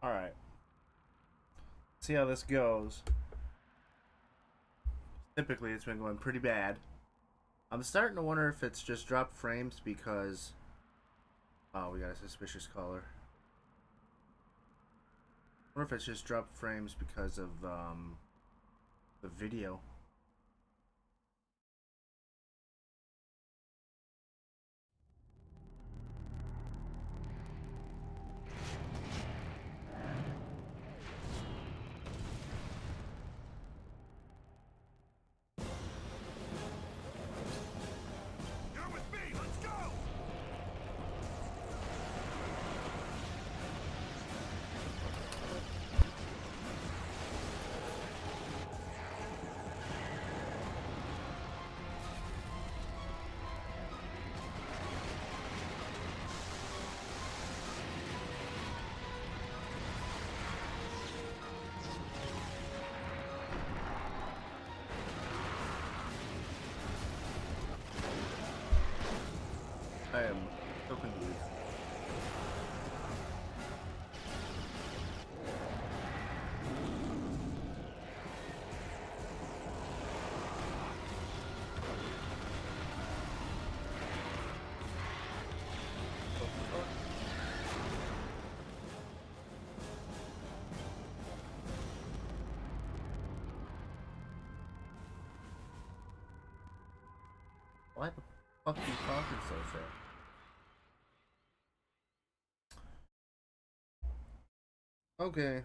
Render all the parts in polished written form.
Alright. See how this goes. Typically, it's been going pretty bad. I'm starting to wonder if it's just dropped frames because... Oh, we got a suspicious caller. I wonder if it's just dropped frames because of the video. I am so confused. Why the fuck are you talking so fast? Okay.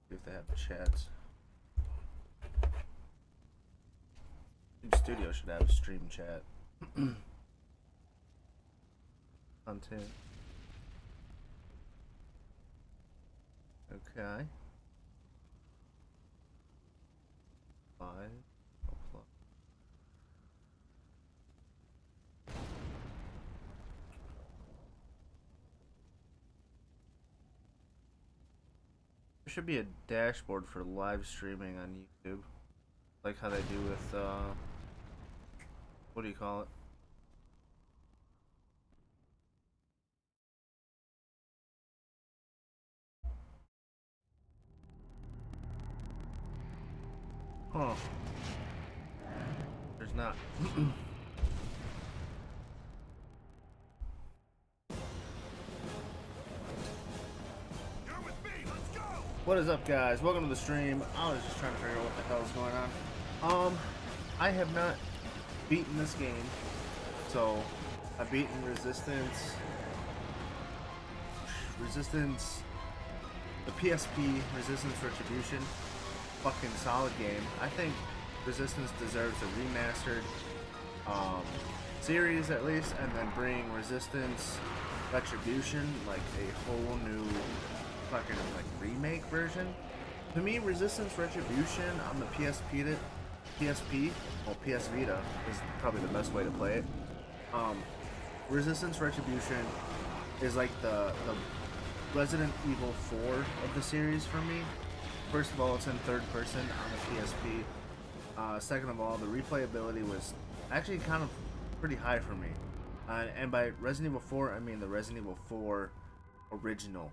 We have to have chats. Studio should have a stream chat. Content. Okay. 5 o'clock. There should be a dashboard for live streaming on YouTube, like how they do with what do you call it? Huh. There's not. What is up, guys? Welcome to the stream. I was just trying to figure out what the hell is going on. I have not beaten this game, so I've beaten Resistance, the PSP Resistance Retribution. Fucking solid game. I think Resistance deserves a remastered series at least, and then bring Resistance Retribution like a whole new fucking like remake version. To me, Resistance Retribution on the PSP, well, PS Vita is probably the best way to play it. Resistance Retribution is like the Resident Evil 4 of the series for me. First of all, it's in third person on the PSP. Second of all, the replayability was actually kind of pretty high for me. And by Resident Evil 4, I mean the Resident Evil 4 original.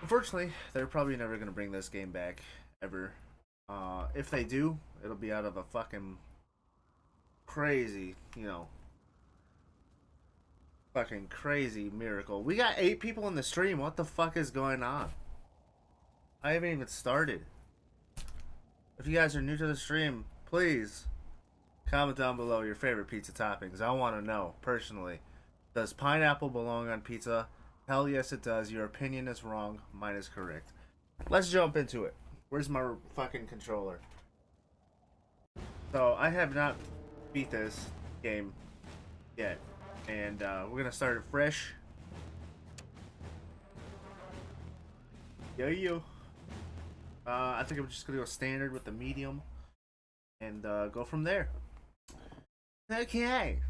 Unfortunately, they're probably never going to bring this game back, ever. If they do, it'll be out of a fucking crazy, fucking crazy miracle. We got 8 people in the stream. What the fuck is going on? I haven't even started. If you guys are new to the stream, please comment down below your favorite pizza toppings. I want to know, personally. Does pineapple belong on pizza? Hell yes it does. Your opinion is wrong. Mine is correct. Let's jump into it. Where's my fucking controller? So, I have not beat this game yet. And we're going to start it fresh. Yo. I think I'm just going to go standard with the medium. And go from there. Okay.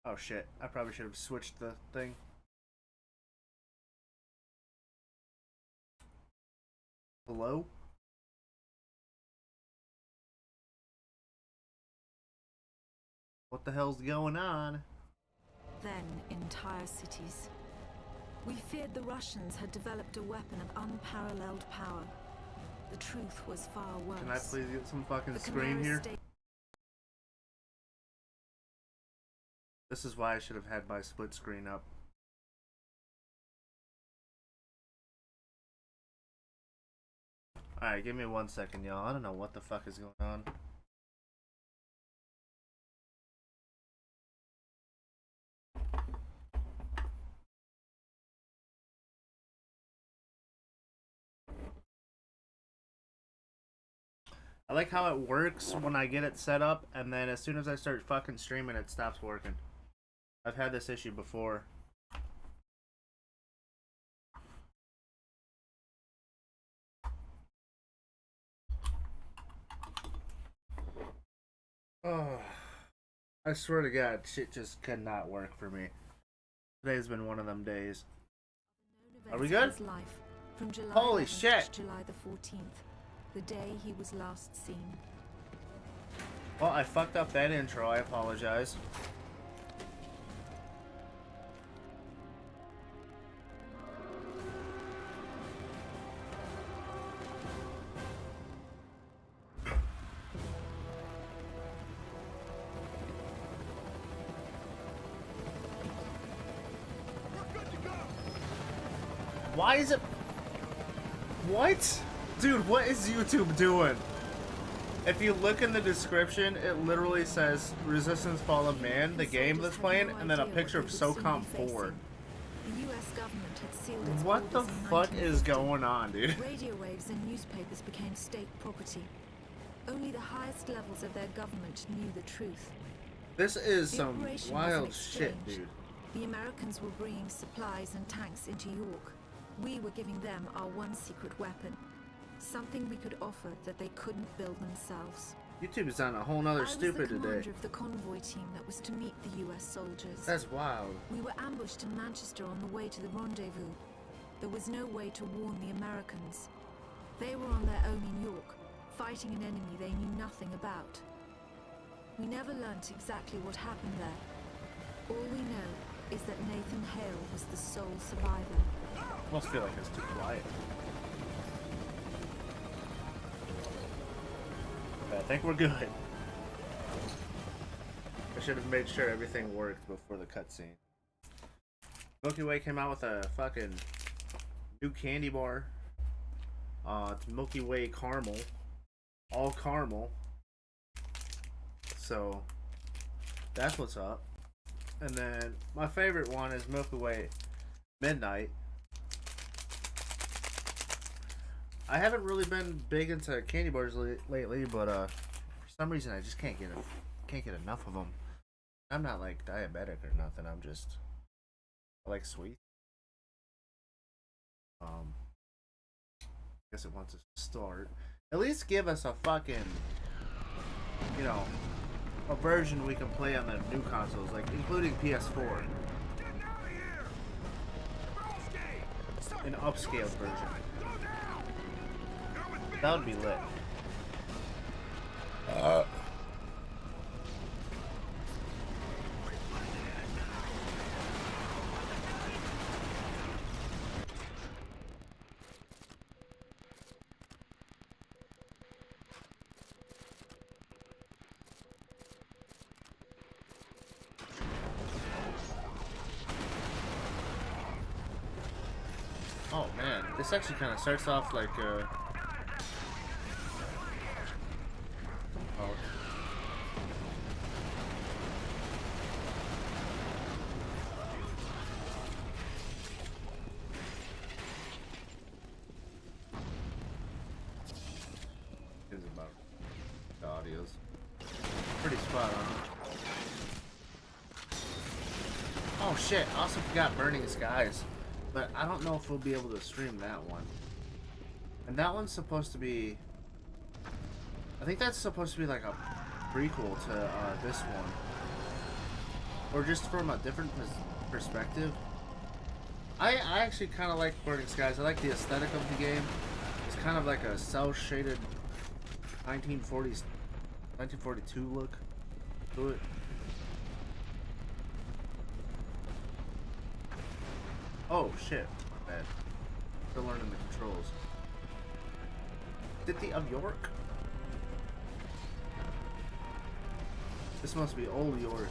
Oh shit, I probably should have switched the thing. Hello? What the hell's going on? Then entire cities. We feared the Russians had developed a weapon of unparalleled power. The truth was far worse. Can I please get some fucking scream here? This is why I should have had my split screen up. Alright, give me 1 second, y'all. I don't know what the fuck is going on. I like how it works when I get it set up, and then as soon as I start fucking streaming, it stops working. I've had this issue before. Oh, I swear to God, shit just could not work for me. Today's been one of them days. Are we good? From July Holy shit! To July the 14th, the day he was last seen. Well, I fucked up that intro. I apologize. Why is it... What? Dude, what is YouTube doing? If you look in the description, it literally says Resistance Fall of Man, the game that's playing, and then a picture of SOCOM 4. The US government had sealed its What the fuck is going on, dude? Radio waves and newspapers became state property. Only the highest levels of their government knew the truth. This is some wild shit, dude. The Americans were bringing supplies and tanks into York. We were giving them our one secret weapon. Something we could offer that they couldn't build themselves. YouTube is on a whole nother stupid today. I was the commander of the convoy team that was to meet the US soldiers. That's wild. We were ambushed in Manchester on the way to the rendezvous. There was no way to warn the Americans. They were on their own in York, fighting an enemy they knew nothing about. We never learnt exactly what happened there. All we know is that Nathan Hale was the sole survivor. Must feel like it's too quiet. I think we're good. I should have made sure everything worked before the cutscene. Milky Way came out with a fucking new candy bar. It's Milky Way caramel. All caramel. So, that's what's up. And then, my favorite one is Milky Way Midnight. I haven't really been big into candy bars lately, but for some reason I just can't get enough of them. I'm not like diabetic or nothing. I'm just I like sweet. I guess it wants us to start. At least give us a fucking, you know, a version we can play on the new consoles, like including PS4. An upscaled version. That would be lit. Oh man, this actually kind of starts off like about the audio's pretty spot on. Oh shit, I also forgot Burning Skies, but I don't know if we'll be able to stream that one. And that one's supposed to be, I think that's supposed to be like a prequel to this one. or just from a different perspective. I actually kind of like Burning Skies. I like the aesthetic of the game. It's kind of like a cel-shaded 1940s, 1942 look to it. Oh shit, my bad. Still learning the controls. City of York? This must be old York.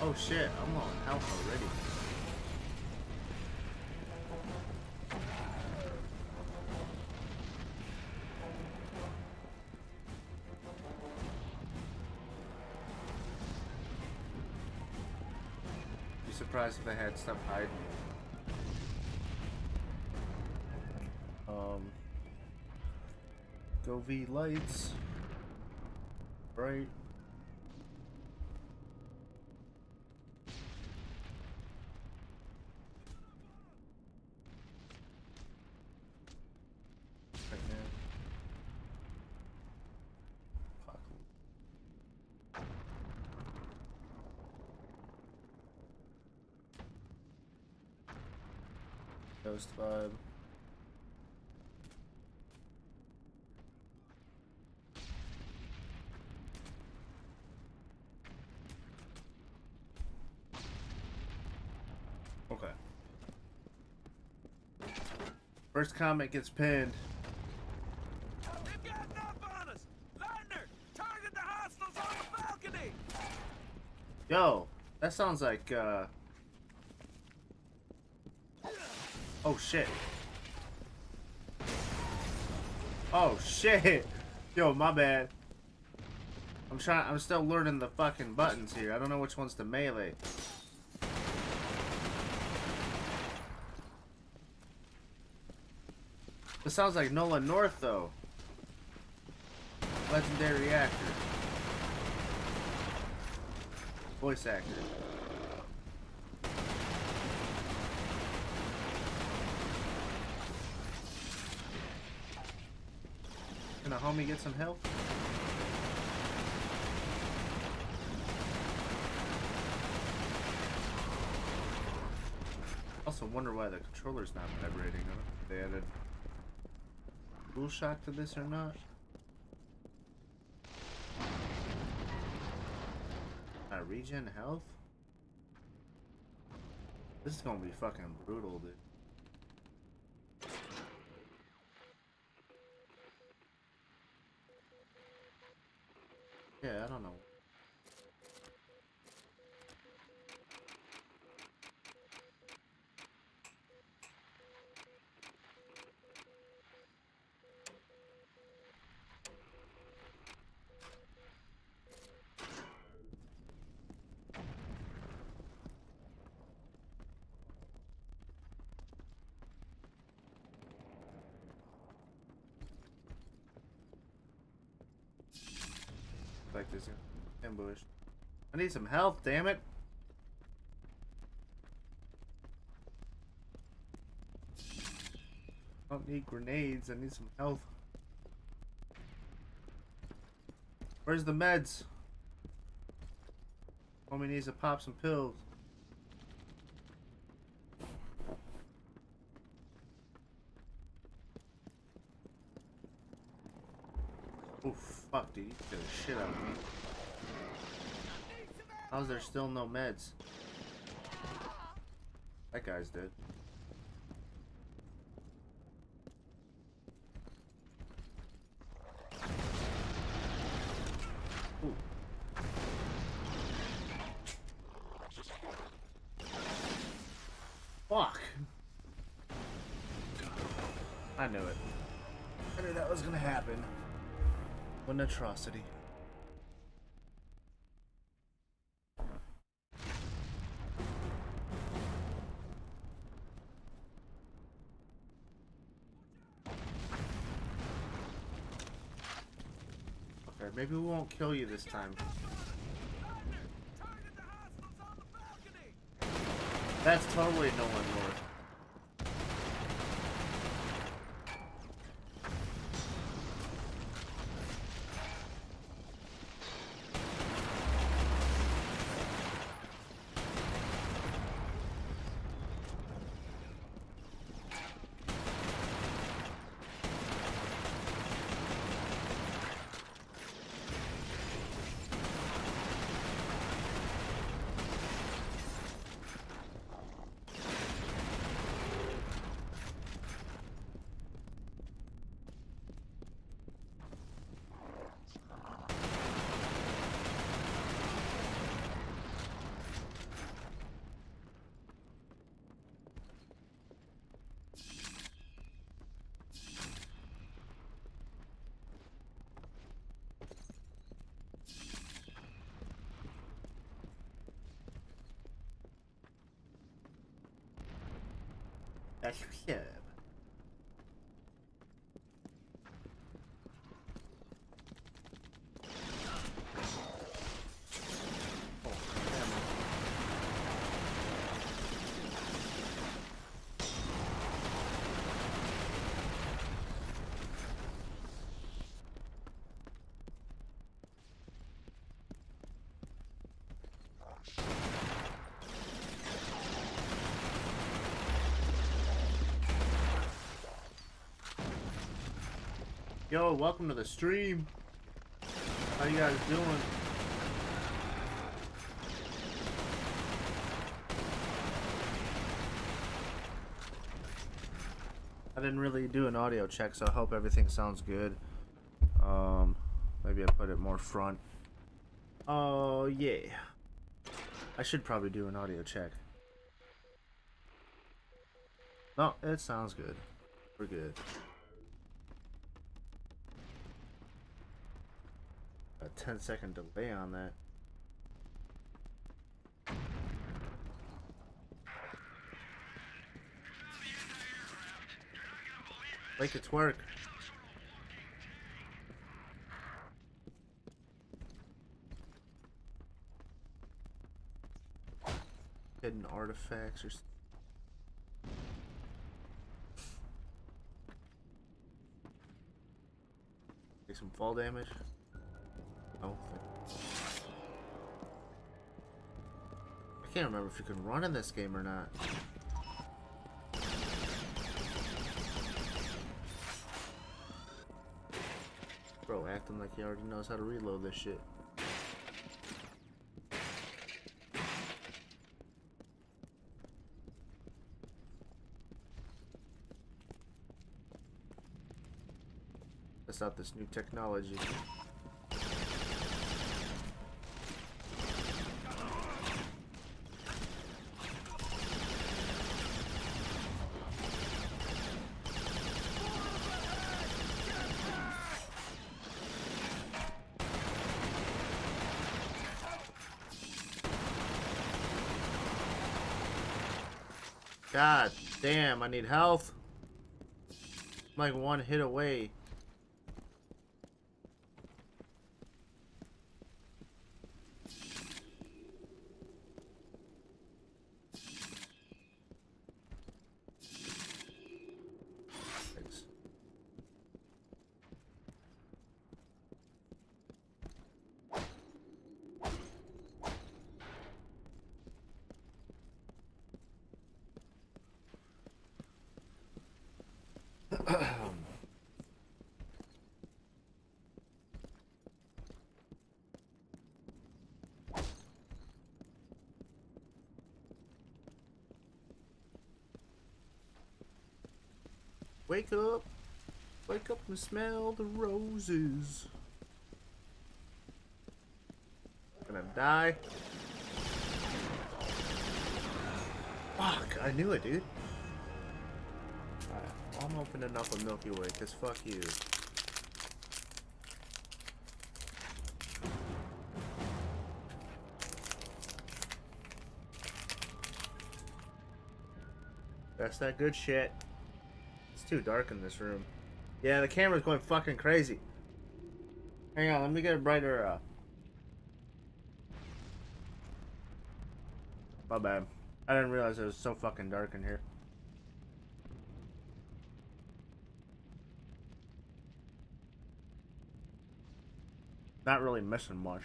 Oh shit, I'm on health already. Be surprised if they had stuff hiding. Go V lights. Right. Ghost vibe. Okay. First comment gets pinned. They've got enough on us! Lardner, target the hostiles on the balcony! Yo, that sounds like, oh shit. Oh shit. Yo, my bad. I'm still learning the fucking buttons here. I don't know which one's the melee. This sounds like Nolan North though. Legendary actor. Voice actor. Can a homie get some help? Also wonder why the controller's not vibrating. I don't know if they added dual shock to this or not. Regen health? This is gonna be fucking brutal, dude. Yeah, I don't know. Like there's an ambush. I need some health, damn it. I don't need grenades, I need some health. Where's the meds? Homie needs to pop some pills. Oh fuck, dude, you scared the shit out of me. How's there still no meds? That guy's dead. Ooh. Fuck! I knew it. I knew that was gonna happen. What an atrocity. Okay, maybe we won't kill you this time. Target the hostiles on the balcony! That's totally Nolan North. That's what's up. Yo, welcome to the stream. How you guys doing? I didn't really do an audio check, so I hope everything sounds good. Maybe I put it more front. Oh, yeah. I should probably do an audio check. No, it sounds good. We're good. A 10-second delay on that. Make it work. Hidden artifacts or take some fall damage. Oh, I can't remember if you can run in this game or not. Bro, acting like he already knows how to reload this shit. Test out this new technology. God damn, I need health. I'm like one hit away. Thanks. Wake up and smell the roses. Gonna die. Fuck, I knew it, dude. Alright, well, I'm opening up a Milky Way, cause fuck you. That's that good shit. It's too dark in this room. Yeah, the camera's going fucking crazy. Hang on, let me get a brighter, My bad. I didn't realize it was so fucking dark in here. Not really missing much.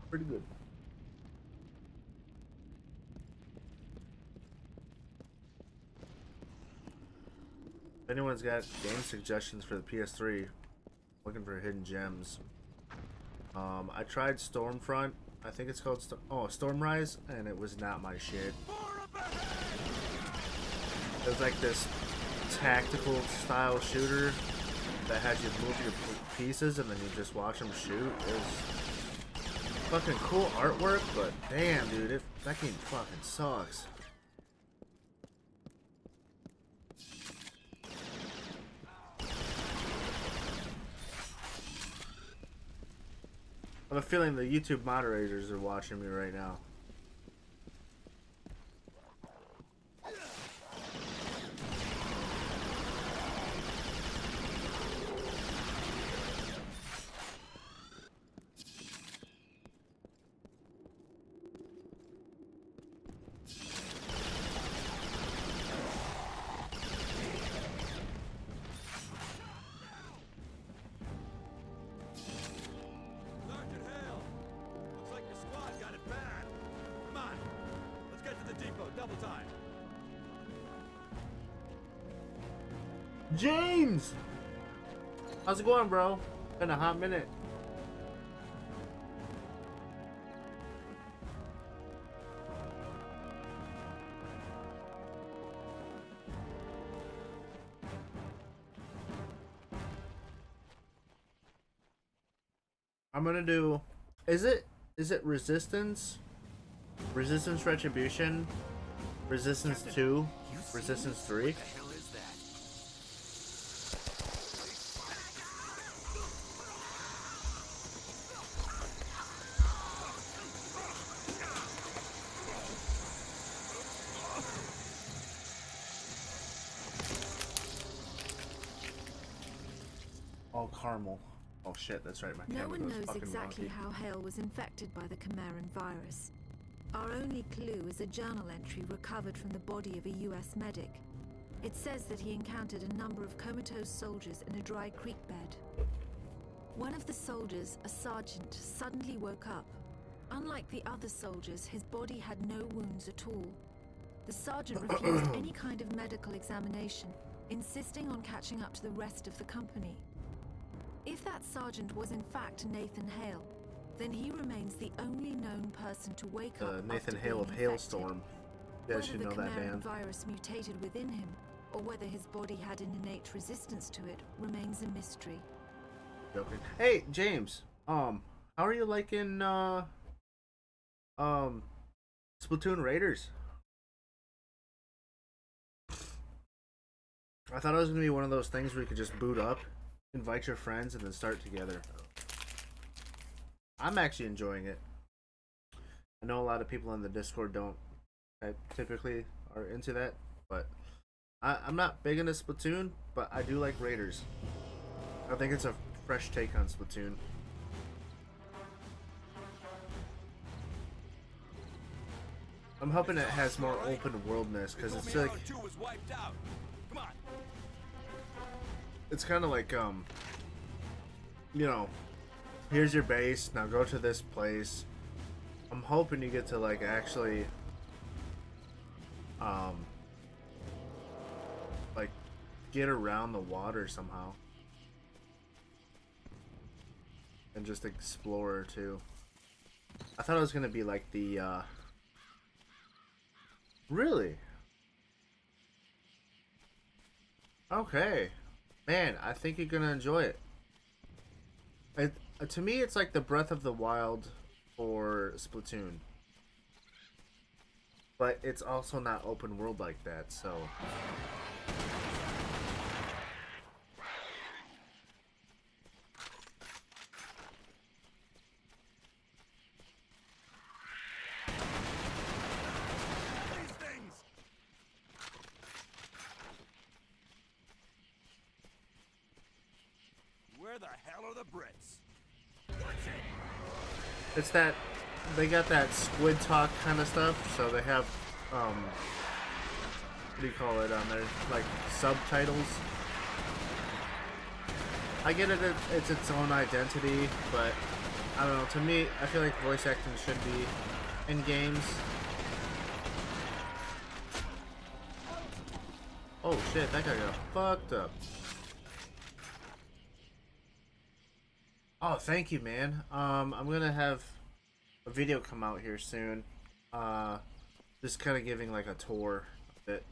Pretty good. If anyone's got game suggestions for the PS3, looking for hidden gems. I tried Stormfront. I think it's called Stormrise, and it was not my shit. It was like this tactical style shooter that had you move your pieces and then you just watch them shoot. It was fucking cool artwork, but damn, dude, that game fucking sucks. I have a feeling the YouTube moderators are watching me right now. Sergeant Hale! Looks like your squad got it bad. Come on, let's get to the depot, double time. James! How's it going, bro? Been a hot minute. I'm gonna do... Is it Resistance? Resistance Retribution? Resistance 2? Resistance 3? What the hell is that? Oh, caramel. Oh shit, that's right, my No camera one goes knows fucking exactly wonky. how Hale was infected by the Chimeran virus. Our only clue is a journal entry recovered from the body of a US medic. It says that he encountered a number of comatose soldiers in a dry creek bed. One of the soldiers, a sergeant, suddenly woke up. Unlike the other soldiers, his body had no wounds at all. The sergeant refused any kind of medical examination, insisting on catching up to the rest of the company. If that sergeant was in fact Nathan Hale, then he remains the only known person to wake up Nathan after Hale of being Hailstorm. You guys infected. should Whether know the that Chimeran band. virus mutated within him, or whether his body had an innate resistance to it, remains a mystery. Joking. Hey, James. How are you liking Splatoon Raiders? I thought it was gonna be one of those things where you could just boot up, invite your friends, and then start together. I'm actually enjoying it. I know a lot of people in the Discord don't typically are into that, but I'm not big into Splatoon, but I do like Raiders. I think it's a fresh take on Splatoon. I'm hoping it has more open worldness, because it's like Two was wiped out. Come on. it's kind of like you know, here's your base, now go to this place. I'm hoping you get to like actually like get around the water somehow and just explore too. I thought it was gonna be like the really? Okay. Man, I think you're gonna enjoy it. To me, it's like the Breath of the Wild for Splatoon. But it's also not open world like that, so... These things. Where the hell are the Brits? What's it? It's that... They got that squid talk kind of stuff, so they have, what do you call it on there? Like, subtitles. I get it, it's its own identity, but, I don't know, to me, I feel like voice acting should be in games. Oh shit, that guy got fucked up. Oh, thank you, man. I'm gonna have a video come out here soon. Just kind of giving like a tour of it.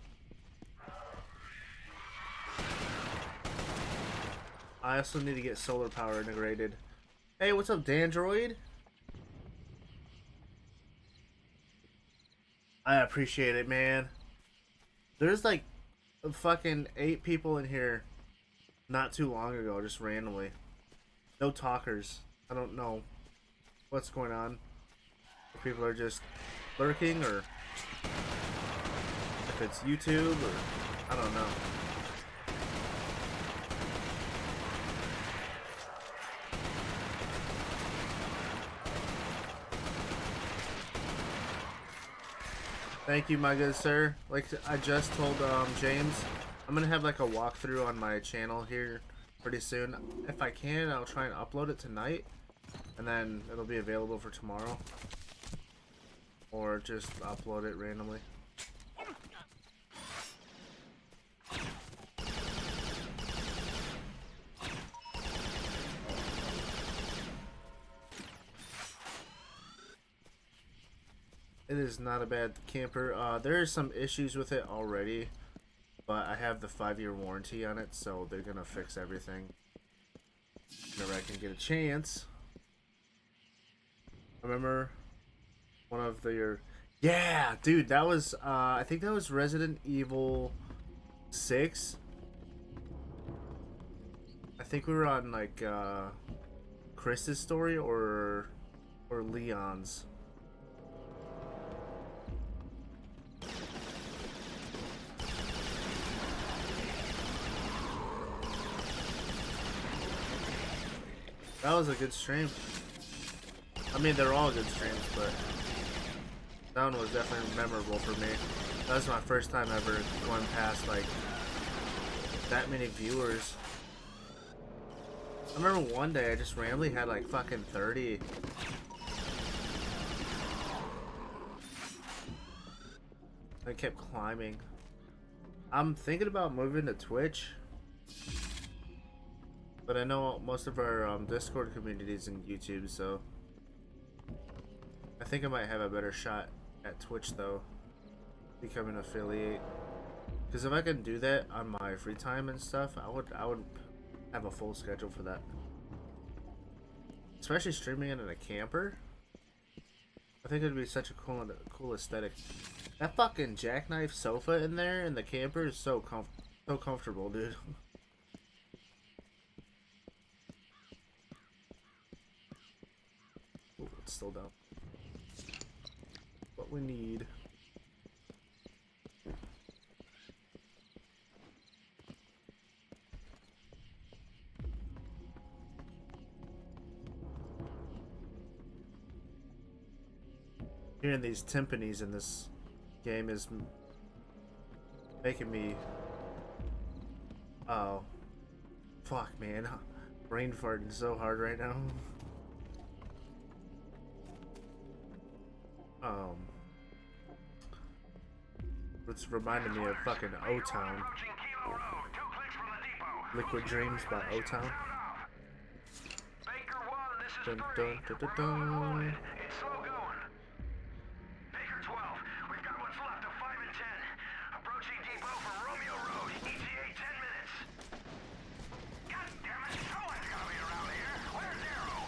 I also need to get solar power integrated. Hey, what's up, Dandroid? I appreciate it, man. There's like fucking 8 people in here not too long ago, just randomly. No talkers. I don't know what's going on. If people are just lurking, or if it's YouTube, or I don't know. Thank you, my good sir. Like I just told James, I'm gonna have like a walkthrough on my channel here pretty soon. If I can, I'll try and upload it tonight, and then it'll be available for tomorrow. Or just upload it randomly. It is not a bad camper. There are some issues with it already, but I have the 5-year warranty on it, so they're gonna fix everything whenever I can get a chance. I remember one of their... Yeah, dude, that was, I think that was Resident Evil 6. I think we were on, like, Chris's story, or Leon's. That was a good stream. I mean, they're all good streams, but that one was definitely memorable for me. That was my first time ever going past, like, that many viewers. I remember one day I just randomly had, like, fucking 30. I kept climbing. I'm thinking about moving to Twitch. But I know most of our Discord communities in YouTube, so I think I might have a better shot at Twitch though, becoming an affiliate. Because if I can do that on my free time and stuff, I would have a full schedule for that. Especially streaming it in a camper. I think it'd be such a cool aesthetic. That fucking jackknife sofa in there in the camper is so comfortable, dude. Ooh, it's still down. What we need. Hearing these timpanis in this game is making me... Oh. Fuck, man. Brain farting so hard right now. It's reminding me of fucking O-Town. Liquid Dreams by O-Town. Dun, dun, dun, dun, dun. It's slow going. Baker 12, we've got what's left of 5 and 10. Approaching depot from Romeo Road, ETA 10 minutes. God damn it, someone's gotta be around here. Where's Arrow?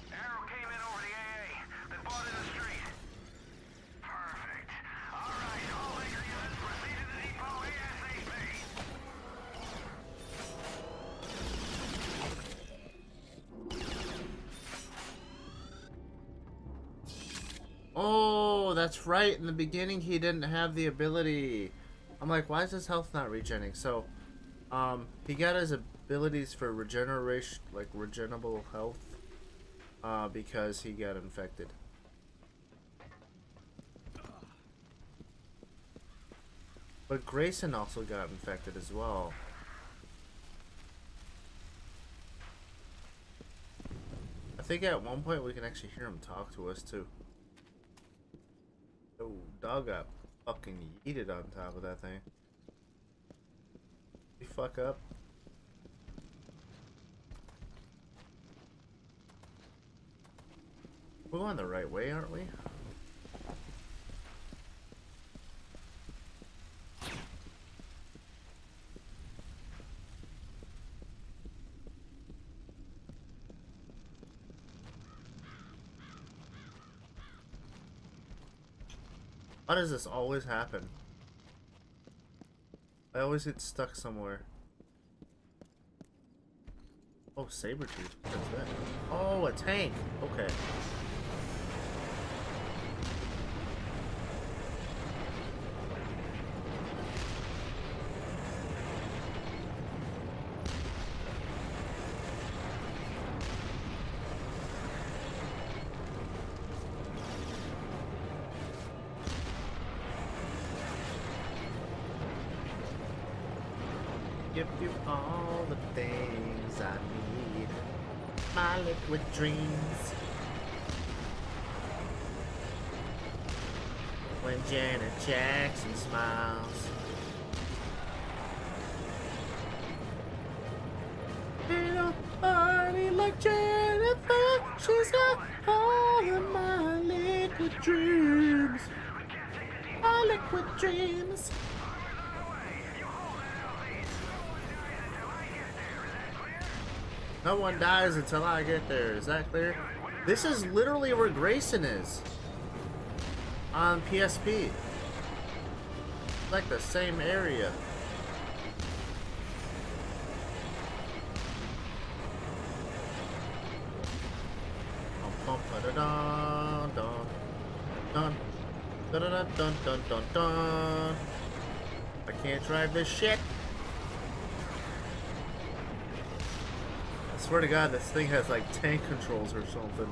Arrow came in over the AA, then bought in the street. Perfect. Alright, all Baker units proceed to the depot ASAP. Oh, that's right. In the beginning, he didn't have the ability. I'm like, why is his health not regenerating? So, he got his abilities for regeneration, like regenerable health, because he got infected. But Grayson also got infected as well. I think at one point we can actually hear him talk to us too. Oh, dog got fucking yeeted on top of that thing. You fuck up. We're going the right way, aren't we? Why does this always happen? I always get stuck somewhere. Oh, Sabretooth. What is that? Oh, a tank. Okay. Give you all the things I need. My liquid dreams. When Janet Jackson smiles. Ain't nobody like Jennifer. She's got all of my liquid dreams. My liquid dreams. No one dies until I get there. Is that clear? This is literally where Grayson is. On PSP. Like the same area. I can't drive this shit. I swear to God, this thing has like tank controls or something.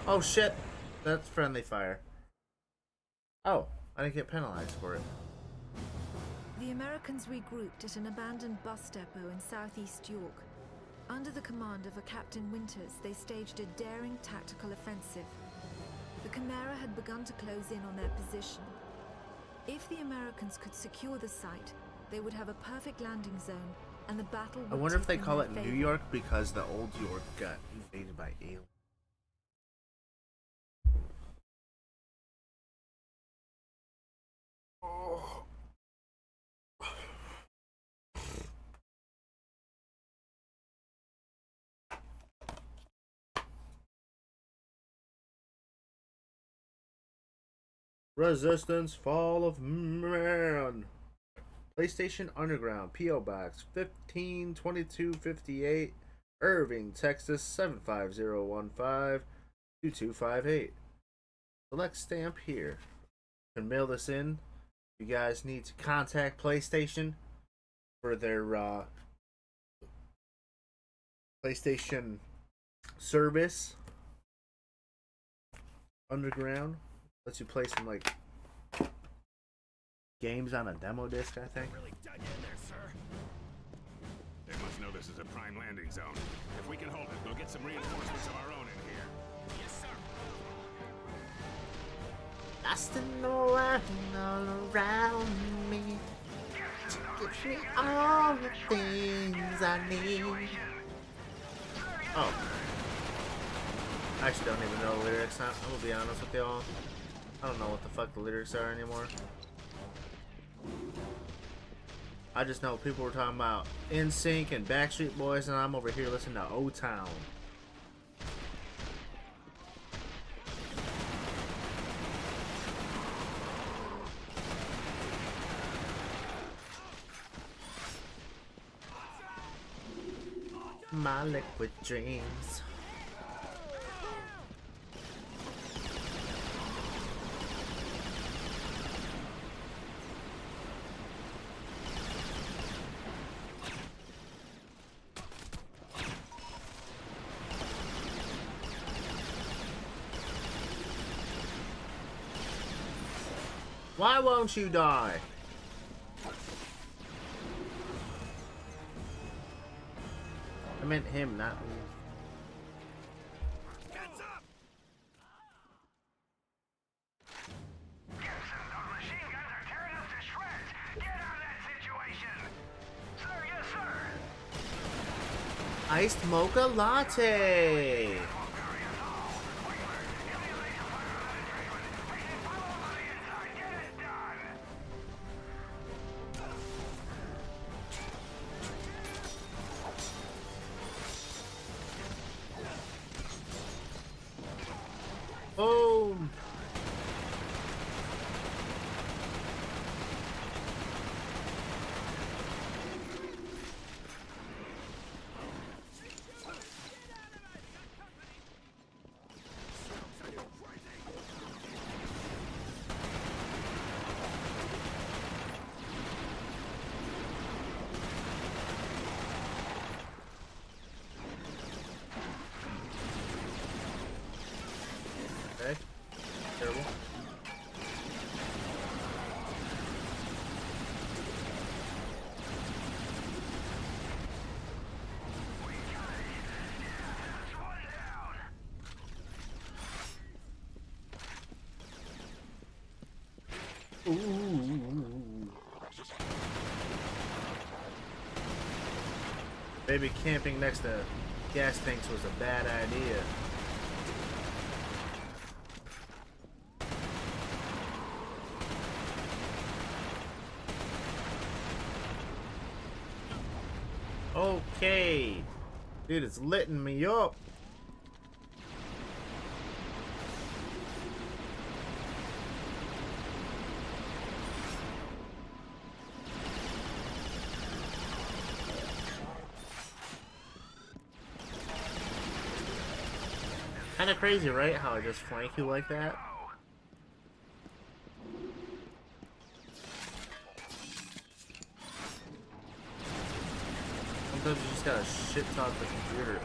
Oh shit, that's friendly fire. Oh, I didn't get penalized for it. The Americans regrouped at an abandoned bus depot in southeast York. Under the command of a Captain Winters, they staged a daring tactical offensive. The Chimera had begun to close in on their position. If the Americans could secure the site, they would have a perfect landing zone, and the battle would I wonder if they tip in call their it New favor. York because the old York got invaded by aliens. Oh. Resistance, Fall of Man. PlayStation Underground, P.O. Box 152258, Irving, Texas 75015 2258. Select stamp here. You can mail this in. You guys need to contact PlayStation for their PlayStation service. Underground lets you play some like games on a demo disc, I think. Really dug in there, sir. They must know this is a prime landing zone. If we can hold it, we'll get some reinforcements of our own in here. Yes, sir. Lost in the world all around me. Give me all the things I need. Oh. I actually don't even know the lyrics. I'm gonna be honest with y'all. I don't know what the fuck the lyrics are anymore. I just know people were talking about NSYNC and Backstreet Boys, and I'm over here listening to O-Town. My liquid dreams. Why won't you die? I meant him, not me. Heads up! Gibson, those machine guns are tearing us to shreds. Get out of that situation. Sir, yes, sir. Iced mocha latte. Ooh. Maybe camping next to gas tanks was a bad idea. Okay. Dude, it's litting me up. Kind of crazy, right? How I just flank you like that? Sometimes you just gotta shit talk the computer.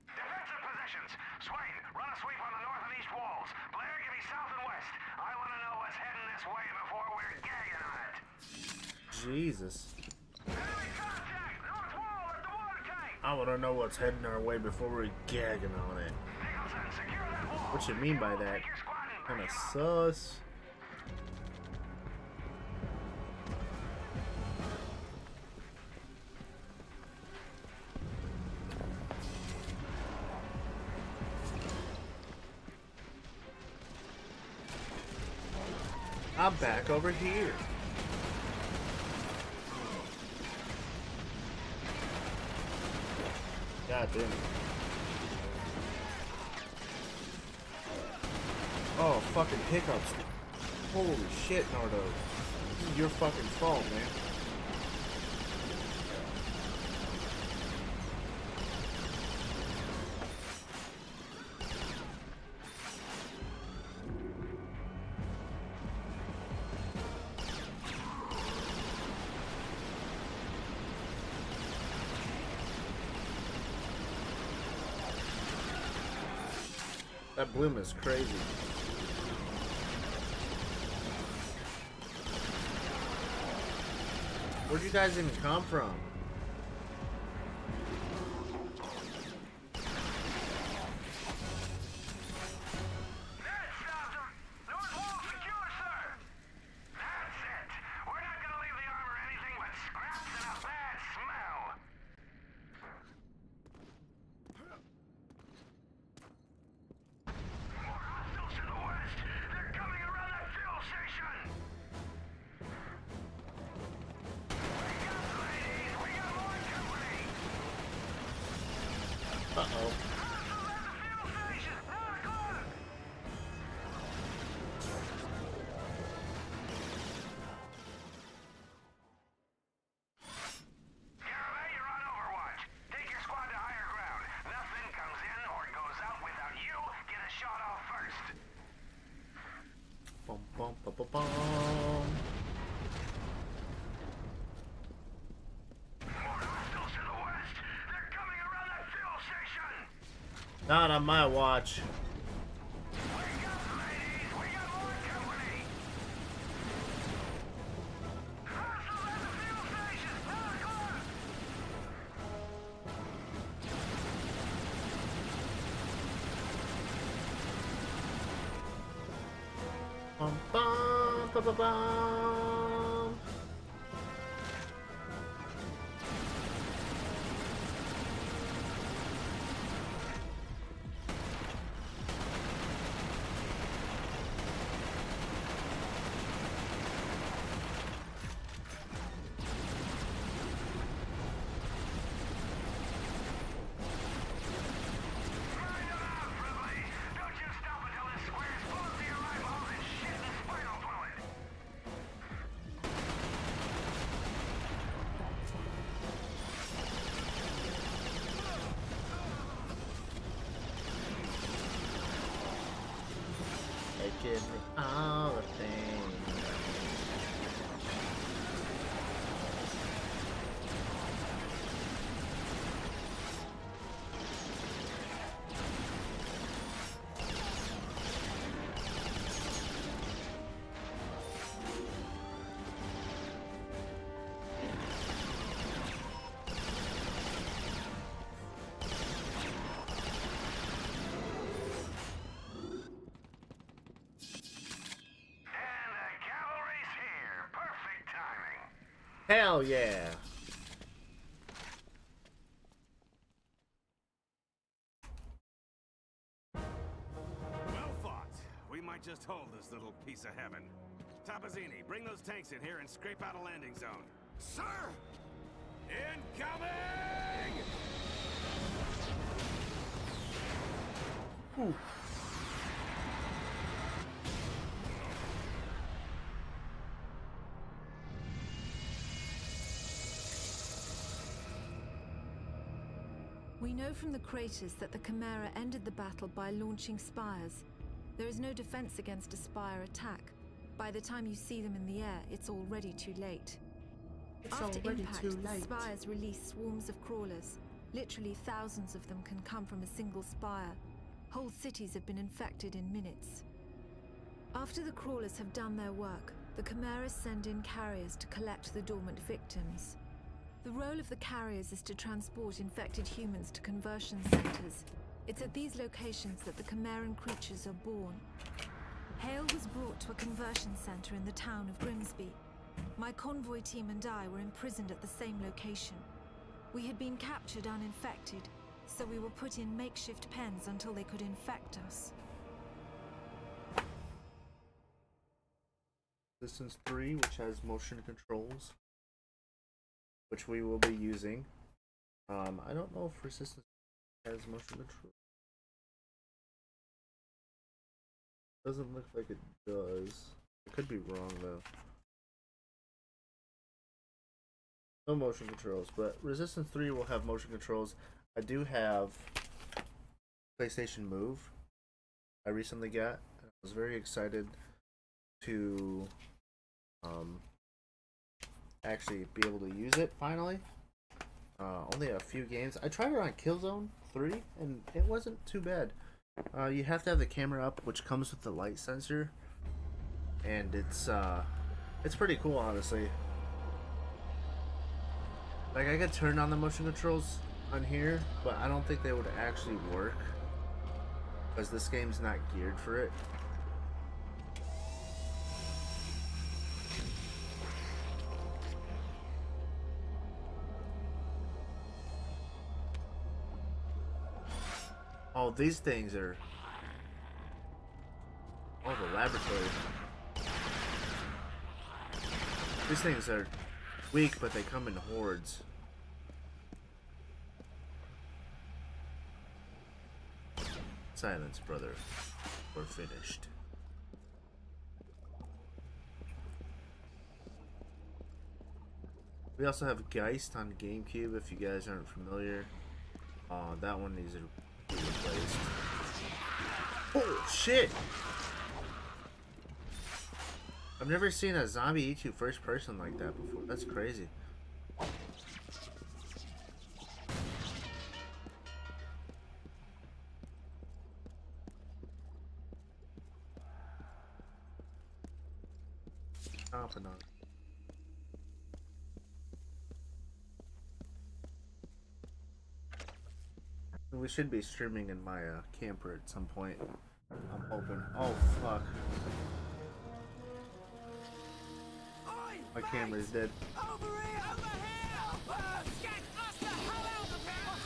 Defensive positions. Swain, run a sweep on the north and east walls. Blair, give me south and west. I want to know what's heading this way before we're gagging on it. Jesus. Enemy contact! North wall at the water tank! I wanna know what's heading our way before we're gagging on it. Nicholson, secure that wall. What you mean by that? Take your squad and Kinda bring it on. sus. I'm back over here. God damn it. Oh, fucking hiccups. Holy shit, Nardo. This is your fucking fault, man. That bloom is crazy. Where'd you guys even come from? That stopped him. North wall secure, sir. That's it. We're not gonna leave the armor anything but scraps and a bad smell. More hostiles to the west. They're coming around that fuel station. Wake up, ladies. We got more company. Uh-oh. Hostiles at the fuel station. 9 o'clock. Garabay, you're on Overwatch. Take your squad to higher ground. Nothing comes in or goes out without you get a shot off first. Bum, bum, bum, bum, bum. More hostiles to the west. They're coming around that fuel station. Not on my watch. Wake up, ladies. We got more company. Hostiles at the fuel station. 9 o'clock. Bum, bum, bum, bum, bum. Grind them out, Friendly. Don't you stop until this square's full of your eyeballs and shit and spinal fluid. They give me all the things. Hell yeah. Well fought. We might just hold this little piece of heaven. Tabazzini, bring those tanks in here and scrape out a landing zone. Sir! Incoming! Ooh. We know from the craters that the Chimera ended the battle by launching spires. There is no defense against a spire attack. By the time you see them in the air, it's already too late. After impact, the spires release swarms of crawlers. Literally thousands of them can come from a single spire. Whole cities have been infected in minutes. After the crawlers have done their work, the Chimeras send in carriers to collect the dormant victims. The role of the carriers is to transport infected humans to conversion centers. It's at these locations that the Chimeran creatures are born. Hale was brought to a conversion center in the town of Grimsby. My convoy team and I were imprisoned at the same location. We had been captured uninfected, so we were put in makeshift pens until they could infect us. Resistance 3, which has motion controls, which we will be using. I don't know if Resistance has motion control. Doesn't look like it does. I could be wrong though. No motion controls, but Resistance 3 will have motion controls. I do have PlayStation Move. I recently got. I was very excited to actually be able to use it finally. Only a few games. I tried it on Killzone 3 and it wasn't too bad. You have to have the camera up, which comes with the light sensor, and it's pretty cool, honestly. Like, I could turn on the motion controls on here, but I don't think they would actually work because this game's not geared for it. Oh, these things are... Oh, the laboratory. These things are weak, but they come in hordes. Silence, brother. We're finished. We also have Geist on GameCube, if you guys aren't familiar. That one needs to be replaced. Oh, shit! I've never seen a zombie eat you first person like that before. That's crazy. Stomping on. We should be streaming in my camper at some point. I'm hoping. Oh fuck. My camera's dead. Over here! Over here! Get us the hell out of here!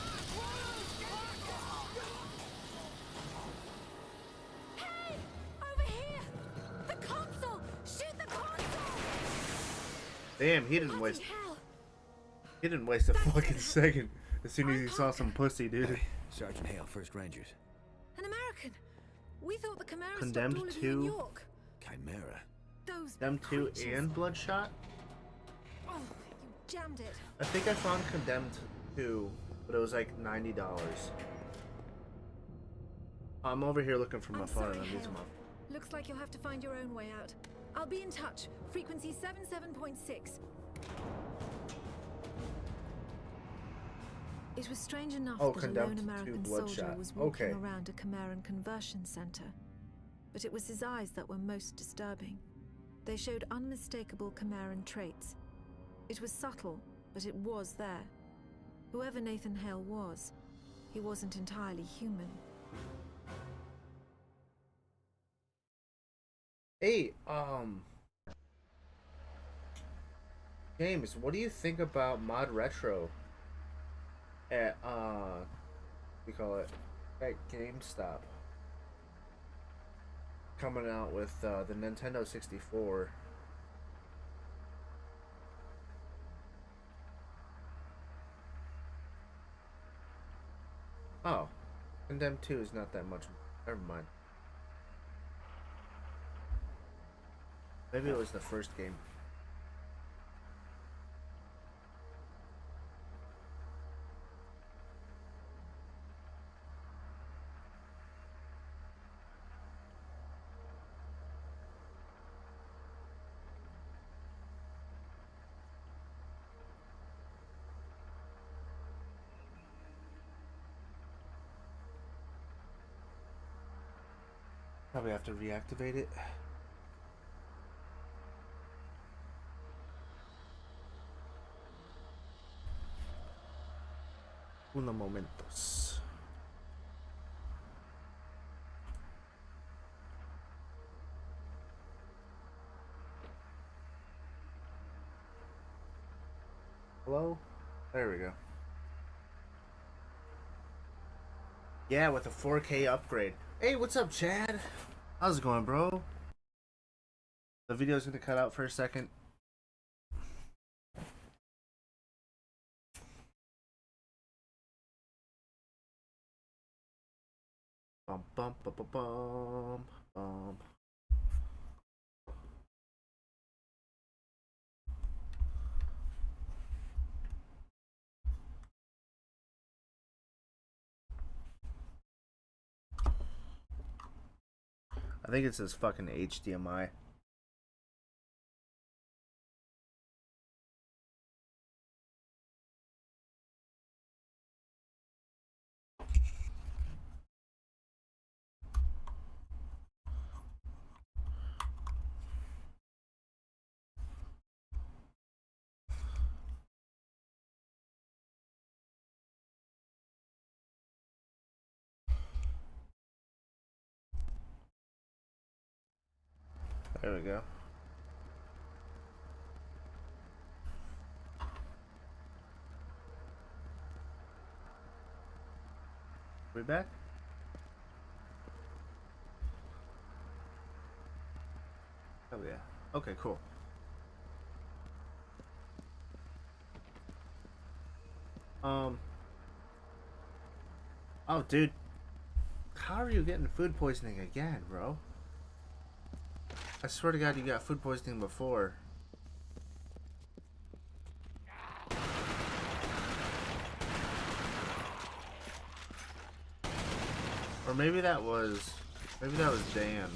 Hey! Over here! The console! Shoot the console! Damn, he didn't waste. Hell. He didn't waste a fucking second. As soon as he saw some pussy, dude. Sergeant Hale, First Rangers. An American! We thought the Chimera Condemned stopped all of you to- in York. Chimera. Those Them 2 creatures. and Bloodshot? Oh, you jammed it. I think I found Condemned 2, but it was like $90. I'm over here looking for my I'm phone sorry, and I'm using Hale. my... Looks like you'll have to find your own way out. I'll be in touch. Frequency 77.6. It was strange enough Oh, that a lone Condemned to American soldier Bloodshot. was walking Okay. around a Chimeran conversion center. But it was his eyes that were most disturbing. They showed unmistakable Chimeran traits. It was subtle, but it was there. Whoever Nathan Hale was, he wasn't entirely human. Hey, James, what do you think about Mod Retro at we call it at GameStop coming out with the Nintendo 64? Oh, Condemned 2 is not that much. Never mind. Maybe it was the first game. Probably have to reactivate it. Unos momentos. Hello? There we go. Yeah, with a 4K upgrade. Hey, what's up, Chad? How's it going, bro? The video's gonna cut out for a second. Bum bum bum bum bum bum. I think it says fucking HDMI. There we go. We back? Oh yeah. Okay, cool. Oh, dude. How are you getting food poisoning again, bro? I swear to God, you got food poisoning before. Or maybe that was Dan.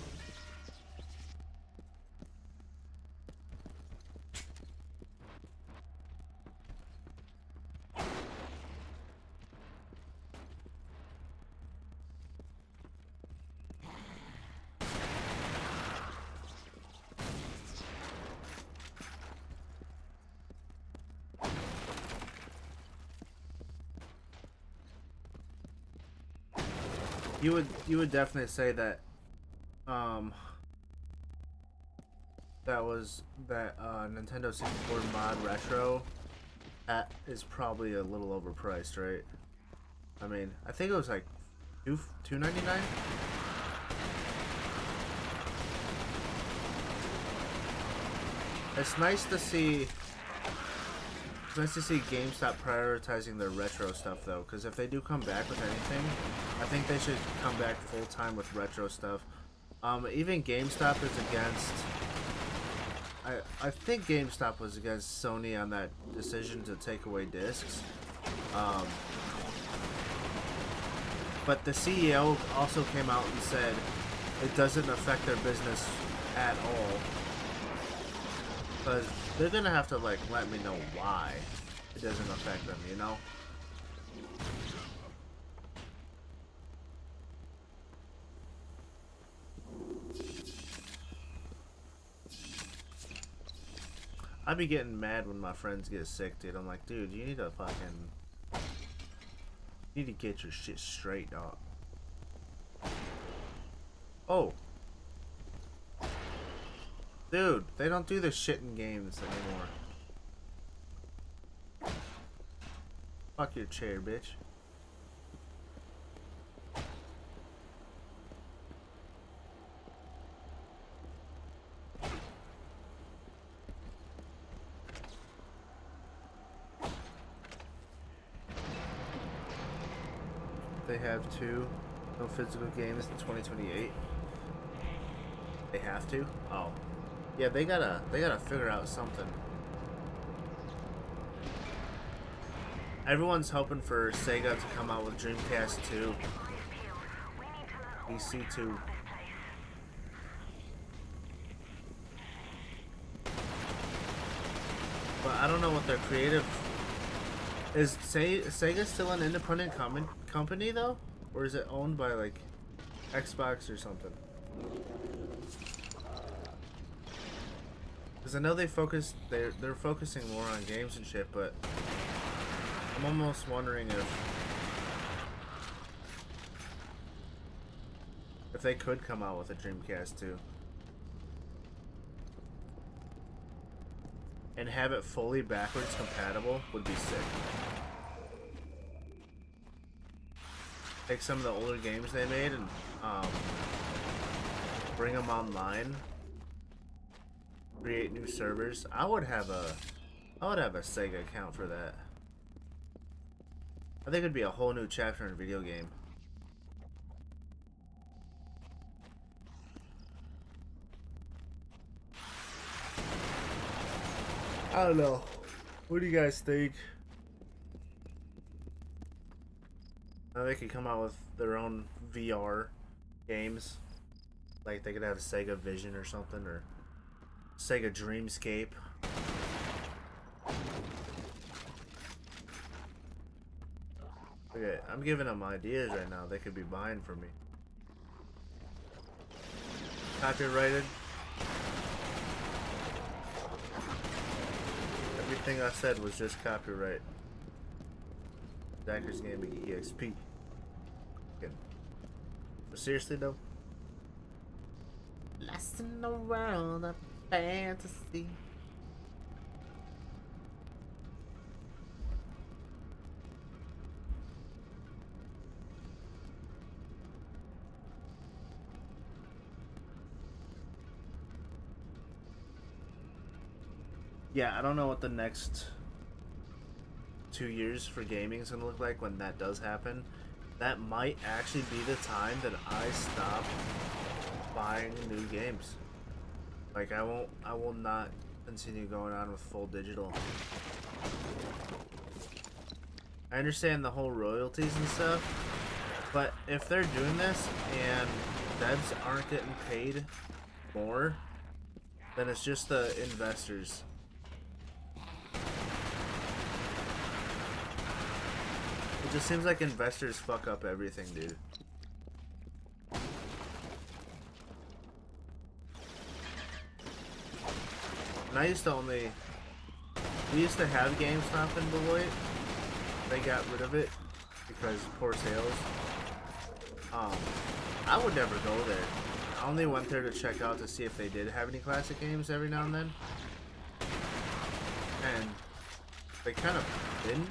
You would definitely say that that Nintendo 64 mod retro is probably a little overpriced, right? I mean, I think it was like $2.99. It's nice to see. It's nice to see GameStop prioritizing their retro stuff, though, because if they do come back with anything, I think they should come back full time with retro stuff. Even GameStop is against. I think GameStop was against Sony on that decision to take away discs. But the CEO also came out and said it doesn't affect their business at all. Because they're gonna have to like let me know why it doesn't affect them, you know? I'd be getting mad when my friends get sick, dude. I'm like, dude, you need to get your shit straight, dog. Oh. Dude, they don't do this shit in games anymore. Fuck your chair, bitch. They have two no physical games in 2028. They have to? Oh. Yeah, they gotta figure out something. Everyone's hoping for Sega to come out with Dreamcast 2. PC 2. But I don't know what their creative... Is Sega still an independent company though? Or is it owned by like Xbox or something? Because I know they're focusing more on games and shit, but I'm almost wondering if they could come out with a Dreamcast 2 and have it fully backwards compatible would be sick. Take some of the older games they made and bring them online. Create new servers. I would have a Sega account for that. I think it'd be a whole new chapter in a video game. I don't know. What do you guys think? They could come out with their own VR games. Like they could have a Sega Vision or something, or Sega Dreamscape. Okay, I'm giving them ideas right now they could be buying from me. Copyrighted. Everything I said was just copyright. Dackers Gaming EXP. Good. But seriously though, lost in the world of fantasy. Yeah, I don't know what the next 2 years for gaming is gonna look like when that does happen. That might actually be the time that I stop buying new games. Like I will not continue going on with full digital. I understand the whole royalties and stuff, but if they're doing this and devs aren't getting paid more, then it's just the investors. It just seems like investors fuck up everything, dude. And I used to we used to have GameStop in Beloit. They got rid of it because poor sales. I would never go there. I only went there to check out to see if they did have any classic games every now and then. And they kind of didn't.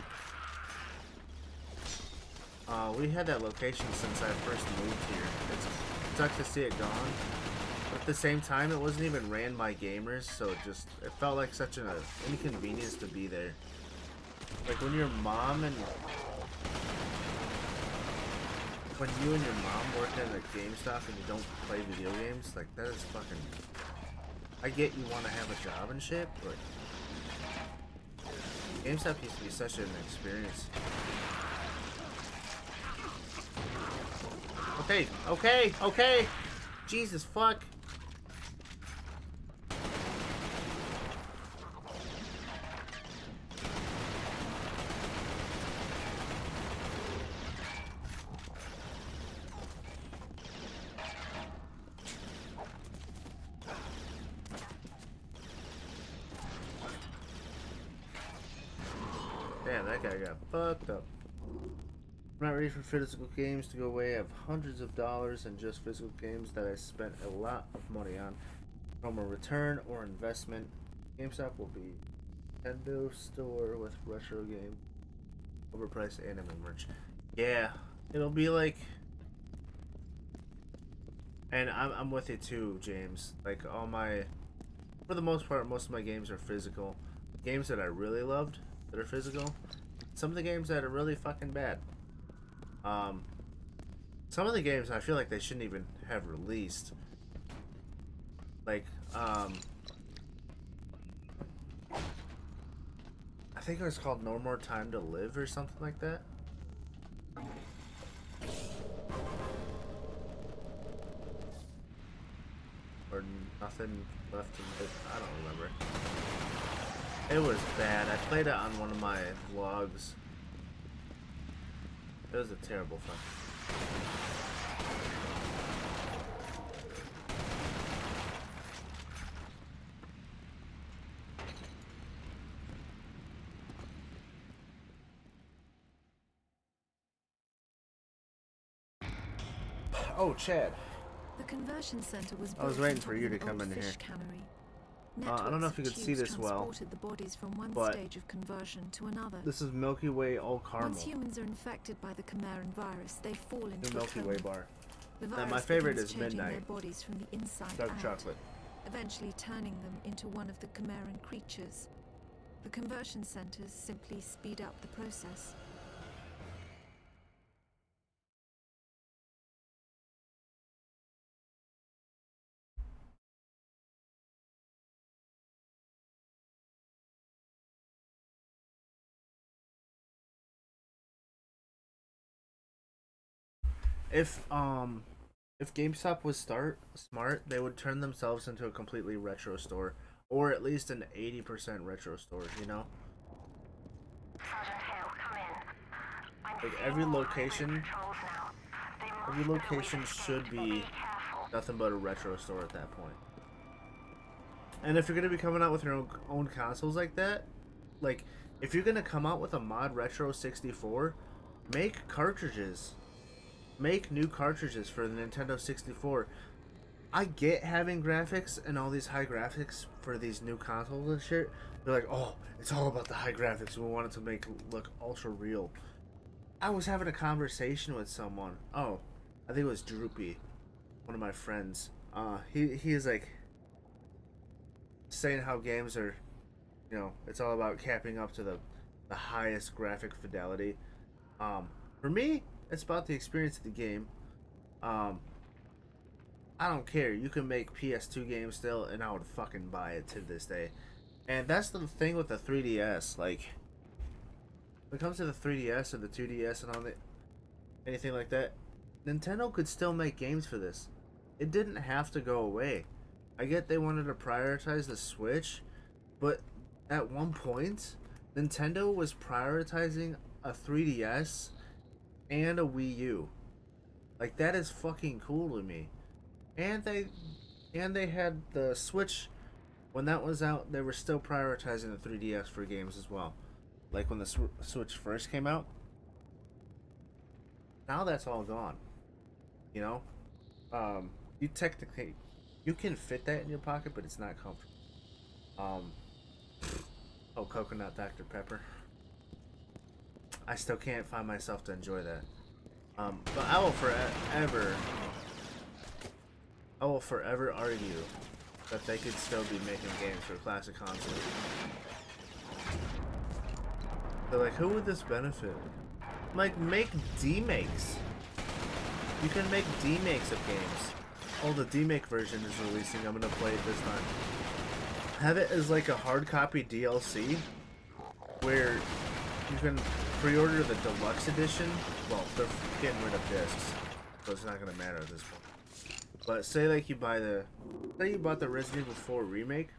We had that location since I first moved here. It sucks to see it gone. But at the same time, it wasn't even ran by gamers, so it felt like such an inconvenience to be there. Like when your mom and when you and your mom work at a GameStop and you don't play video games, like that is fucking. I get you want to have a job and shit, but GameStop used to be such an experience. Okay. Jesus fuck. Damn, that guy got fucked up. I'm not ready for physical games to go away. I have hundreds of dollars in just physical games that I spent a lot of money on. From a return or investment, GameStop will be Nintendo store with retro games. Overpriced anime merch. Yeah, it'll be like, and I'm with you too, James. Like all my, for the most part, most of my games are physical. Games that I really loved that are physical. Some of the games that are really fucking bad. Some of the games I feel like they shouldn't even have released. Like, I think it was called No More Time to Live or something like that. Or Nothing Left to Live. I don't remember. It was bad. I played it on one of my vlogs. It was a terrible fun. Oh, Chad. The conversion center was I was built waiting on for top you of to an come old in here. fish cannery. I don't know if you Networks could of see tubes this well, transported the bodies from one but stage of conversion to another. this is Milky Way all caramel. Once humans are infected by the Chimeran virus, they fall New into a Milky coma. Way bar. The And virus my favorite begins is changing Midnight. their bodies from the inside Dark out, chocolate. eventually turning them into one of the Chimeran creatures. The conversion centers simply speed up the process. If GameStop was smart, they would turn themselves into a completely retro store, or at least an 80% retro store. You know, Sergeant Hale, come in. I'm like seeing every more location, patrols now. They every must know we location escaped, should but be careful. nothing but a retro store at that point. And if you're gonna be coming out with your own consoles like that, like if you're gonna come out with a mod retro 64, make cartridges. Make new cartridges for the Nintendo 64. I get having graphics and all these high graphics for these new consoles and shit. They're like, oh, it's all about the high graphics. We want it to make it look ultra real. I was having a conversation with someone. Oh, I think it was Droopy, one of my friends. He is like saying how games are, you know, it's all about capping up to the highest graphic fidelity. For me, it's about the experience of the game. I don't care. You can make PS2 games still, and I would fucking buy it to this day. And that's the thing with the 3DS. Like, when it comes to the 3DS or the 2DS and all that, anything like that, Nintendo could still make games for this. It didn't have to go away. I get they wanted to prioritize the Switch, but at one point, Nintendo was prioritizing a 3DS and a Wii U. Like, that is fucking cool to me. And they had the Switch when that was out. They were still prioritizing the 3DS for games as well. Like when the Switch first came out. Now that's all gone. You know, you technically you can fit that in your pocket, but it's not comfortable. Oh, coconut Dr. Pepper. I still can't find myself to enjoy that. But I will forever argue that they could still be making games for classic consoles. They're like, who would this benefit? Like, make D-makes. You can make D-makes of games. Oh, the D-make version is releasing. I'm gonna play it this time. Have it as like a hard copy DLC, where you can pre-order the deluxe edition. Well, they're getting rid of discs, so it's not gonna matter at this point. But say like you bought the Resident Evil 4 remake.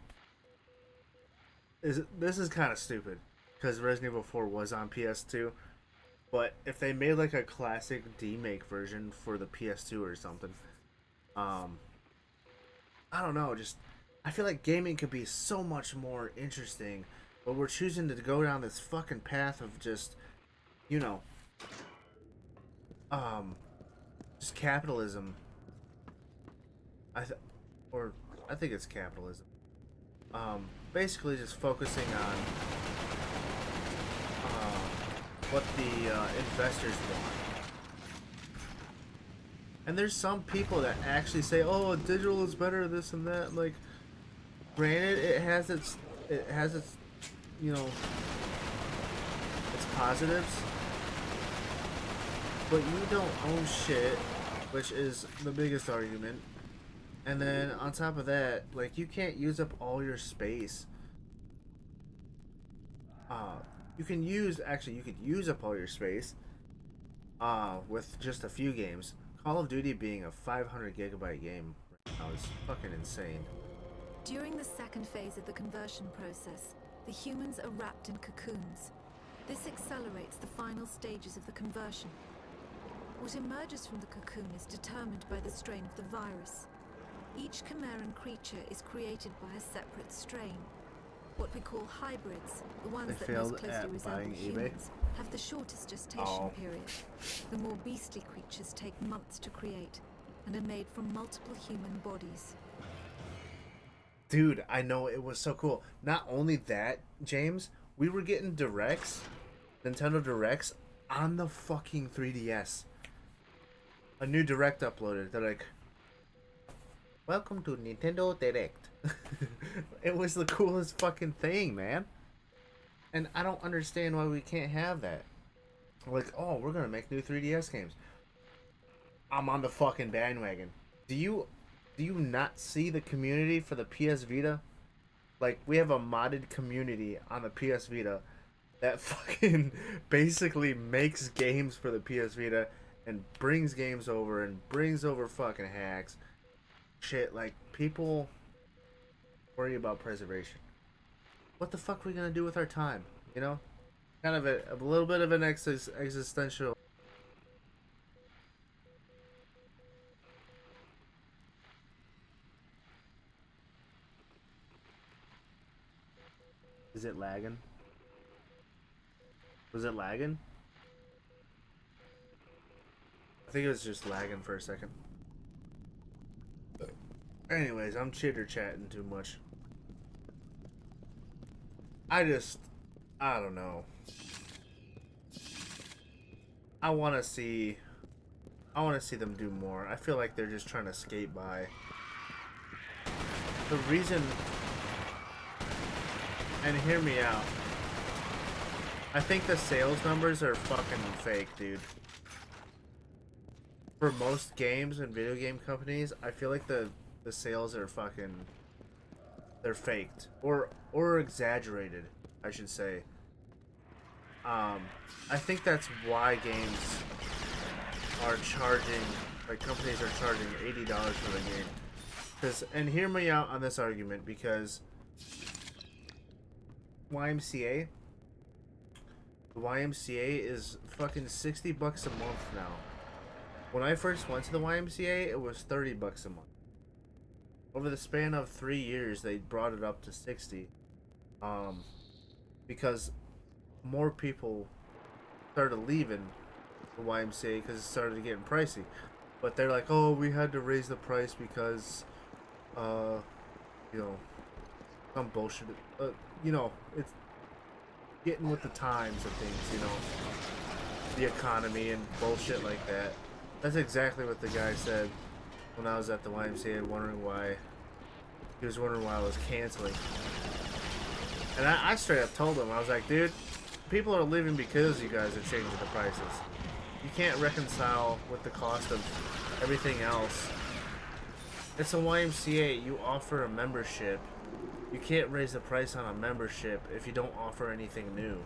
This is kind of stupid because Resident Evil 4 was on PS2, but if they made like a classic D-make version for the PS2 or something, I don't know, just I feel like gaming could be so much more interesting, but we're choosing to go down this fucking path of just, you know, just capitalism. I think it's capitalism. Basically just focusing on what the investors want. And there's some people that actually say, "Oh, digital is better, this and that." Like, granted, it has its, you know, its positives, but you don't own shit, which is the biggest argument. And then on top of that, like, you can't use up all your space. You can use, actually, you could use up all your space with just a few games. Call of Duty being a 500 gigabyte game right now is fucking insane. During the second phase of the conversion process, the humans are wrapped in cocoons. This accelerates the final stages of the conversion. What emerges from the cocoon is determined by the strain of the virus. Each Chimeran creature is created by a separate strain. What we call hybrids, the ones They that failed most closely at resemble buying eBay? humans, have the shortest gestation period. The more beastly creatures take months to create and are made from multiple human bodies. Dude, I know, it was so cool. Not only that, James, we were getting directs, Nintendo Directs, on the fucking 3DS. A new Direct uploaded. They're like, "Welcome to Nintendo Direct." It was the coolest fucking thing, man. And I don't understand why we can't have that. Like, oh, we're gonna make new 3DS games. I'm on the fucking bandwagon. Do you not see the community for the PS Vita? Like, we have a modded community on the PS Vita that fucking basically makes games for the PS Vita and brings games over and brings over fucking hacks. Shit, like, people worry about preservation. What the fuck are we gonna do with our time? You know? Kind of a little bit of an existential. Is it lagging? Was it lagging? I think it was just lagging for a second. Anyways, I'm chitter chatting too much. I don't know. I want to see them do more. I feel like they're just trying to skate by. The reason, and hear me out, I think the sales numbers are fucking fake, dude. For most games and video game companies, I feel like the sales are fucking, they're faked or exaggerated, I should say. I think that's why games are charging, like, companies are charging $80 for the game. Cause, and hear me out on this argument, because the YMCA is fucking $60 a month now. When I first went to the YMCA, it was $30 a month. Over the span of 3 years, they brought it up to 60. Because more people started leaving the YMCA because it started getting pricey. But they're like, "Oh, we had to raise the price because, you know, some bullshit. You know, it's getting with the times and things, you know, the economy and bullshit like that." That's exactly what the guy said when I was at the YMCA, wondering why. He was wondering why I was canceling. And I straight up told him, I was like, "Dude, people are leaving because you guys are changing the prices. You can't reconcile with the cost of everything else. It's a YMCA. You offer a membership. You can't raise the price on a membership if you don't offer anything new.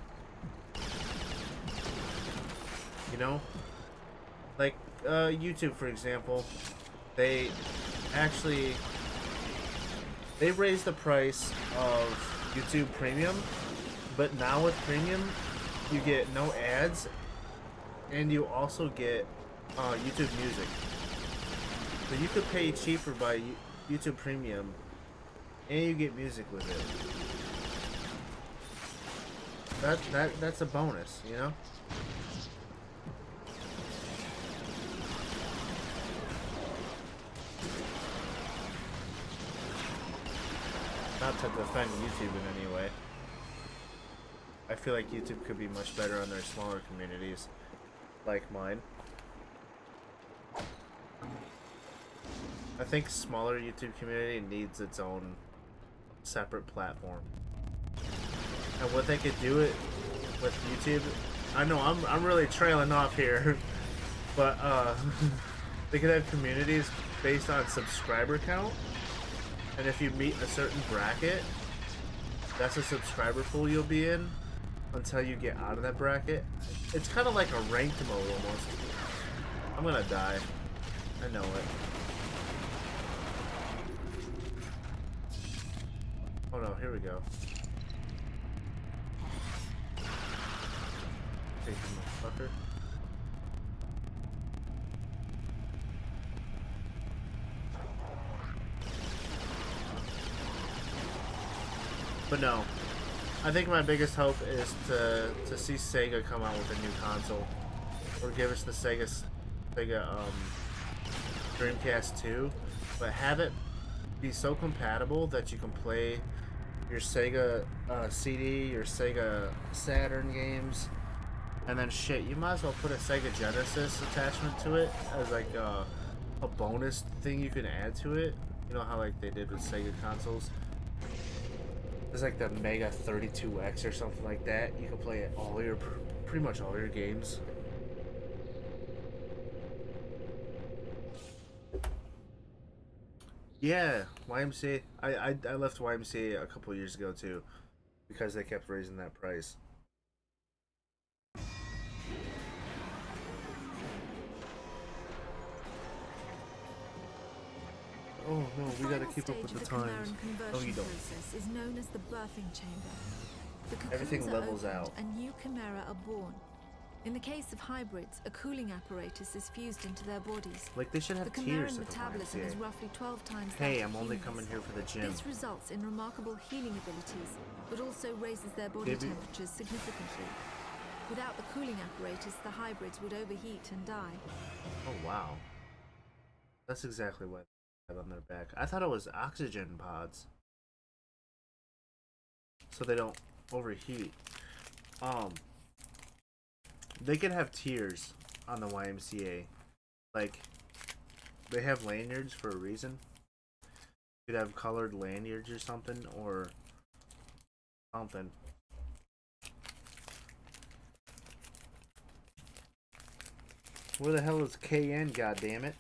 You know? Like, YouTube, for example, they raised the price of YouTube Premium, but now with Premium, you get no ads, and you also get YouTube Music. So you could pay cheaper by YouTube Premium, and you get music with it. That's a bonus, you know? Not to defend YouTube in any way. I feel like YouTube could be much better on their smaller communities, like mine. I think smaller YouTube community needs its own separate platform. And what they could do it with YouTube, I know I'm really trailing off here, but they could have communities based on subscriber count, and if you meet a certain bracket, that's a subscriber pool you'll be in until you get out of that bracket. It's kind of like a ranked mode almost. I'm gonna die. I know it. Oh no, here we go. Take him, motherfucker. But no, I think my biggest hope is to see Sega come out with a new console, or give us the Sega Dreamcast 2, but have it be so compatible that you can play your Sega CD, your Sega Saturn games, and then shit, you might as well put a Sega Genesis attachment to it as like a bonus thing you can add to it. You know how like they did with Sega consoles? There's like the Mega 32X or something like that. You can play all your, pretty much all your games. Yeah, YMCA. I left YMCA a couple years ago too, because they kept raising that price. Oh no, we gotta keep up with the times. No, you don't. Process is known as the birthing chamber. The cocoons Everything are levels opened out. and new chimera are born. In the case of hybrids, a cooling apparatus is fused into their bodies. Like they should have The chimeran tears at the metabolism is YMCA. roughly 12 times Hey, that of I'm only humans. coming here for the gym. This results in remarkable healing abilities, but also raises their body Baby. temperatures significantly. Without the cooling apparatus, the hybrids would overheat and die. Oh wow. That's exactly what they have on their back. I thought it was oxygen pods, so they don't overheat. They could have tiers on the YMCA. Like, they have lanyards for a reason. You could have colored lanyards or something, or something. Where the hell is KN, goddammit?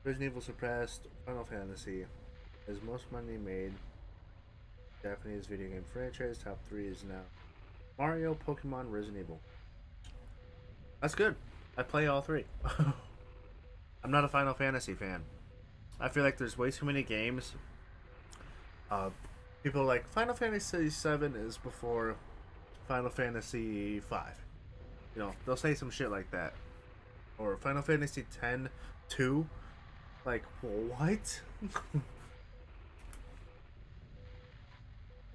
Resident Evil surpassed Final Fantasy as most money made Japanese video game franchise. Top 3 is now Mario, Pokemon, Resident Evil. That's good. I play all 3. I'm not a Final Fantasy fan. I feel like there's way too many games. People are like Final Fantasy 7 is before Final Fantasy 5. You know, they'll say some shit like that. Or Final Fantasy 10 2. Like, what?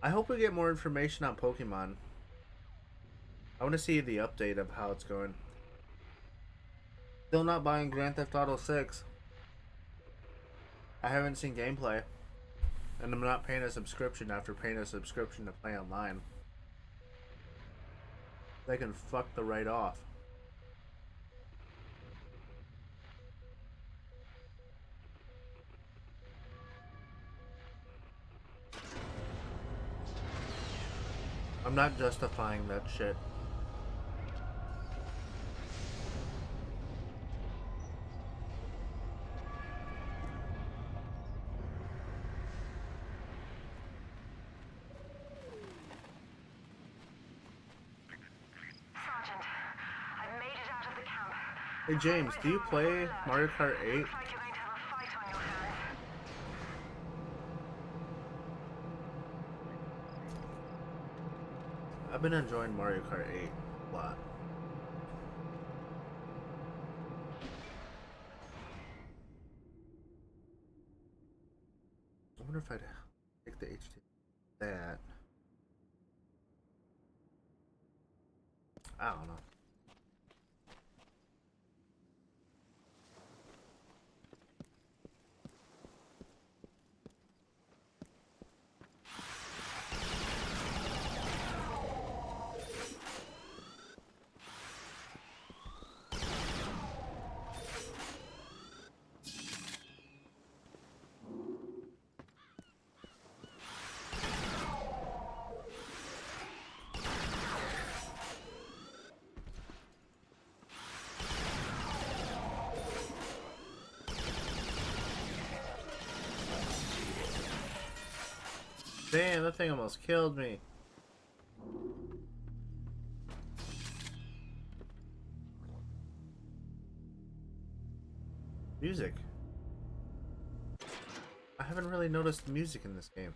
I hope we get more information on Pokemon. I want to see the update of how it's going. Still not buying Grand Theft Auto 6. I haven't seen gameplay. And I'm not paying a subscription after paying a subscription to play online. They can fuck the right off. I'm not justifying that shit. Sergeant, I've made it out Hey James, do you play Mario Kart 8? Looks like you're going to have a fight on your hands. I've been enjoying Mario Kart 8 a lot. I wonder if I'd take the HT that. I don't know. Damn, that thing almost killed me. Music. I haven't really noticed the music in this game.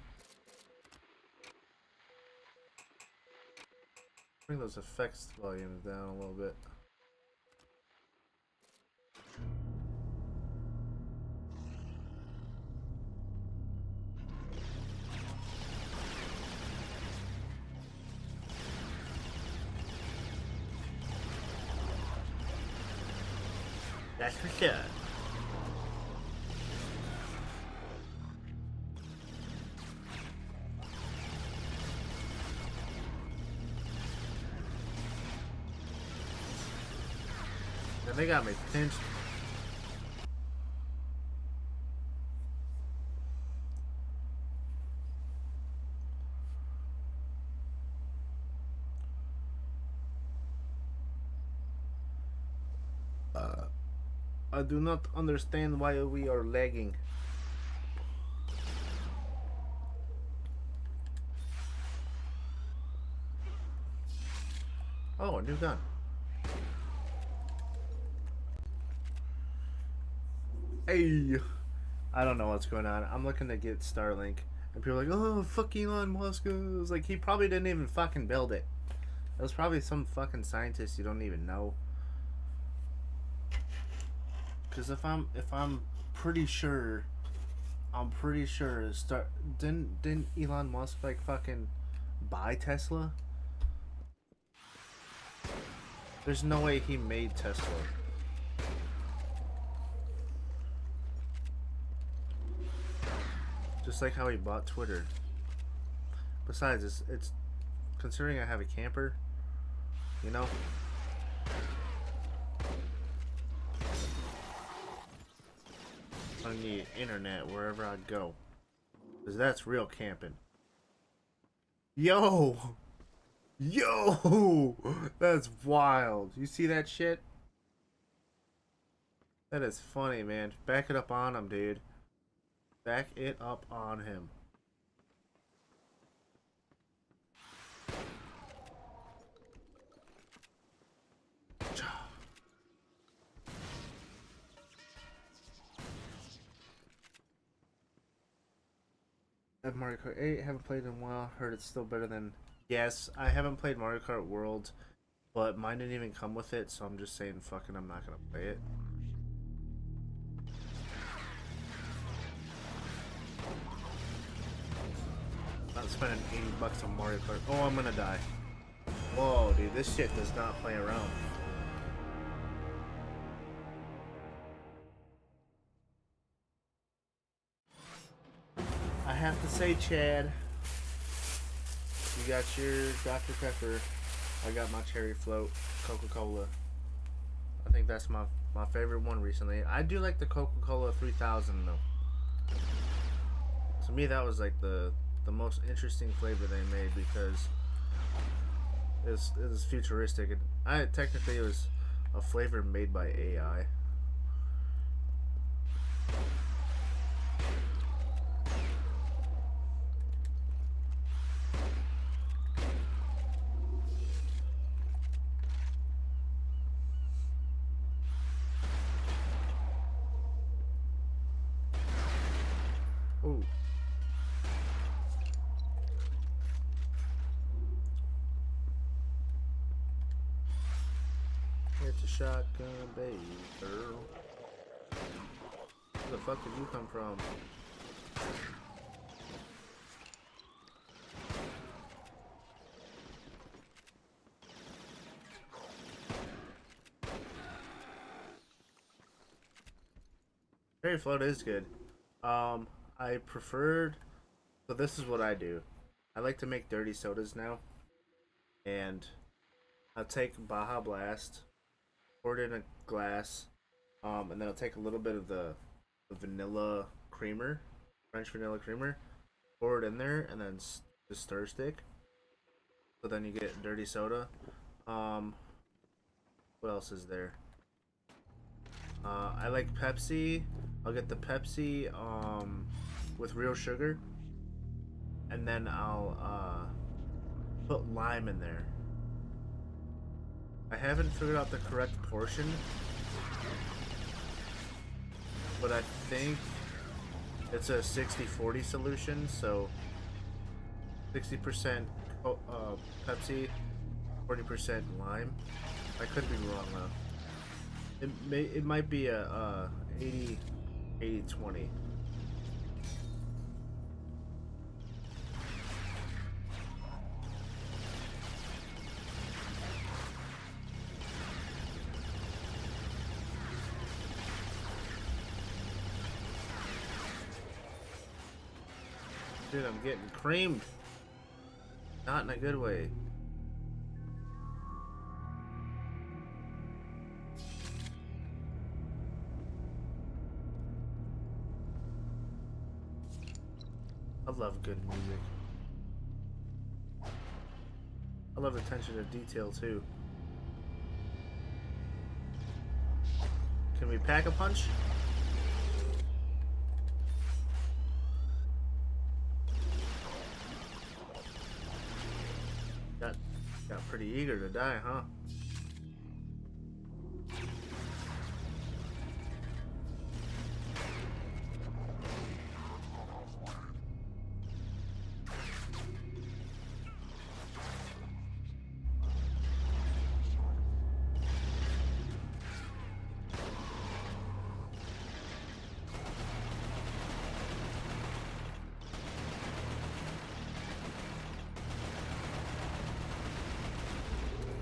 Bring those effects volumes down a little bit. That's for sure. And they got me pinched. I do not understand why we are lagging. Oh, a new gun. Hey, I don't know what's going on. I'm looking to get Starlink, and people are like, "Oh, fuck Elon Musk." I was like, he probably didn't even fucking build it. It was probably some fucking scientist you don't even know. Because if I'm pretty sure, didn't Elon Musk like fucking buy Tesla? There's no way he made Tesla. Just like how he bought Twitter. Besides, it's considering I have a camper, you know. I need internet wherever I go, cause that's real camping. Yo, that's wild. You see that shit? That is funny, man. Back it up on him, dude. Back it up on him. At Mario Kart 8, haven't played in a while. Heard it's still better than. Yes, I haven't played Mario Kart World, but mine didn't even come with it, so I'm just saying, fucking, I'm not gonna play it. Not spending $80 on Mario Kart. Oh, I'm gonna die. Whoa, dude, this shit does not play around. I have to say, Chad, you got your Dr. Pepper. I got my cherry float, Coca-Cola. I think that's my favorite one recently. I do like the Coca-Cola 3000 though. To me, that was like the most interesting flavor they made because it was futuristic. Technically it was a flavor made by AI. It's a shotgun, baby girl. Where the fuck did you come from? Cherry float is good. I preferred. So this is what I do. I like to make dirty sodas now, and I'll take Baja Blast, pour it in a glass, and then I'll take a little bit of the vanilla creamer, French vanilla creamer, pour it in there, and then just stir stick. So then you get dirty soda. What else is there? I like Pepsi. I'll get the Pepsi with real sugar, and then I'll put lime in there. I haven't figured out the correct portion, but I think it's a 60-40 solution, so 60% Pepsi, 40% lime. I could be wrong though. It might be a 80-20. Dude, I'm getting creamed. Not in a good way. I love good music. I love attention to detail too. Can we pack a punch? Got pretty eager to die, huh?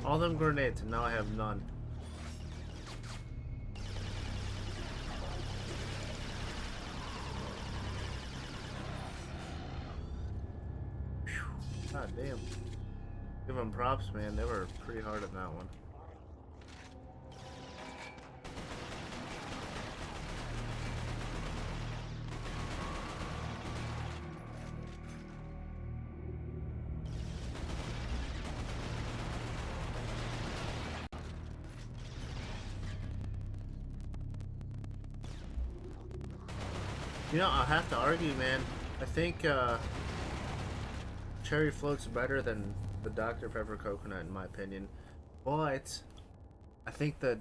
All them grenades, and now I have none. Whew. God damn. Give them props, man. They were pretty hard on that one. You know, I'll have to argue, man. I think cherry float's better than the Dr. Pepper coconut, in my opinion. But I think the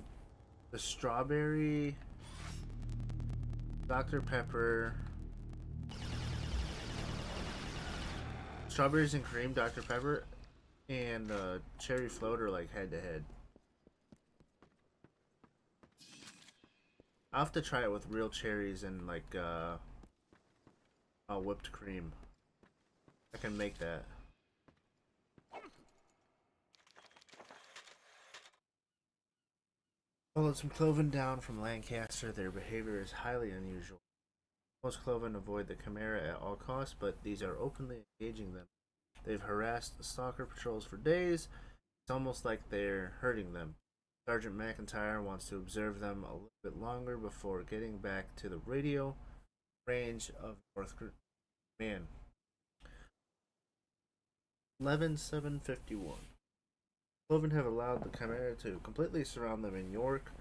strawberry Dr. Pepper, strawberries and cream Dr. Pepper, and cherry float are like head to head. I'll have to try it with real cherries and like whipped cream. I can make that. Followed some Cloven down from Lancaster. Their behavior is highly unusual. Most Cloven avoid the Chimera at all costs, but these are openly engaging them. They've harassed stalker patrols for days. It's almost like they're hurting them. Sergeant McIntyre wants to observe them a little bit longer before getting back to the radio range of North Man. 11/7/51. Cloven have allowed the Chimera to completely surround them in York.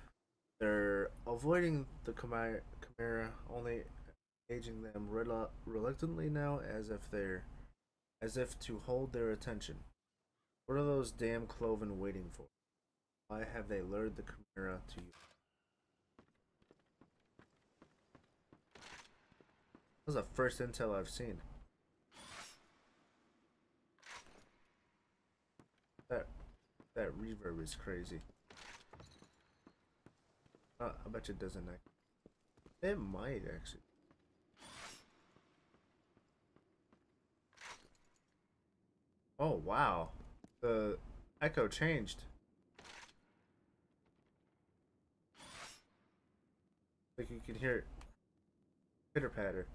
They're avoiding the Chimera, only engaging them reluctantly now, as if to hold their attention. What are those damn Cloven waiting for? Why have they lured the Chimera to you? This is the first intel I've seen. That reverb is crazy. I bet you it doesn't. It might actually. Oh wow, the echo changed. Like you can hear it pitter patter.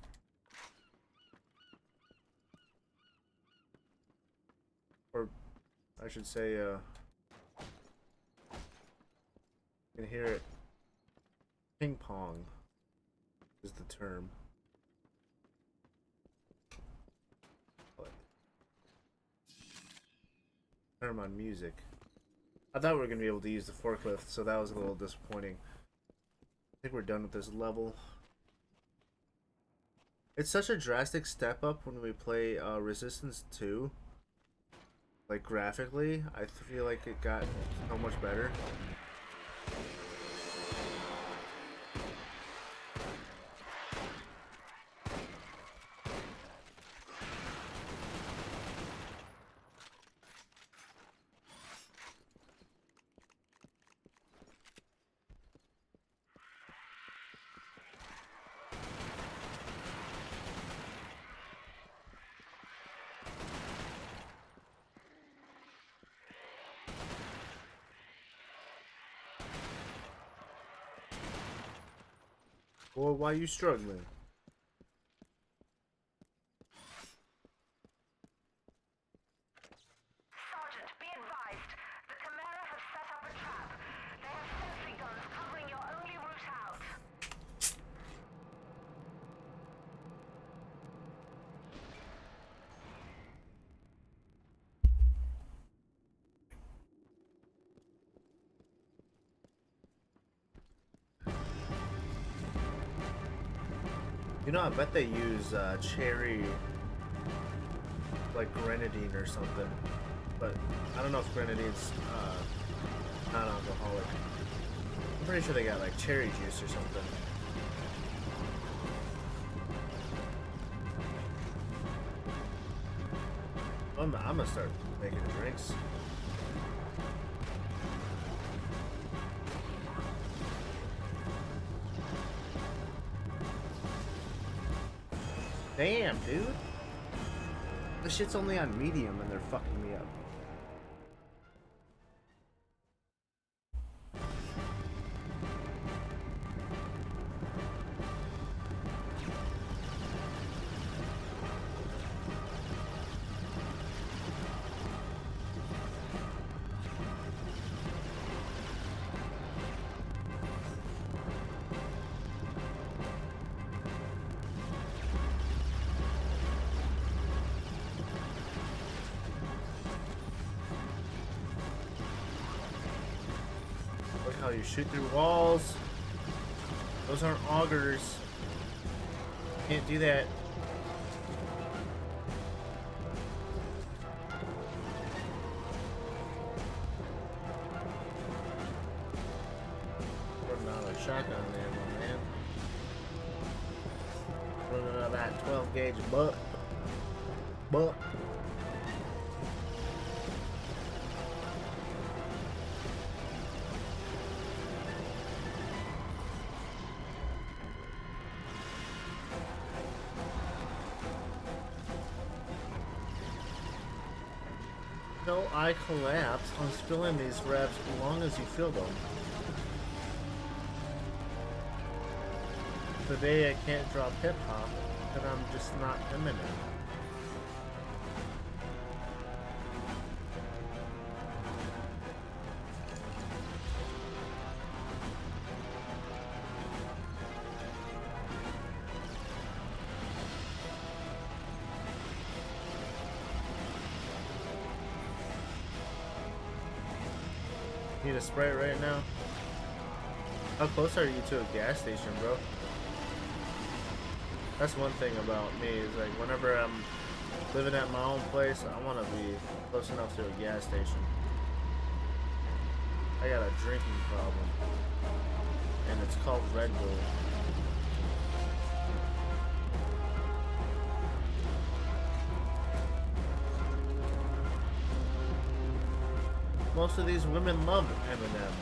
Or I should say, you can hear it ping pong is the term. Term on music. I thought we were going to be able to use the forklift, so that was a little disappointing. I think we're done with this level. It's such a drastic step up when we play Resistance 2. Like, graphically, I feel like it got so much better. Boy, why you struggling? Sergeant, be advised. The Chimera have set up a trap. They have sentry guns covering your only route out. You know, I bet they use cherry, like grenadine or something. But I don't know if grenadine's non-alcoholic. I'm pretty sure they got like cherry juice or something. I'm gonna start making drinks. Damn, dude. This shit's only on medium and they're fucking me up. Look how you shoot through walls. Those aren't augers. Can't do that. Running out of shotgun ammo, man. Running out of that 12 gauge butt. Until I collapse on spilling these reps as long as you feel them. Today I can't drop hip hop, and I'm just not Eminem. Need a Sprite right now? How close are you to a gas station, bro? That's one thing about me, is like whenever I'm living at my own place, I want to be close enough to a gas station. I got a drinking problem, and it's called Red Bull. Most of these women love Eminem.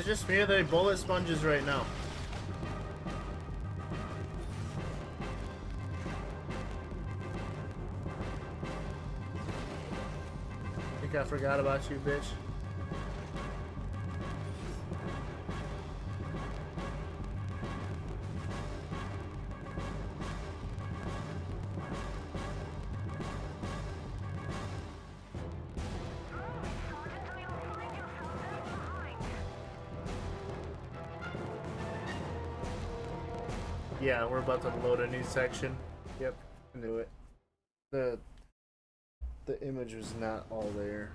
it just me or are they bullet sponges right now? Think I forgot about you, bitch. Yeah, we're about to load a new section. Yep, I knew it. The image was not all there.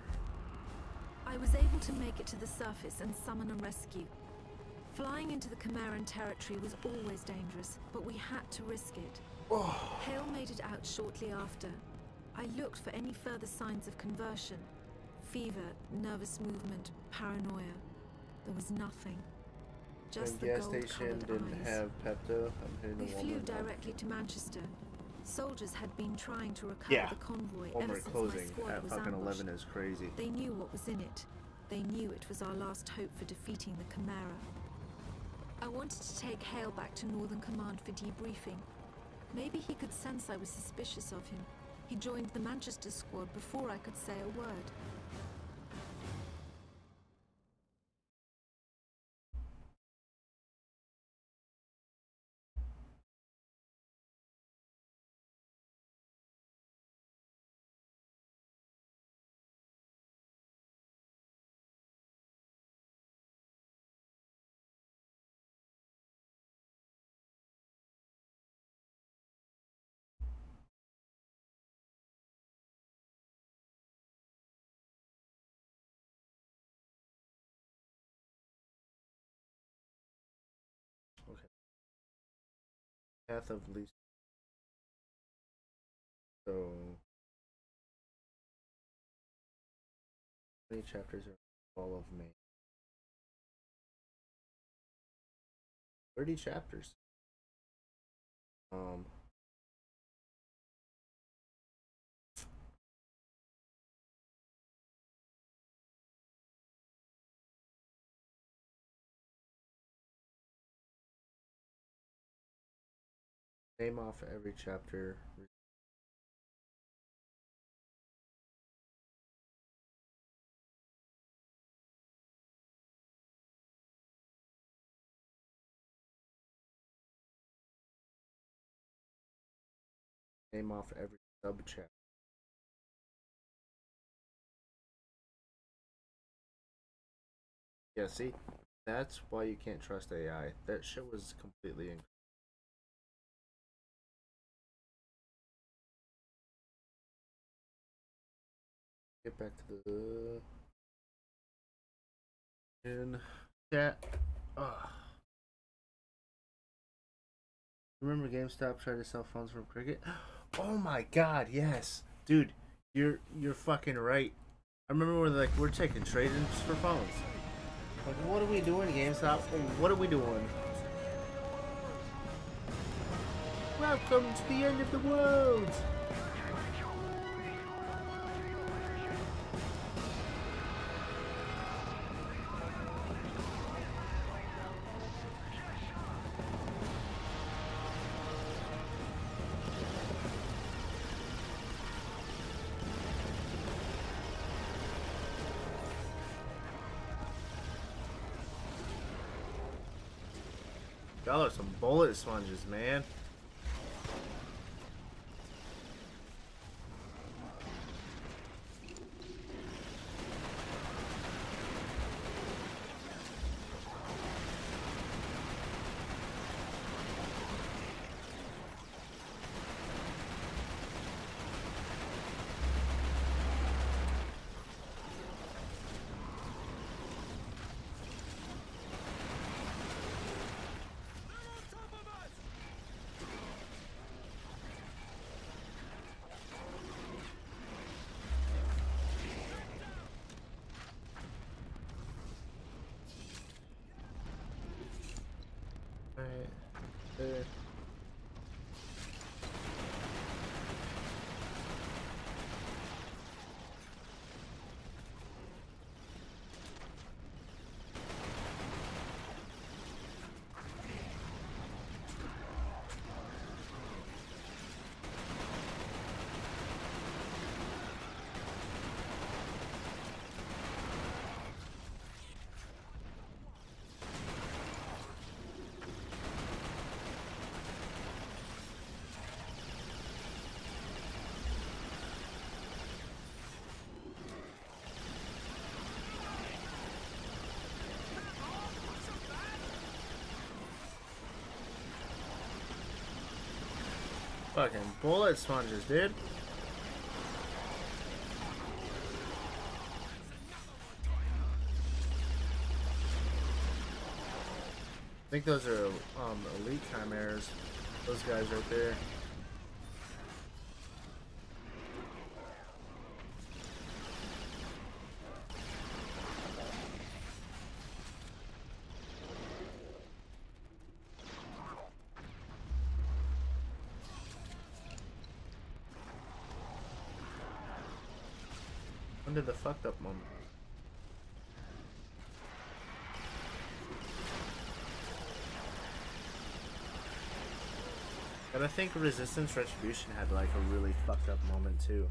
I was able to make it to the surface and summon a rescue. Flying into the Chimeran territory was always dangerous, but we had to risk it. Hale made it out shortly after. I looked for any further signs of conversion. Fever, nervous movement, paranoia. There was nothing. Just the gas station gold-colored didn't eyes. have Pepto. I'm hitting We a flew Walmart. directly to Manchester. Soldiers had been trying to recover Yeah. the convoy ever Walmart since my closing squad at was fucking ambushed. 11 is crazy. They knew what was in it. They knew it was our last hope for defeating the Chimera. I wanted to take Hale back to Northern Command for debriefing. Maybe he could sense I was suspicious of him. He joined the Manchester squad before I could say a word. Okay. Path of least. So, how many chapters are all of May? 30 chapters. Name off every chapter. Name off every sub chapter. Yeah, see, that's why you can't trust AI. That shit was completely incorrect. Get back to the in chat. Remember GameStop tried to sell phones from Cricket? Oh my god, yes, dude, you're fucking right. I remember when like we're taking trade-ins for phones. Like, what are we doing, GameStop? What are we doing? Welcome to the end of the world. Y'all are some bullet sponges, man. Alright. There. Fucking bullet sponges, dude. I think those are elite chimeras. Those guys right there. Under the fucked up moment. But I think Resistance Retribution had like a really fucked up moment too.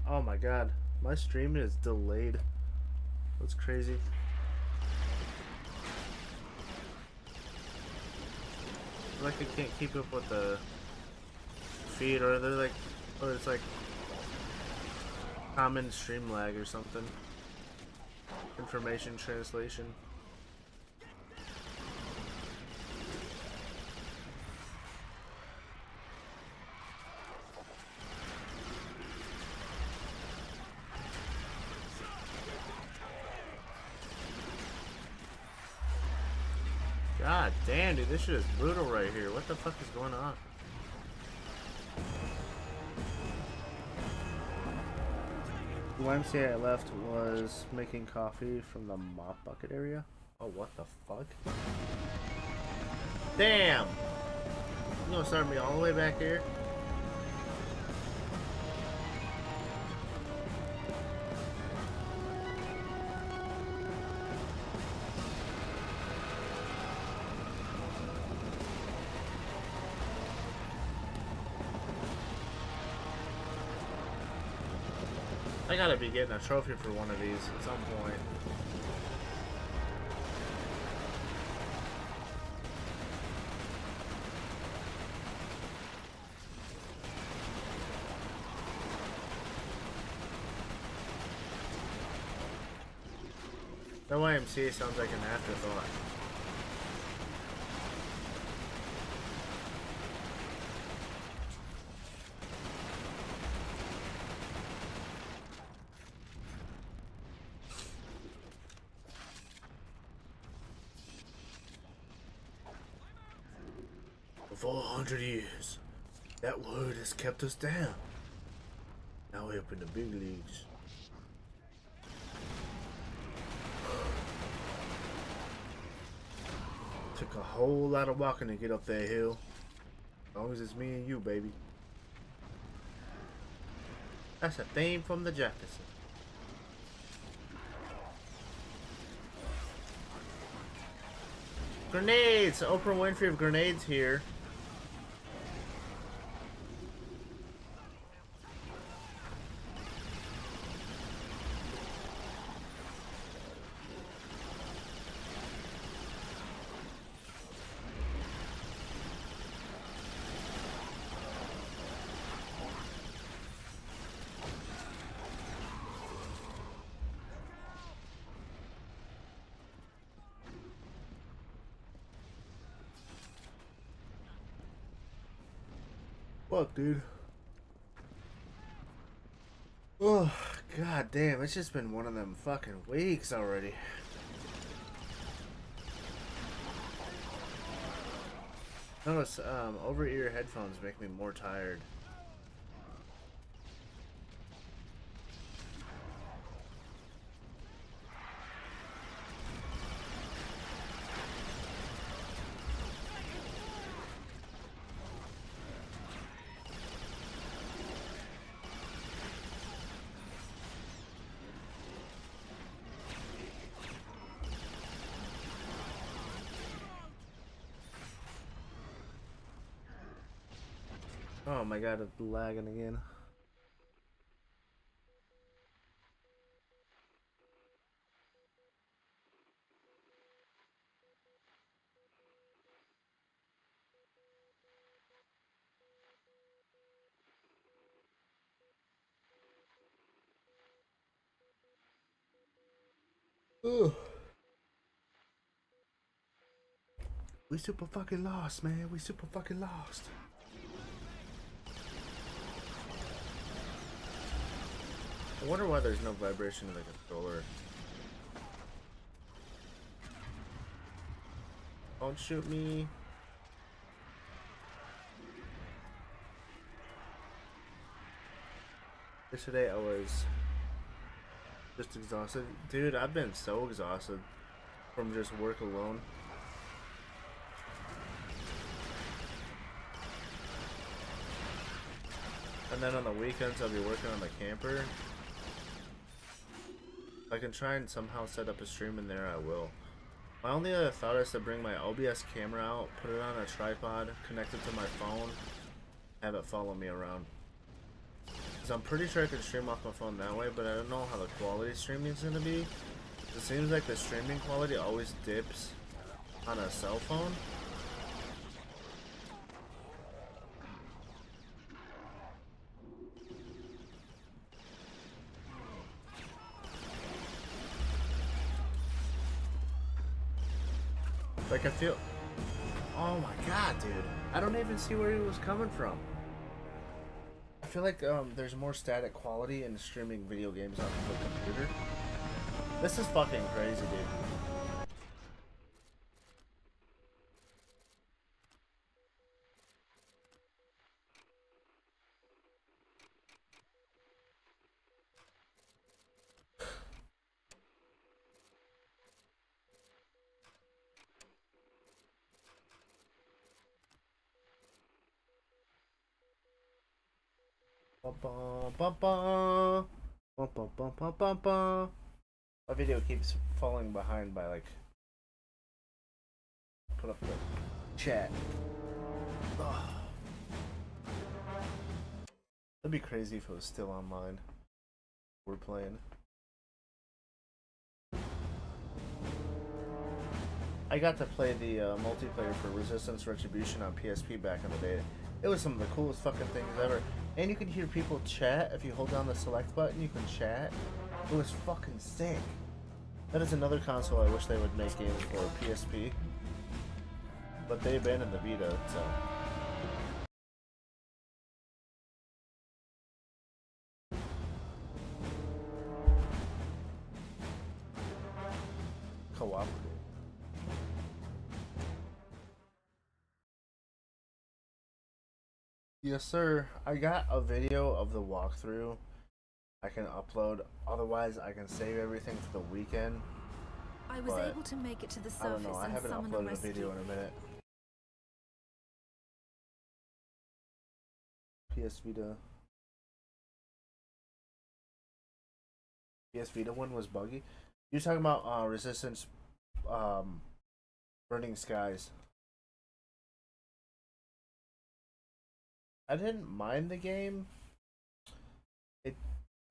Oh my god, my stream is delayed. That's crazy. Like I can't keep up with the feed, or they're like, or it's like common stream lag or something. Information translation. God damn, dude, this shit is brutal right here. What the fuck is going on? The YMCA I left was making coffee from the mop bucket area. Oh, what the fuck? Damn! You gonna start me all the way back here? I gotta be getting a trophy for one of these at some point. That YMCA sounds like an afterthought. For 400 years, that word has kept us down. Now we're up in the big leagues. Took a whole lot of walking to get up that hill. As long as it's me and you, baby. That's a theme from the Jefferson. Grenades! Oprah Winfrey of grenades here. Fuck, dude. Oh, god damn, it's just been one of them fucking weeks already. Notice, over-ear headphones make me more tired. Oh my god, it's lagging again. Ugh. We super fucking lost, man. We super fucking lost. I wonder why there's no vibration in the controller. Don't shoot me. Yesterday I was just exhausted. Dude, I've been so exhausted from just work alone. And then on the weekends I'll be working on the camper. If I can try and somehow set up a stream in there, I will. My only other thought is to bring my OBS camera out, put it on a tripod, connect it to my phone, have it follow me around. Because I'm pretty sure I can stream off my phone that way, but I don't know how the quality streaming is going to be. It seems like the streaming quality always dips on a cell phone. Like I feel, oh my god, dude! I don't even see where he was coming from. I feel like there's more static quality in streaming video games off of a computer. This is fucking crazy, dude. My video keeps falling behind by like. Put up the chat. Ugh. That'd be crazy if it was still online. We're playing. I got to play the multiplayer for Resistance Retribution on PSP back in the day. It was some of the coolest fucking things ever. And you can hear people chat. If you hold down the select button, you can chat. It was fucking sick. That is another console I wish they would make games for, PSP. But they abandoned the Vita, so... Cooperative. Yes, sir. I got a video of the walkthrough I can upload. Otherwise, I can save everything for the weekend. I was able to make it to the I don't surface know. I and haven't summon a uploaded a rescue. video in a minute. PS Vita. PS Vita one was buggy. You're talking about Resistance Burning Skies. I didn't mind the game.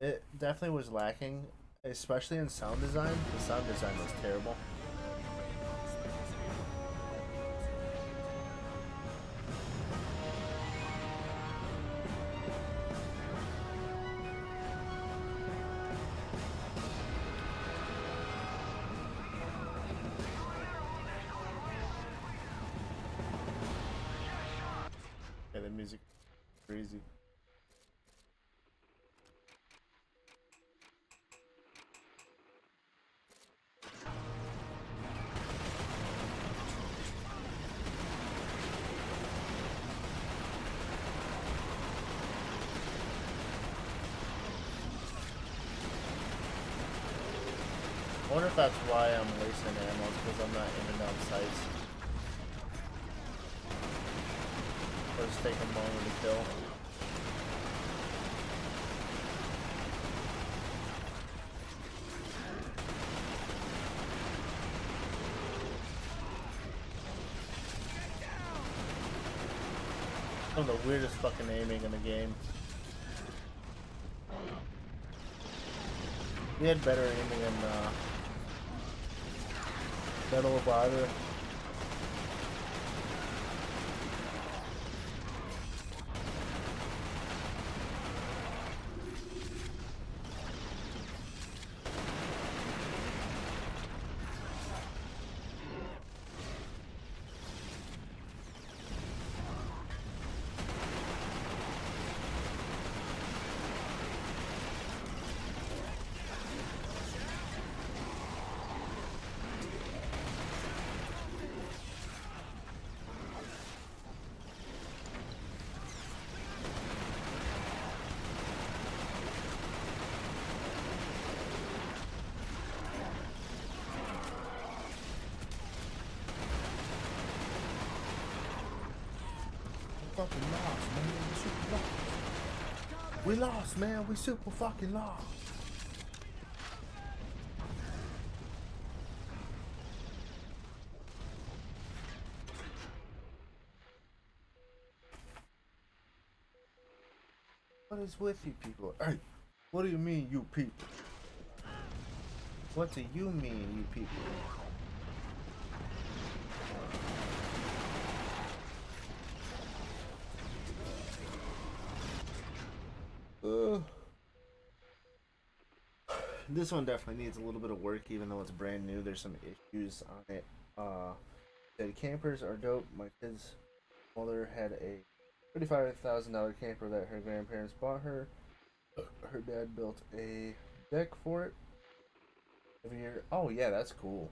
It definitely was lacking, especially in sound design. The sound design was terrible. Yeah, the music crazy. I wonder if that's why I'm wasting ammo, because I'm not in and out sights. Or it's taking longer to kill. Some of the weirdest fucking aiming in the game. We had better aiming in Medal of Honor. fucking lost, man. We super lost. We lost, man. We super fucking lost. What is with you people? Hey, what do you mean, you people? What do you mean, you people? This one definitely needs a little bit of work, even though it's brand new. There's some issues on it. The campers are dope. My kid's mother had a $35,000 camper that her grandparents bought her. Her dad built a deck for it. Every year. Oh yeah, that's cool.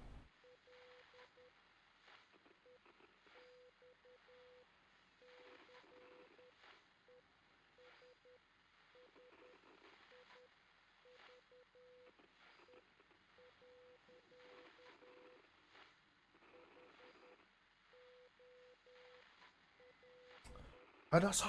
Adasa.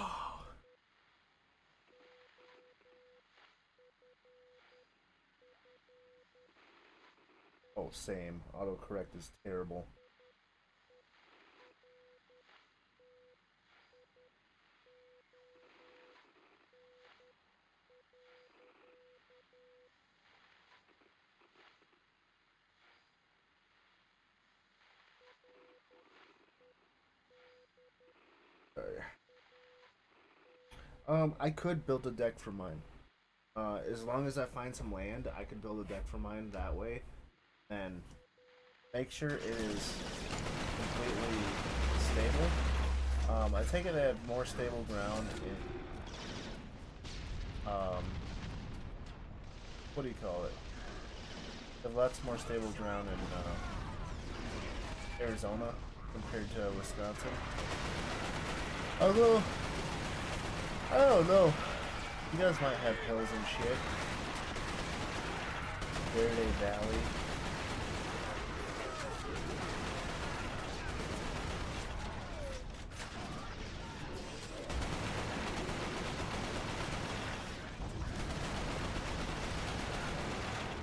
Oh, same. Autocorrect is terrible. I could build a deck for mine. As long as I find some land, I could build a deck for mine that way. And make sure it is completely stable. I take it at more stable ground in, what do you call it? If that's more stable ground in Arizona compared to Wisconsin. Although, I don't know. You guys might have hills and shit. Verde Valley.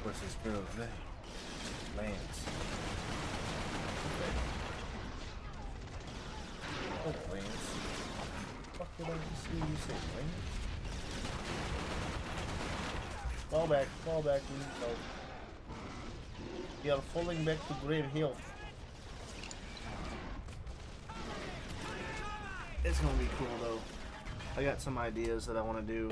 What's this girl's name? Lance. Okay. Oh, Lance. Fuck did I just see you say, Lance? Fall back, we go. We are falling back to great health. It's gonna be cool though. I got some ideas that I want to do.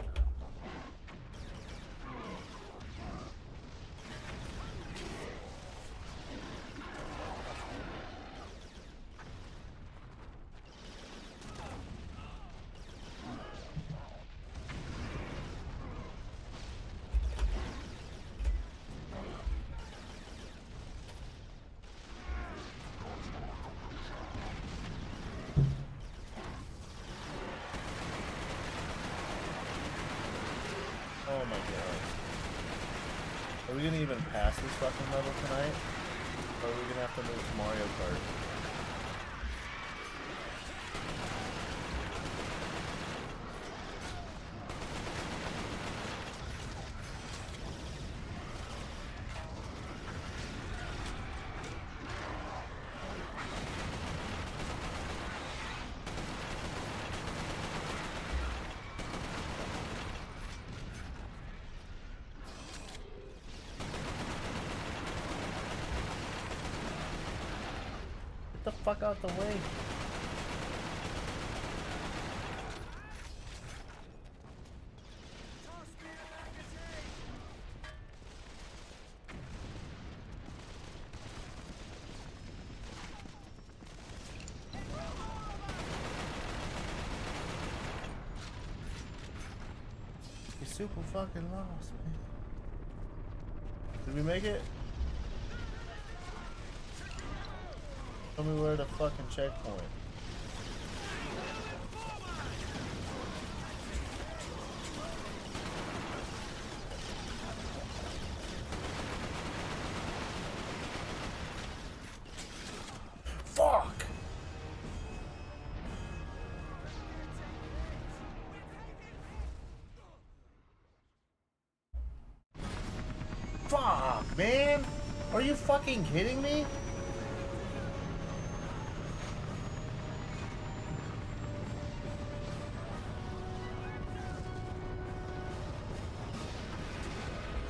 Oh my god. Are we gonna even pass this fucking level tonight? Or are we gonna have to move to Mario Kart? Get the fuck out the way. You're super fucking lost, man. Did we make it? Tell me where the fucking checkpoint. Fuck! Man, are you fucking kidding me?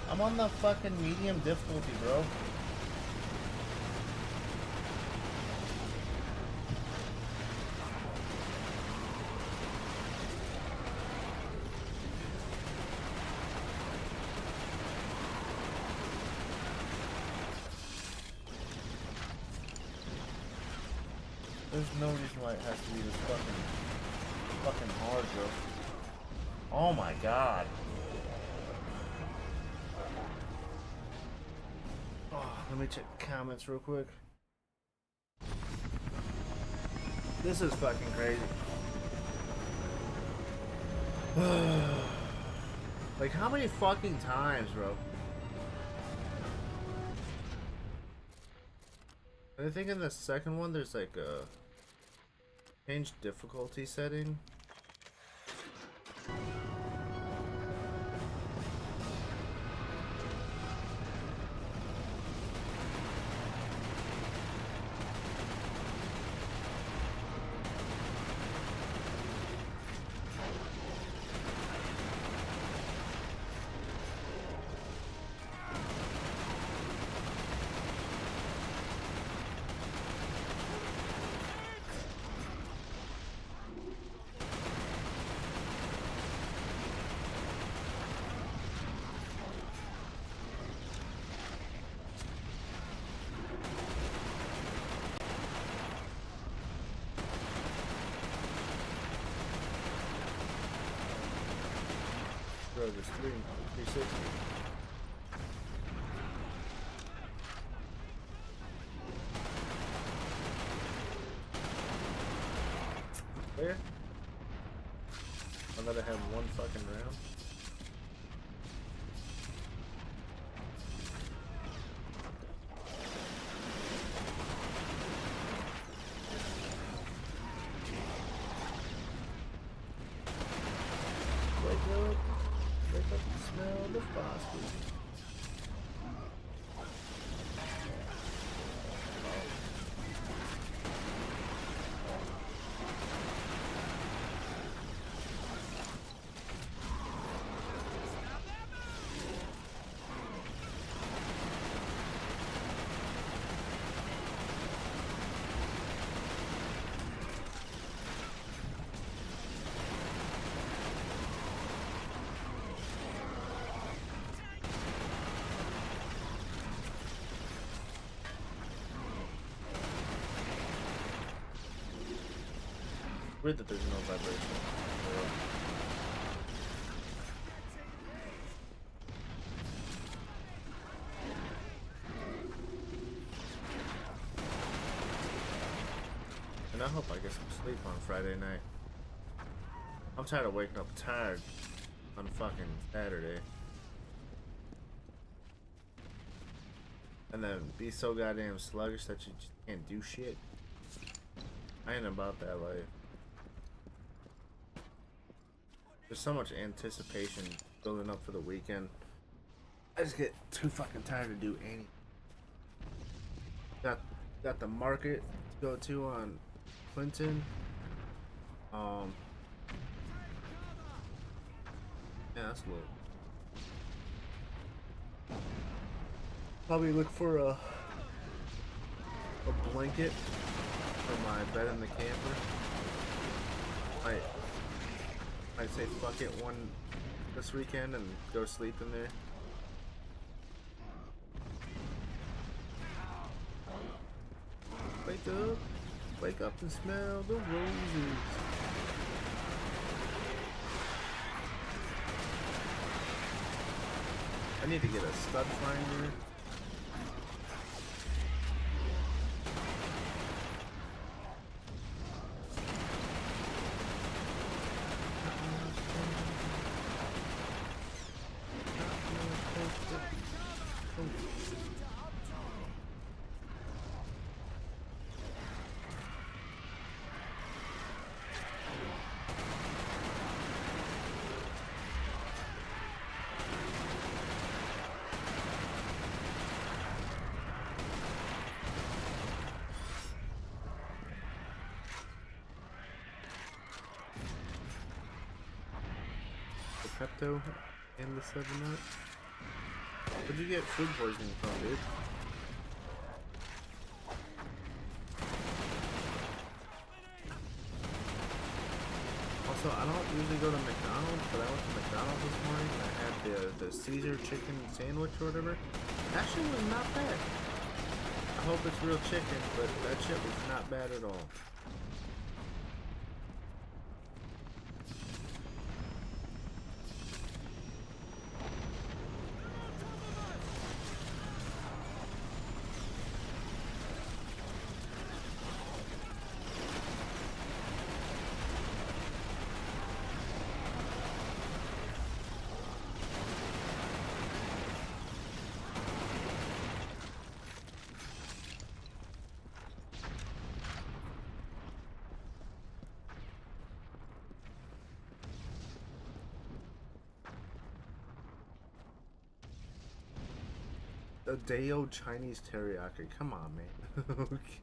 I'm on the fucking medium difficulty, bro. There's no reason why it has to be this fucking hard, bro. Oh my god. Oh, let me check comments real quick. This is fucking crazy. Like, how many fucking times, bro? I think in the second one there's like a change difficulty setting. Bro, there's 360. There? I'll let it have one fucking round. Wake up and smell the phosphorus. Weird that there's no vibration. And I hope I get some sleep on Friday night. I'm tired of waking up tired on fucking Saturday. And then be so goddamn sluggish that you just can't do shit. I ain't about that life. There's so much anticipation building up for the weekend. I just get too fucking tired to do anything. Got the market to go to on Clinton. Yeah, that's a little. Probably look for a blanket for my bed in the camper. I'd say fuck it one this weekend and go sleep in there. Wake up and smell the roses. I need to get a stud finder. Pepto and the 7-Up. Where'd you get food poisoning from, dude? Also, I don't usually go to McDonald's, but I went to McDonald's this morning and I had the Caesar chicken sandwich or whatever. That shit was not bad. I hope it's real chicken, but that shit was not bad at all. The day-old Chinese teriyaki. Come on, man. Okay.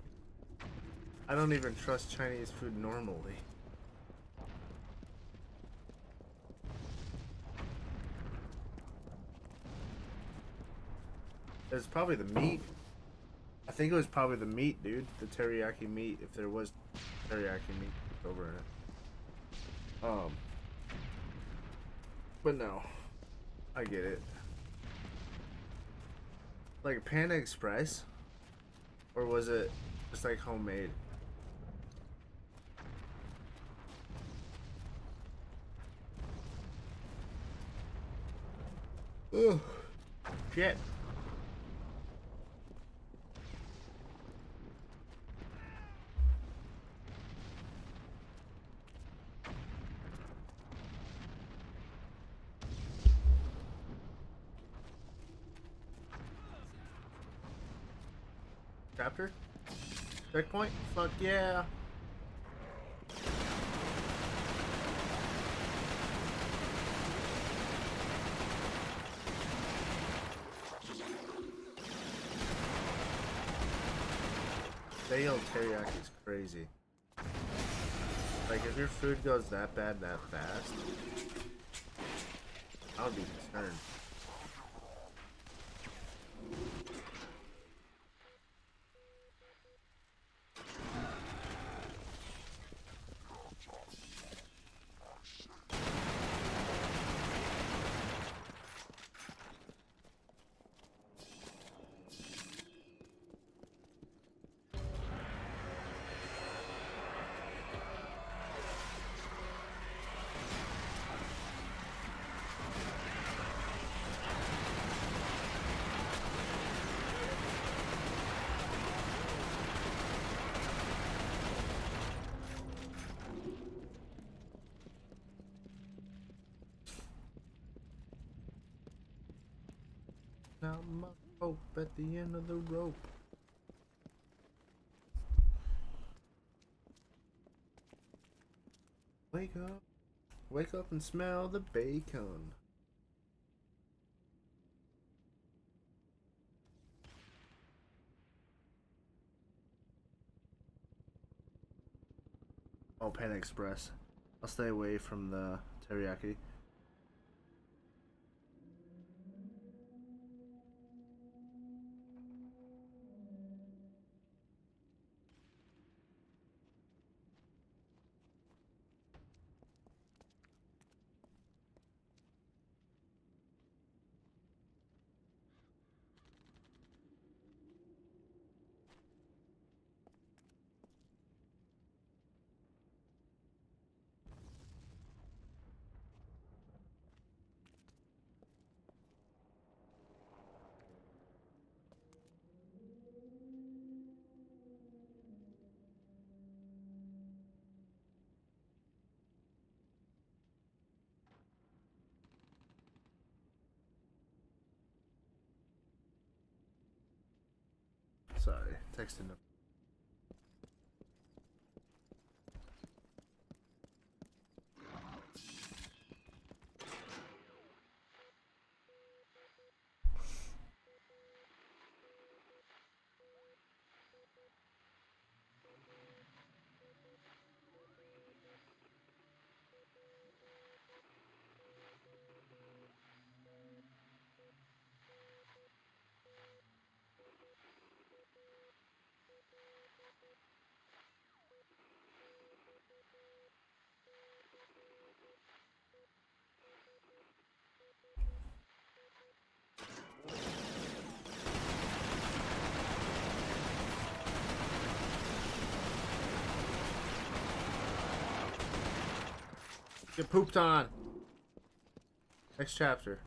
I don't even trust Chinese food normally. It's probably the meat. I think it was probably the meat, dude. The teriyaki meat, if there was teriyaki meat over in it. But no. I get it. Like Panda Express? Or was it just like homemade? Ugh. Shit. Chapter? Checkpoint? Fuck yeah. Day-old teriyaki is crazy. Like, if your food goes that bad that fast, I would be concerned. Now my hope at the end of the rope. Wake up. Wake up and smell the bacon. Oh, Panda Express. I'll stay away from the teriyaki. Sorry, texting them. Get pooped on. Next chapter.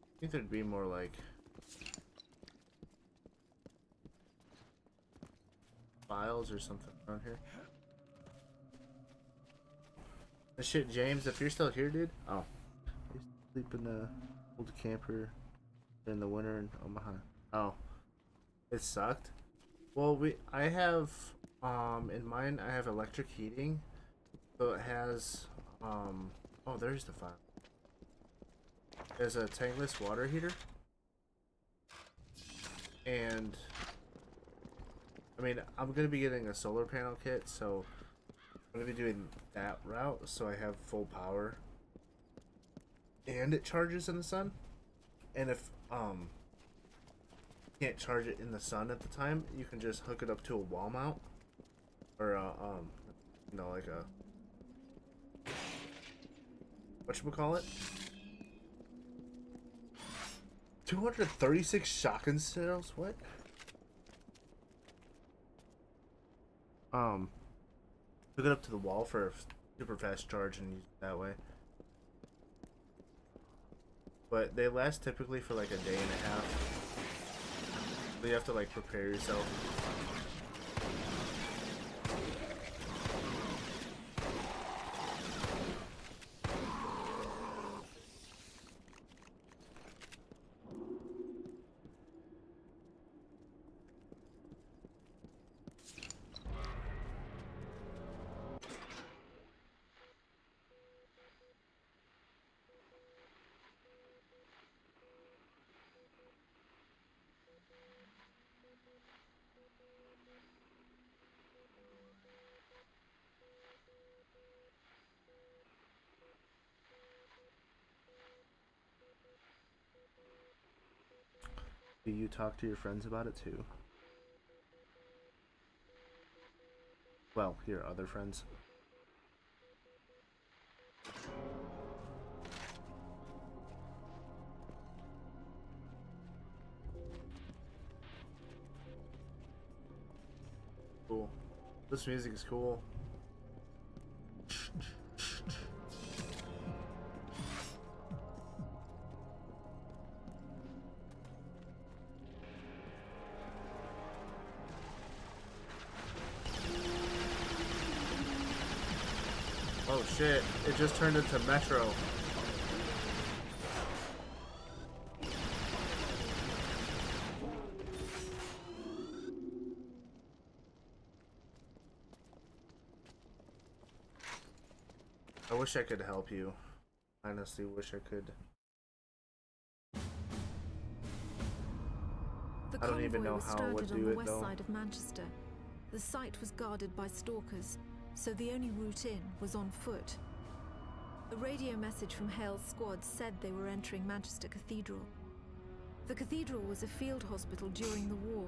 I think there'd be more like files or something around here. The shit, James, if you're still here, dude. Oh, I used to sleep in the old camper in the winter in Omaha. Oh, it sucked. Well, I have in mine I have electric heating, so it has oh, there's the file. There's a tankless water heater, and I mean I'm gonna be getting a solar panel kit, so I'm gonna be doing that route so I have full power and it charges in the sun. And if you can't charge it in the sun at the time, you can just hook it up to a wall mount or you know, like a whatchamacallit? 236 shotgun shells? What? Hook it up to the wall for a super fast charge and use it that way. But they last typically for like a day and a half. So you have to like prepare yourself. Do you talk to your friends about it too? Well, your other friends. Cool. This music is cool. Oh shit, it just turned into Metro. I wish I could help you. Honestly, wish I could. The I don't even convoy know was how I would stranded on do the it west though. side of Manchester. The site was guarded by stalkers, so the only route in was on foot. A radio message from Hale's squad said they were entering Manchester Cathedral. The cathedral was a field hospital during the war.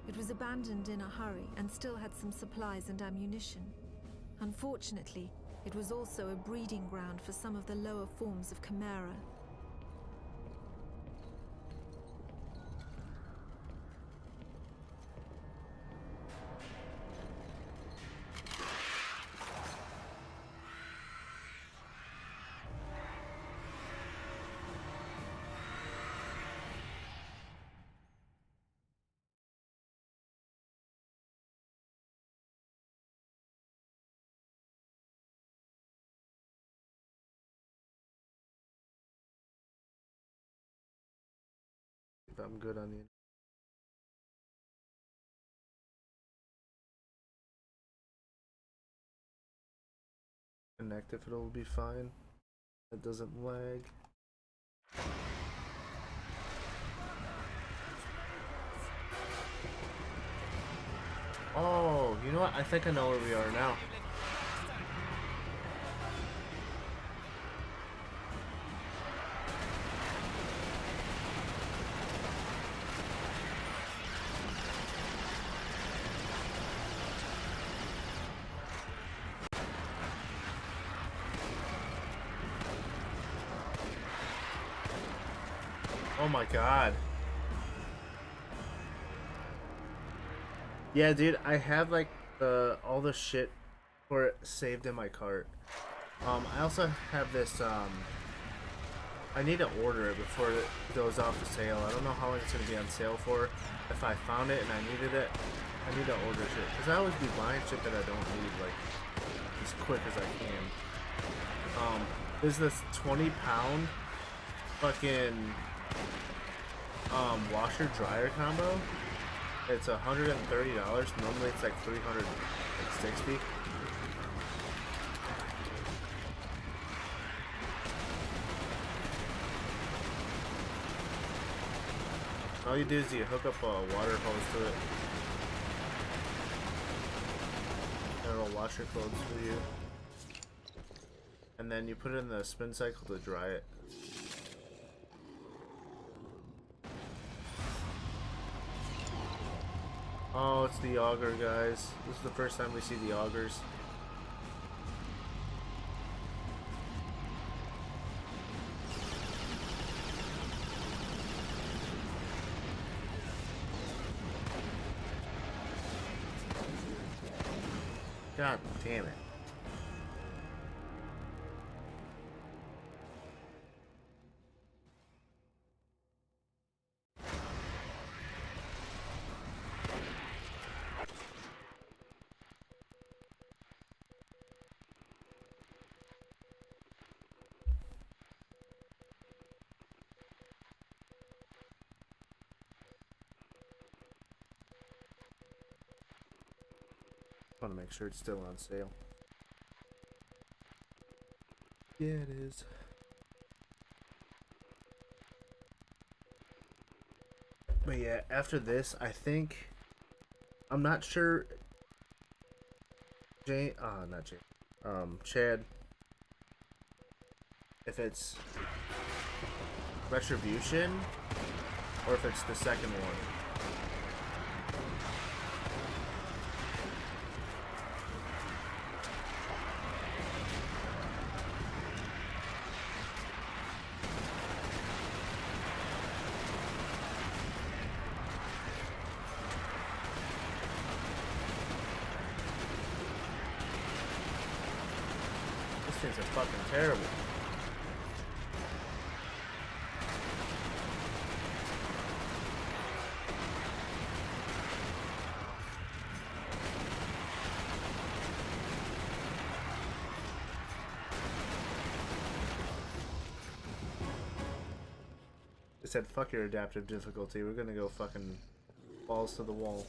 It was abandoned in a hurry and still had some supplies and ammunition. Unfortunately, it was also a breeding ground for some of the lower forms of Chimera. If I'm good on the connect, if it'll be fine. It doesn't lag. Oh, you know what? I think I know where we are now. Oh my god. Yeah, dude, I have like all the shit for it saved in my cart. I also have this I need to order it before it goes off the sale. I don't know how long it's gonna be on sale for. If I found it and I needed it, I need to order shit. Cause I always be buying shit that I don't need like as quick as I can. There's this 20-pound fucking washer dryer combo. It's $130. Normally it's like $360. All you do is you hook up a water hose to it, and it'll wash your clothes for you. And then you put it in the spin cycle to dry it. Oh, it's the auger, guys. This is the first time we see the augers. God damn it. Want to make sure it's still on sale. Yeah, it is. But yeah, after this, I think I'm not sure. Not Jay. Chad. If it's Retribution or if it's the second one. Things are fucking terrible. They said fuck your adaptive difficulty, we're gonna go fucking balls to the wall.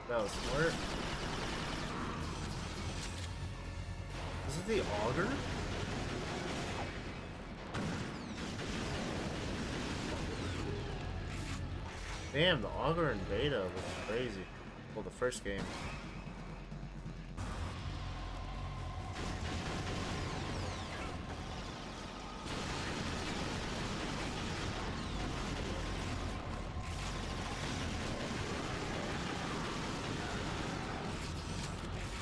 That was smart. Is it the auger? Damn, the auger in beta was crazy. Well, the first game.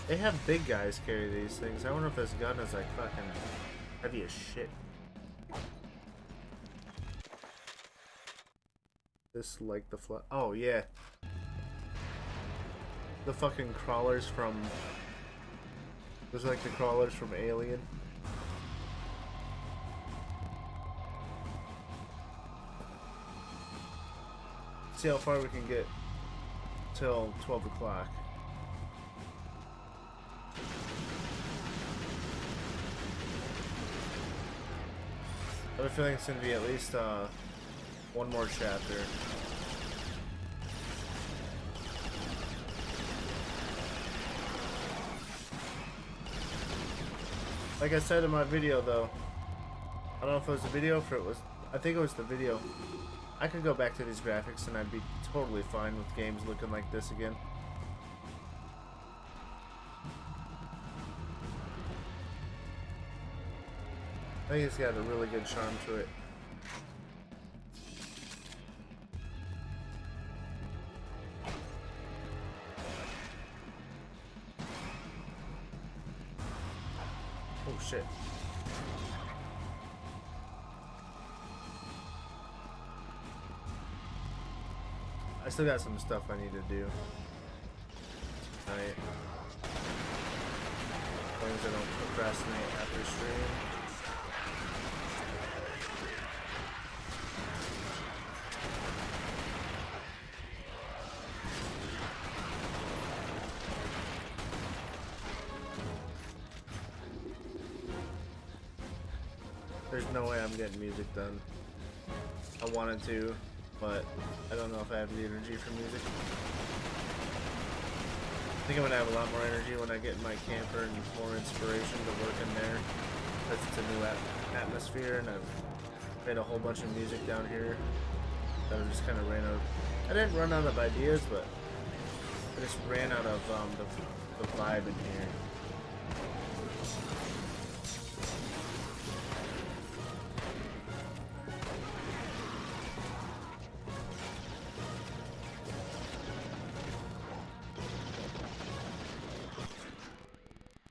They have big guys carry these things. I wonder if this gun is like fucking heavy as shit. This like the oh yeah. The fucking crawlers from... Those are like the crawlers from Alien. See how far we can get till 12 o'clock. I have a feeling it's going to be at least one more chapter. Like I said in my video though, I don't know if it was the video or if it was, I think it was the video. I could go back to these graphics and I'd be totally fine with games looking like this again. I think it's got a really good charm to it. Oh shit. I still got some stuff I need to do tonight. As long as I don't procrastinate after stream. There's no way I'm getting music done. I wanted to, but I don't know if I have the energy for music. I think I'm gonna have a lot more energy when I get in my camper and more inspiration to work in there. Because it's a new atmosphere, and I've made a whole bunch of music down here that I just kind of ran out. I didn't run out of ideas, but I just ran out of the vibe in here.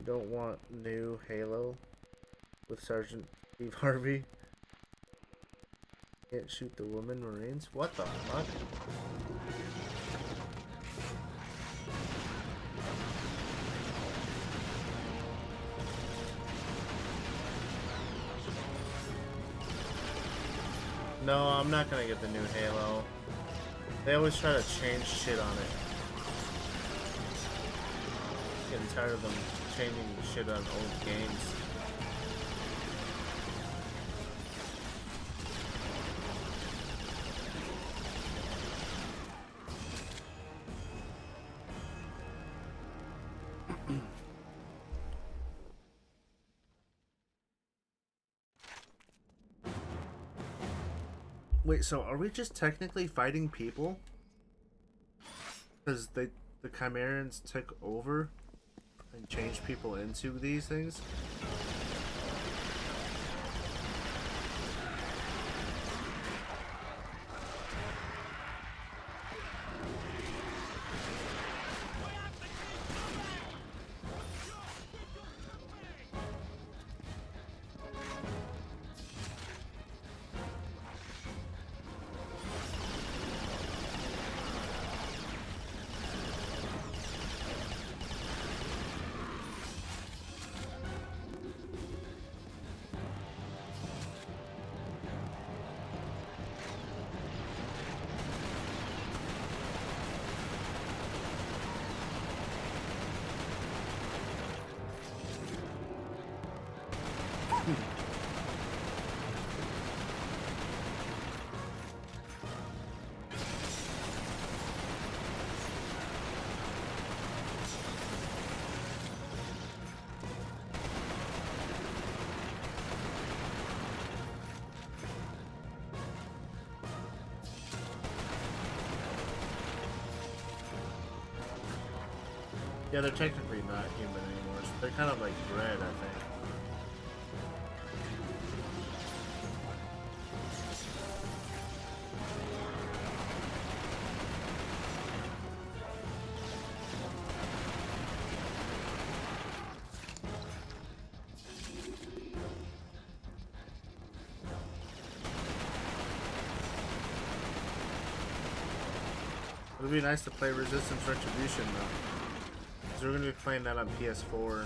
Don't want new Halo with Sergeant Steve Harvey. Can't shoot the woman Marines. What the fuck? No, I'm not gonna get the new Halo. They always try to change shit on it. Getting tired of them changing shit on old games. Wait, so are we just technically fighting people? Because the Chimerans took over and changed people into these things? Yeah, they're technically not human anymore. So they're kind of like bred, I think. It would be nice to play Resistance Retribution though. We're going to be playing that on PS4.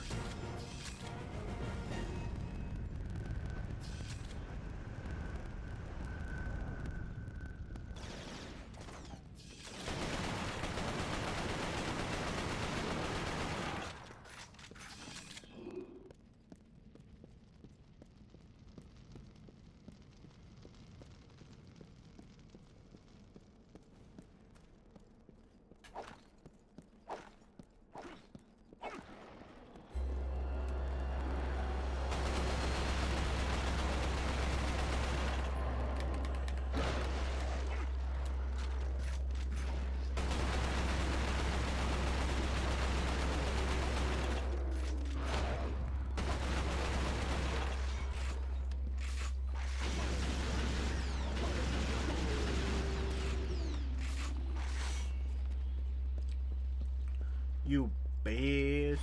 You bitch.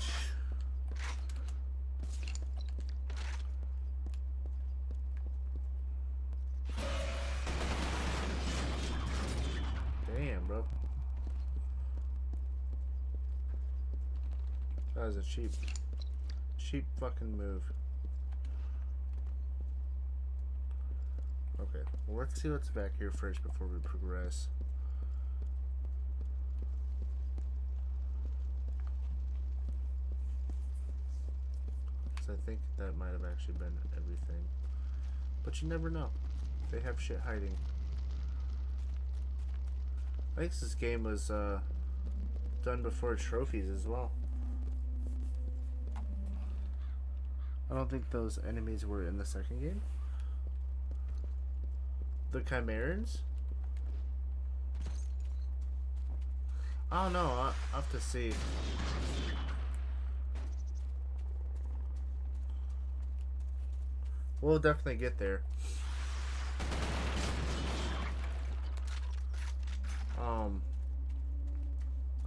That was a cheap fucking move. Okay, well, let's see what's back here first before we progress. So I think that might have actually been everything. But you never know. They have shit hiding. I think this game was done before trophies as well. I don't think those enemies were in the second game. The Chimerans? I don't know. I'll have to see. We'll definitely get there.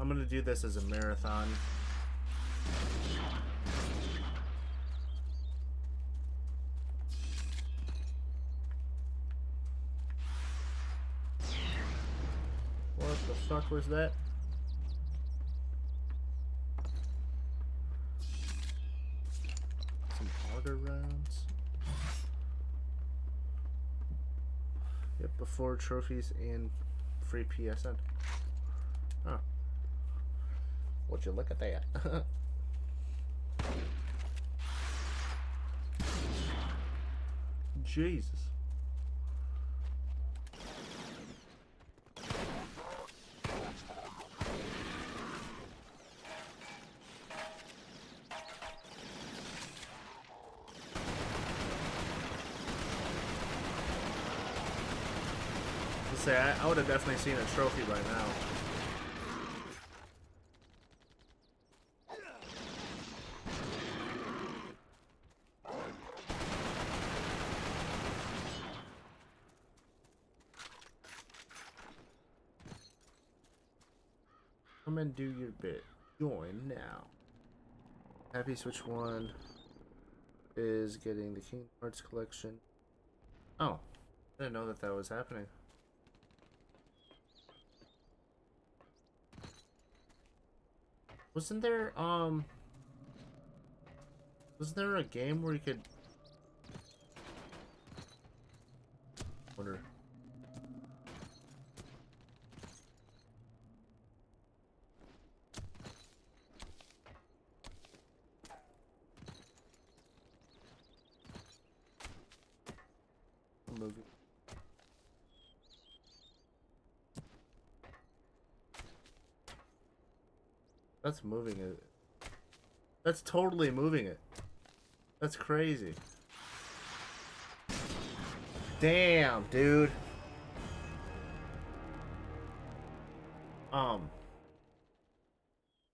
I'm gonna do this as a marathon. What the fuck was that? Some auger rounds. Yep, before trophies and free PSN. Huh. Would you look at that? Jesus. Say, I would have definitely seen a trophy by now. Come and do your bit. Join now. Happy Switch 1 is getting the Kingdom Hearts collection. Oh, I didn't know that that was happening. Wasn't there a game where you could wonder? Movie. That's moving it. That's totally moving it. That's crazy. Damn, dude.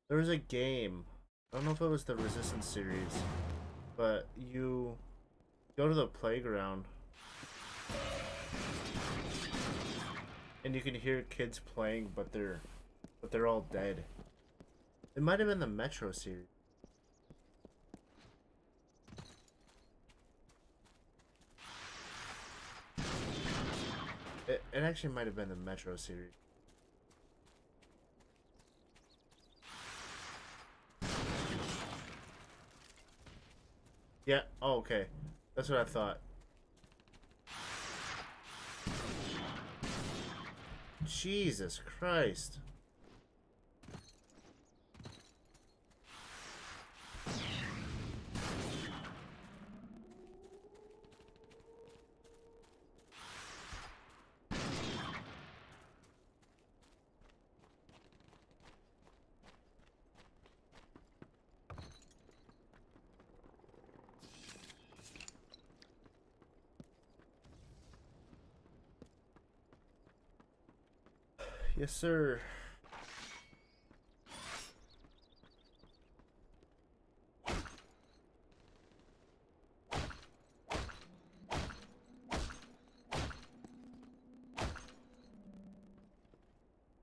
There was a game. I don't know if it was the Resistance series, but you go to the playground and you can hear kids playing, but they're all dead. It might have been the Metro series. It actually might have been the Metro series. Yeah, oh, okay. That's what I thought. Jesus Christ. Yes, sir.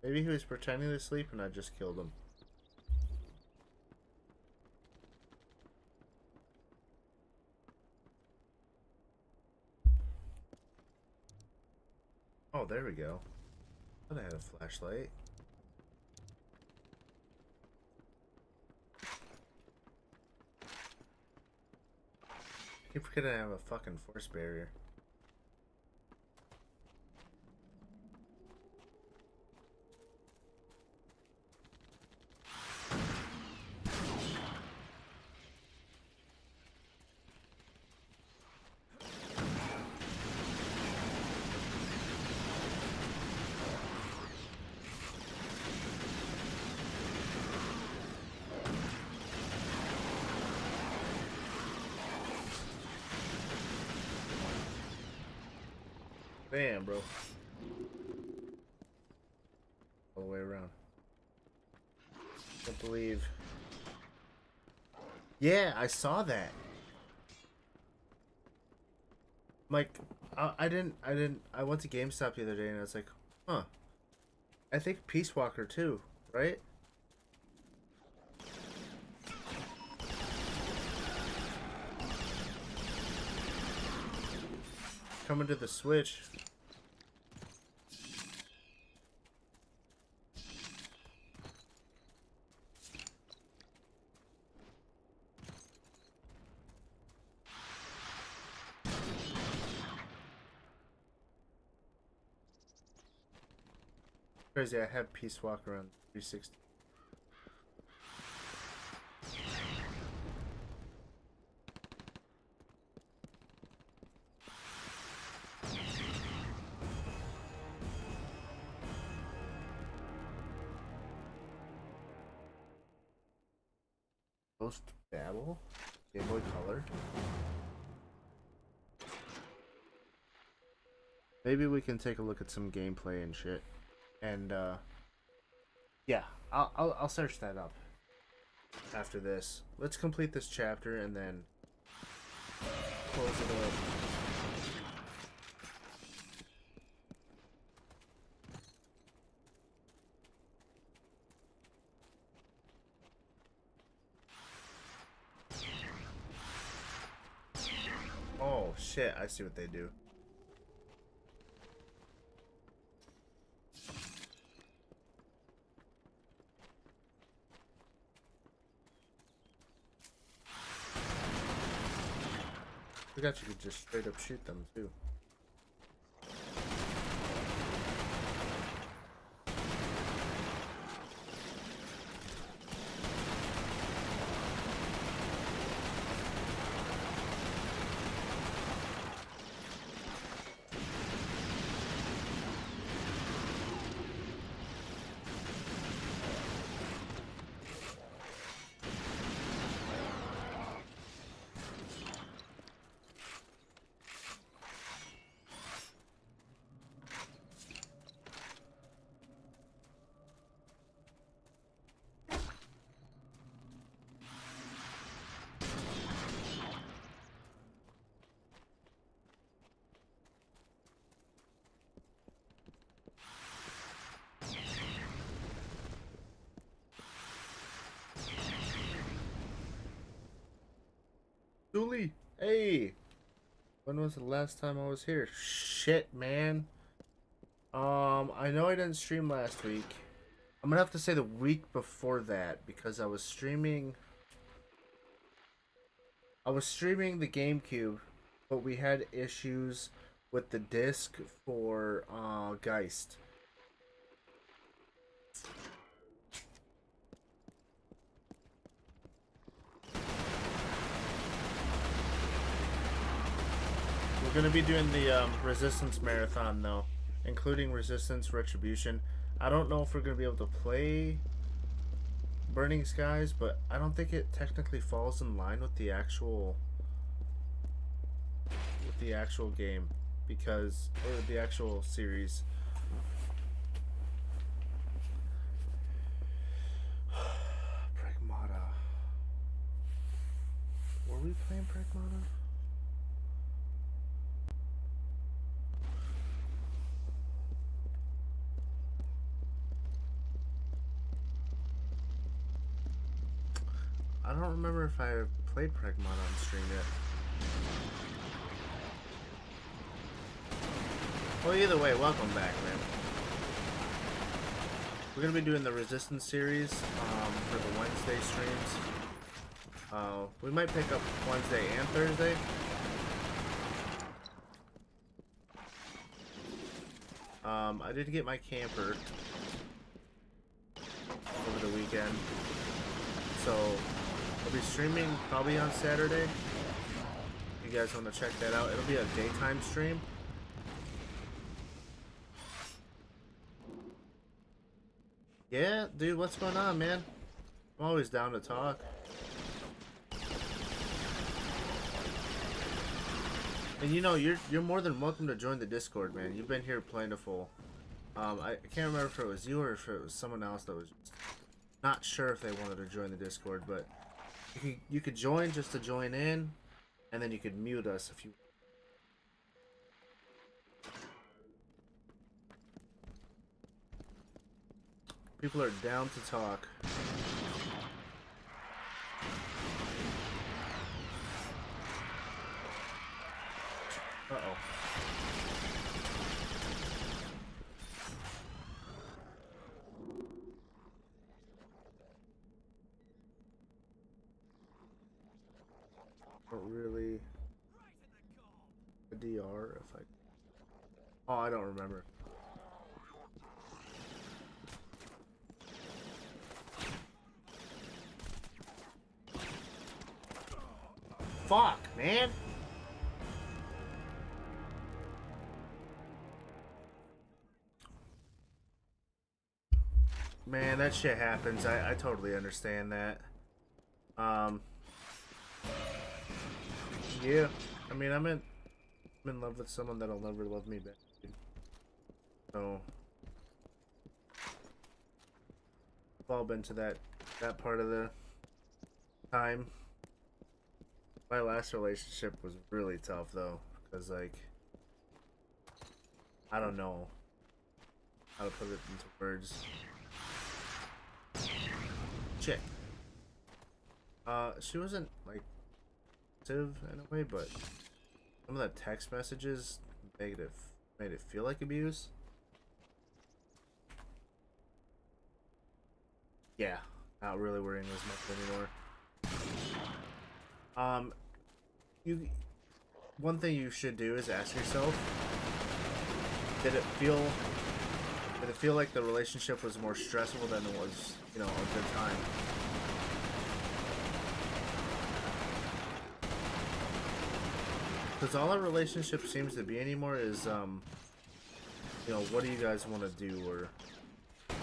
Maybe he was pretending to sleep and I just killed him. Oh, there we go. I thought I had a flashlight. keep forgetting I have a fucking force barrier. Damn, bro. All the way around. Can't believe. Yeah, I saw that. Like, I went to GameStop the other day and I was like, huh. I think Peace Walker too, right? Coming to the Switch. Crazy, I have Peace Walker on 360. Ghost Babel? Game Boy Color? Maybe we can take a look at some gameplay and shit. And yeah, I'll search that up after this. Let's complete this chapter and then close it up. Oh shit, I see what they do. I forgot you could just straight up shoot them too. Julie, hey, when was the last time I was here? Shit, man. I know I didn't stream last week. I'm gonna have to say the week before that because I was streaming. I was streaming the GameCube, but we had issues with the disc for Geist. We're gonna be doing the Resistance Marathon though, including Resistance Retribution. I don't know if we're gonna be able to play Burning Skies, but I don't think it technically falls in line with the actual game because or the actual series. Pragmata. Were we playing Pragmata? I don't remember if I played Pragmata on stream yet. Well, either way, welcome back, man. We're gonna be doing the Resistance series for the Wednesday streams. We might pick up Wednesday and Thursday, I did get my camper over the weekend, so I'll be streaming probably on Saturday. If you guys want to check that out, it'll be a daytime stream. Yeah, dude, what's going on, man? I'm always down to talk. And you know, you're more than welcome to join the Discord, man. You've been here plentiful. I can't remember if it was you or if it was someone else that was not sure if they wanted to join the Discord, but you could join just to join in, and then you could mute us if you. People are down to talk. Uh-oh. Don't really a DR if I. Oh, I don't remember. Fuck, man. Man, that shit happens. I totally understand that. Yeah. I mean, I'm in love with someone that'll never love me back. So I've all been to that part of the time. My last relationship was really tough though, because like I don't know how to put it into words. Chick. She wasn't like in a way, but some of the text messages made it feel like abuse. Yeah, not really worrying as much anymore. One thing you should do is ask yourself, did it feel like the relationship was more stressful than it was, you know, a good time? Because all a relationship seems to be anymore is, you know, what do you guys want to do, or, you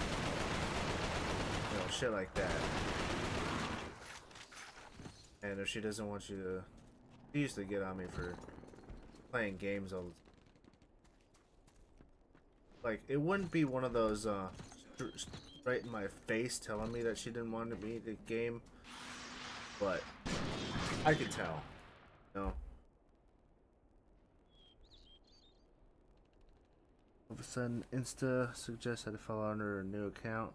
know, shit like that. And if she doesn't want you to, she used to get on me for playing games all the time. Like, it wouldn't be one of those, right in my face telling me that she didn't want me to game, but I could tell, you know. All of a sudden, Insta suggests that I fell under a new account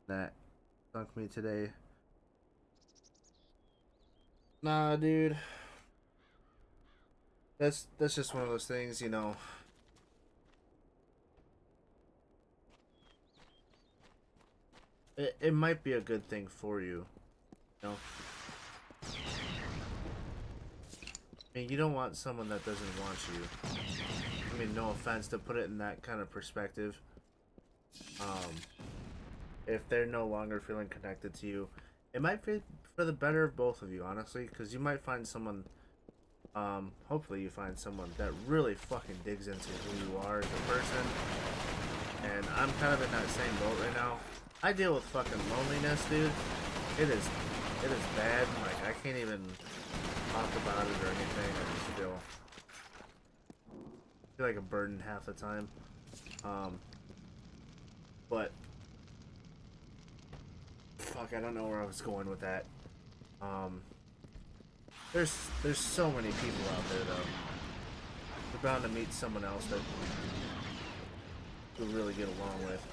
that sunk me today. Nah, dude. That's just one of those things, you know. It might be a good thing for you, you know. I mean, you don't want someone that doesn't want you. I mean, no offense to put it in that kind of perspective. If they're no longer feeling connected to you, it might be for the better of both of you, honestly, because you might find someone, hopefully you find someone that really fucking digs into who you are as a person. And I'm kind of in that same boat right now. I deal with fucking loneliness, dude. It is bad. Like, I can't even talk about it or anything. I just feel like a burden half the time. But fuck, I don't know where I was going with that. There's so many people out there though. You're bound to meet someone else that you'll really get along with.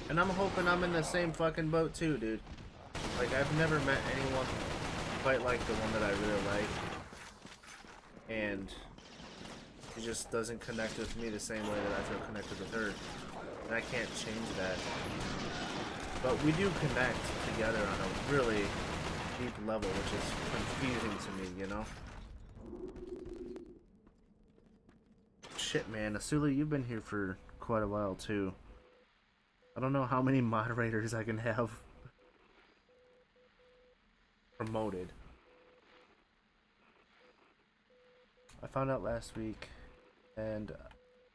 And I'm hoping I'm in the same fucking boat too, dude. Like, I've never met anyone quite like the one that I really like. And she just doesn't connect with me the same way that I feel connected with her. And I can't change that. But we do connect together on a really deep level, which is confusing to me, you know? Shit, man. Asuli, you've been here for quite a while too. I don't know how many moderators I can have promoted. I found out last week, and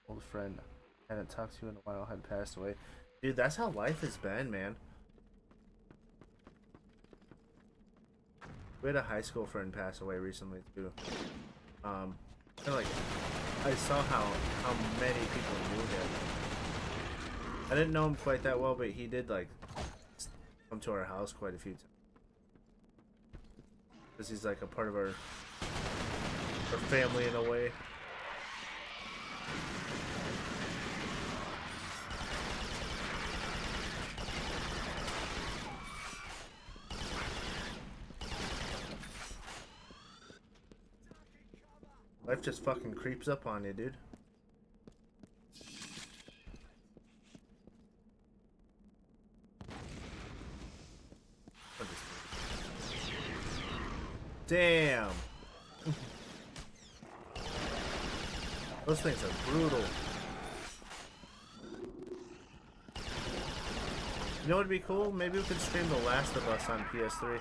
old friend I hadn't talked to in a while had passed away. Dude, that's how life has been, man. We had a high school friend pass away recently too. And like, I saw how many people knew him. I didn't know him quite that well, but he did like come to our house quite a few times. Because he's like a part of our family in a way. Life just fucking creeps up on you, dude. Damn. Those things are brutal. You know what would be cool? Maybe we could stream The Last of Us on PS3.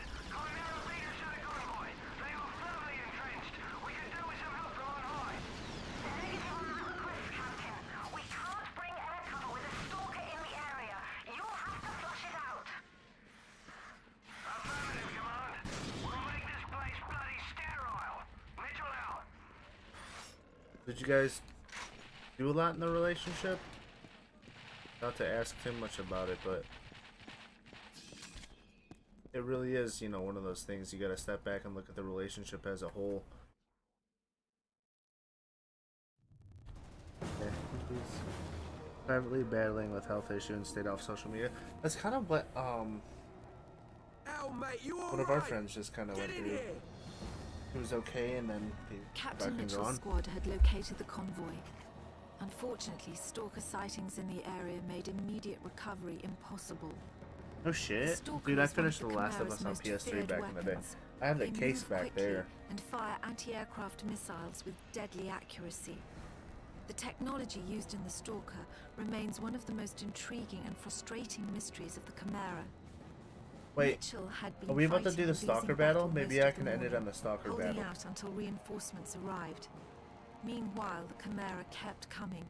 Did you guys do a lot in the relationship? Not to ask too much about it, but it really is, you know, one of those things you gotta step back and look at the relationship as a whole. Yeah, he's privately battling with health issues and stayed off social media. That's kind of what Ow, mate, you all one of our right? friends just kind of Get went in through. here. He was okay, and then he Captain fucking Mitchell's gone. squad had located the convoy. Unfortunately, stalker sightings in the area made immediate recovery impossible. No shit, Stalker dude. I was one finished The the Last of Chimera's Us on most PS3 feared back in the day. weapons. I have the They case move back quickly there. and fire anti-aircraft missiles with deadly accuracy. The technology used in the Stalker remains one of the most intriguing and frustrating mysteries of the Chimera. Wait, Mitchell had been are we about to fighting do a the losing stalker battle? most Maybe of I the can end it morning, on the stalker holding battle. out until reinforcements arrived. Meanwhile, the Chimera kept coming.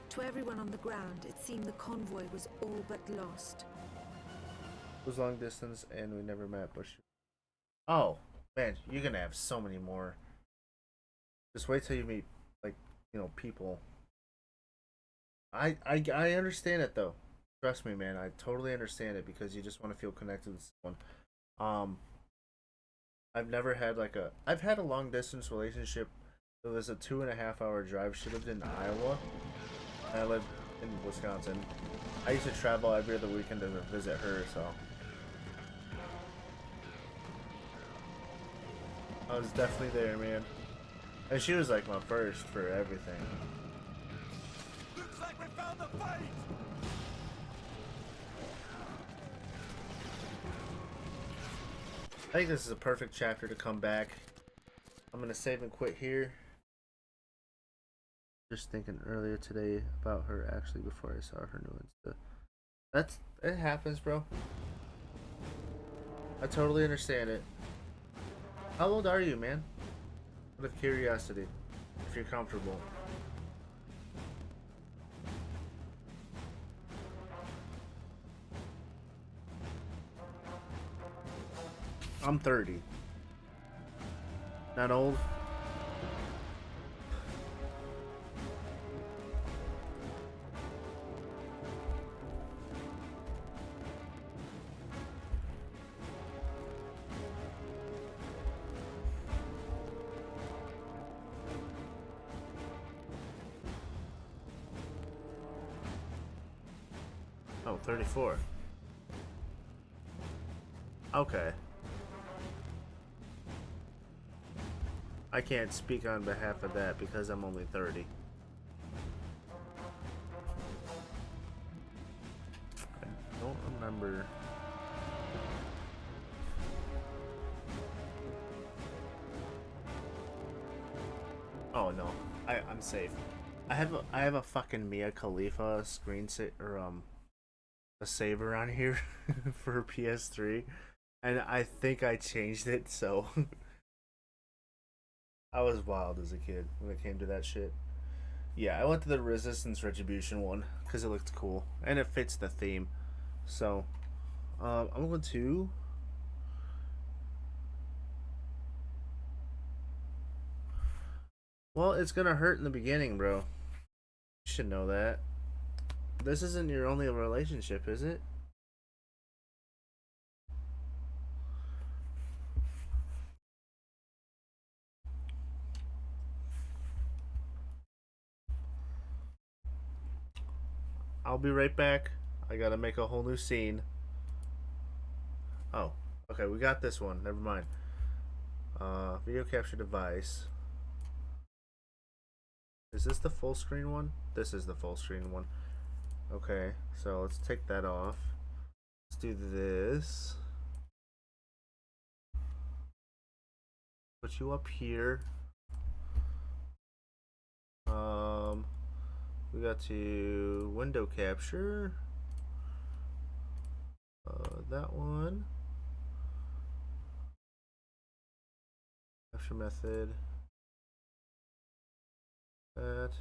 To everyone on the ground, it seemed the convoy was all but lost. It was long distance, and we never met. But oh man, you're gonna have so many more. Just wait till you meet, like, you know, people. I understand it though. Trust me, man. I totally understand it because you just want to feel connected with someone. I've never had like a. I've had a long distance relationship. It was a 2.5 hour drive. She lived in Iowa. I lived in Wisconsin. I used to travel every other weekend to visit her, so I was definitely there, man. And she was like my first for everything. Looks like we found the fight. I think this is a perfect chapter to come back. I'm gonna save and quit here. Just thinking earlier today about her actually before I saw her new Insta. It happens, bro. I totally understand it. How old are you, man? Out of curiosity, if you're comfortable. I'm 30. Not old. Oh, 34. Okay. I can't speak on behalf of that because I'm only 30. I don't remember. Oh no, I'm safe. I have a fucking Mia Khalifa or a saver on here for PS3, and I think I changed it so I was wild as a kid when it came to that shit. Yeah, I went to the Resistance Retribution one because it looked cool and it fits the theme. So, I'm going to. Well, it's gonna hurt in the beginning, bro. You should know that. This isn't your only relationship, is it? I'll be right back. I gotta make a whole new scene. Oh, okay, we got this one. Never mind. Video capture device. Is this the full screen one? This is the full screen one. Okay, so let's take that off. Let's do this. Put you up here. We got to window capture. That one. Capture method. That.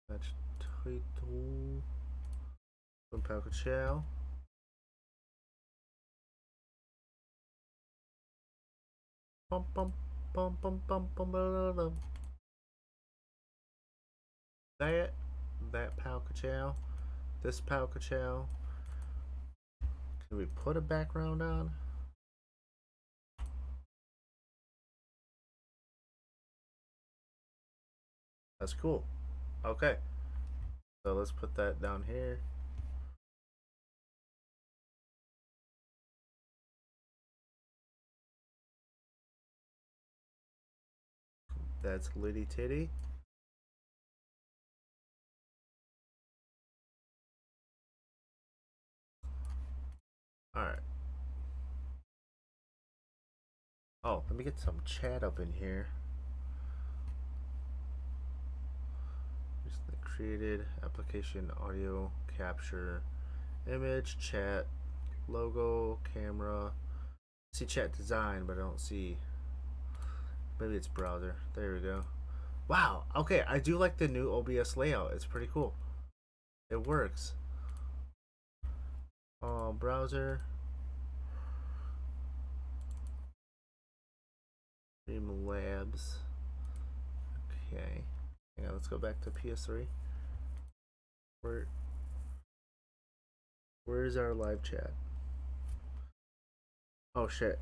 Match title. Paco Chow. Bum bum bum bum bum bum bum. That Pau Cachow, this Pau Cachow. Can we put a background on? That's cool. Okay, so let's put that down here. That's Liddy Titty. Alright. Oh, let me get some chat up in here. Recently created application audio capture image chat logo camera. See chat design, but I don't see. Maybe it's browser. There we go. Wow. Okay, I do like the new OBS layout. It's pretty cool. It works. Browser. Streamlabs. Okay. Hang on, let's go back to PS3. Where's our live chat? Oh shit.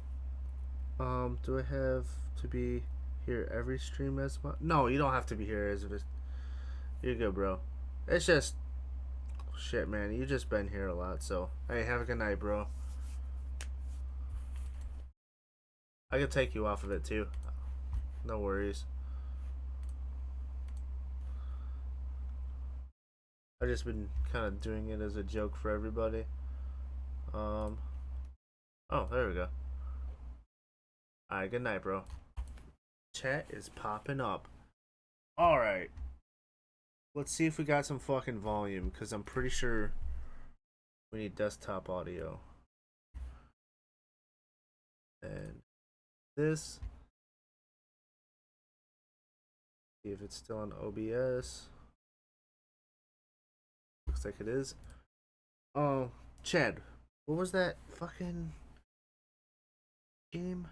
Do I have to be here every stream as well? No, you don't have to be here as a. You're good, bro. It's just shit, man. You just been here a lot, so hey, have a good night, bro. I can take you off of it too. No worries. I've just been kind of doing it as a joke for everybody. Oh, there we go. Alright, good night, bro. Chat is popping up. Alright. Let's see if we got some fucking volume, because I'm pretty sure we need desktop audio. And this. See if it's still on OBS. Looks like it is. Oh, Chad, what was that fucking game?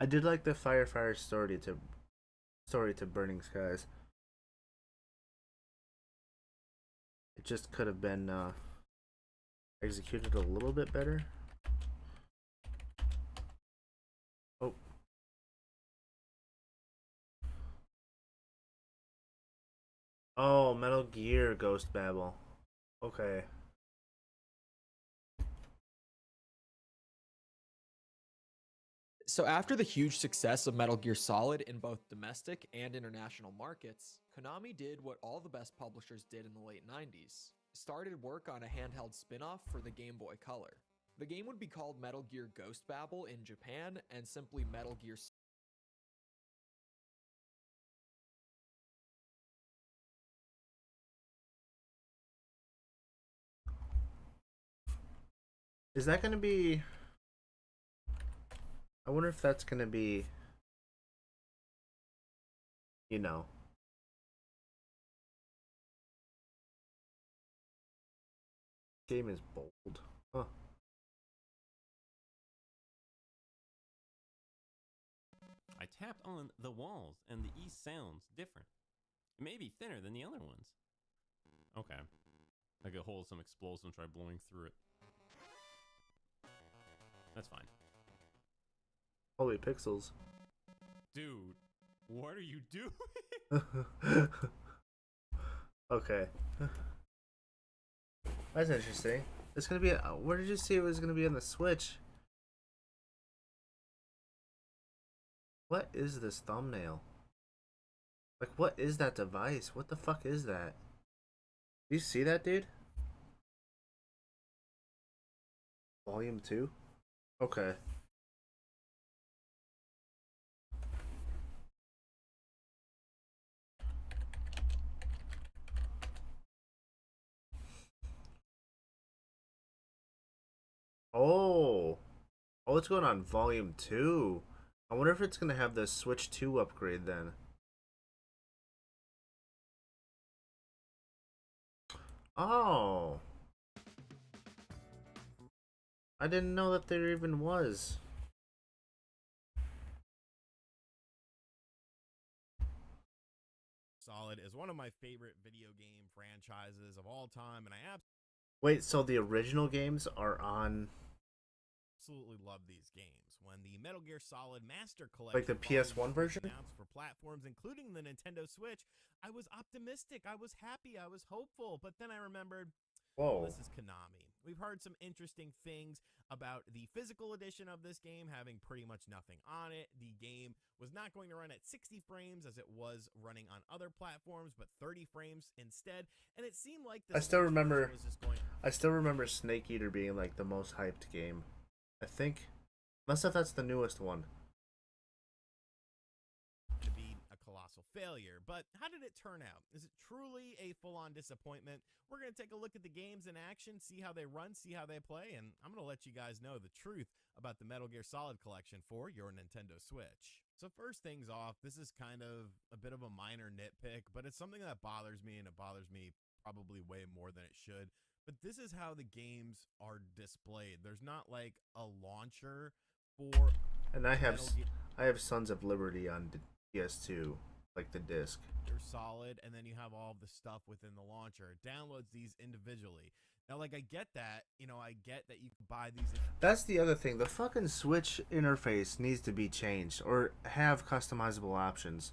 I did like the firefighter story to Burning Skies. It just could have been executed a little bit better. Oh. Oh, Metal Gear Ghost Babel. Okay. So after the huge success of Metal Gear Solid in both domestic and international markets, Konami did what all the best publishers did in the late 90s. Started work on a handheld spin-off for the Game Boy Color. The game would be called Metal Gear Ghost Babel in Japan and simply Metal Gear. Is that going to be... I wonder if that's going to be... You know... Game is bold. Huh. I tapped on the walls, and the E sounds different. It may be thinner than the other ones. Okay. I could hold some explosive and try blowing through it. That's fine. Holy pixels. Dude, what are you doing? Okay. That's interesting. It's gonna be... where did you see it was gonna be on the Switch? What is this thumbnail? Like, what is that device? What the fuck is that? Do you see that, dude? Volume 2? Okay. Oh. Oh, it's going on Volume 2. I wonder if it's going to have the Switch 2 upgrade then. Oh. I didn't know that there even was. Solid is one of my favorite video game franchises of all time, and I Wait, so the original games are on... absolutely love these games. When the Metal Gear Solid Master Collection, like the PS1 version, announced for platforms including the Nintendo Switch, I was optimistic, I was happy, I was hopeful, but then I remembered, whoa, well, this is Konami. We've heard some interesting things about the physical edition of this game having pretty much nothing on it. The game was not going to run at 60 frames as it was running on other platforms, but 30 frames instead. And it seemed like the I still remember was just going Snake Eater being like the most hyped game. I think, unless if that's the newest one. To be a colossal failure. But how did it turn out? Is it truly a full-on disappointment? We're going to take a look at the games in action, see how they run, see how they play, and I'm going to let you guys know the truth about the Metal Gear Solid collection for your Nintendo Switch. So first things off, this is kind of a bit of a minor nitpick, but it's something that bothers me, and it bothers me probably way more than it should. But this is how the games are displayed. There's not like a launcher for... And I have Sons of Liberty on PS2, like the disc. They're Solid, and then you have all of the stuff within the launcher. It downloads these individually. Now, like, I get that. You know, I get that you can buy these... That's the other thing. The fucking Switch interface needs to be changed or have customizable options.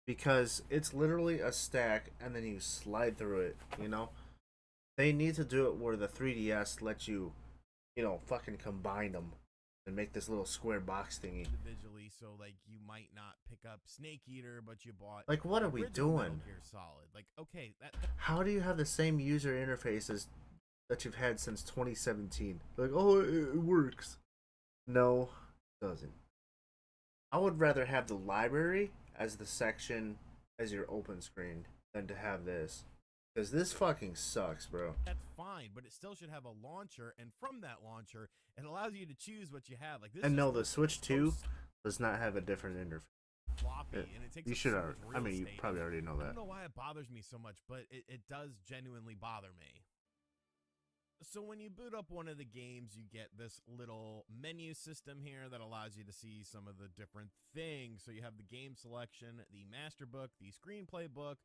Because it's literally a stack, and then you slide through it, you know? They need to do it where the 3DS lets you, you know, fucking combine them and make this little square box thingy. Individually, so like you might not pick up Snake Eater, but you bought... Like, what are we doing? Metal Gear Solid. Like, okay, how do you have the same user interfaces that you've had since 2017? Like, oh, it works. No, it doesn't. I would rather have the library as the section as your open screen than to have this. Because this fucking sucks, bro. That's fine, but it still should have a launcher, and from that launcher, it allows you to choose what you have. Like this. And no, the Switch 2 does not have a different interface. Floppy, and it takes you up should so already, much I real mean, you estate. probably already know I that. don't know why it bothers me so much, but it does genuinely bother me. So when you boot up one of the games, you get this little menu system here that allows you to see some of the different things. So you have the game selection, the master book, the screenplay book,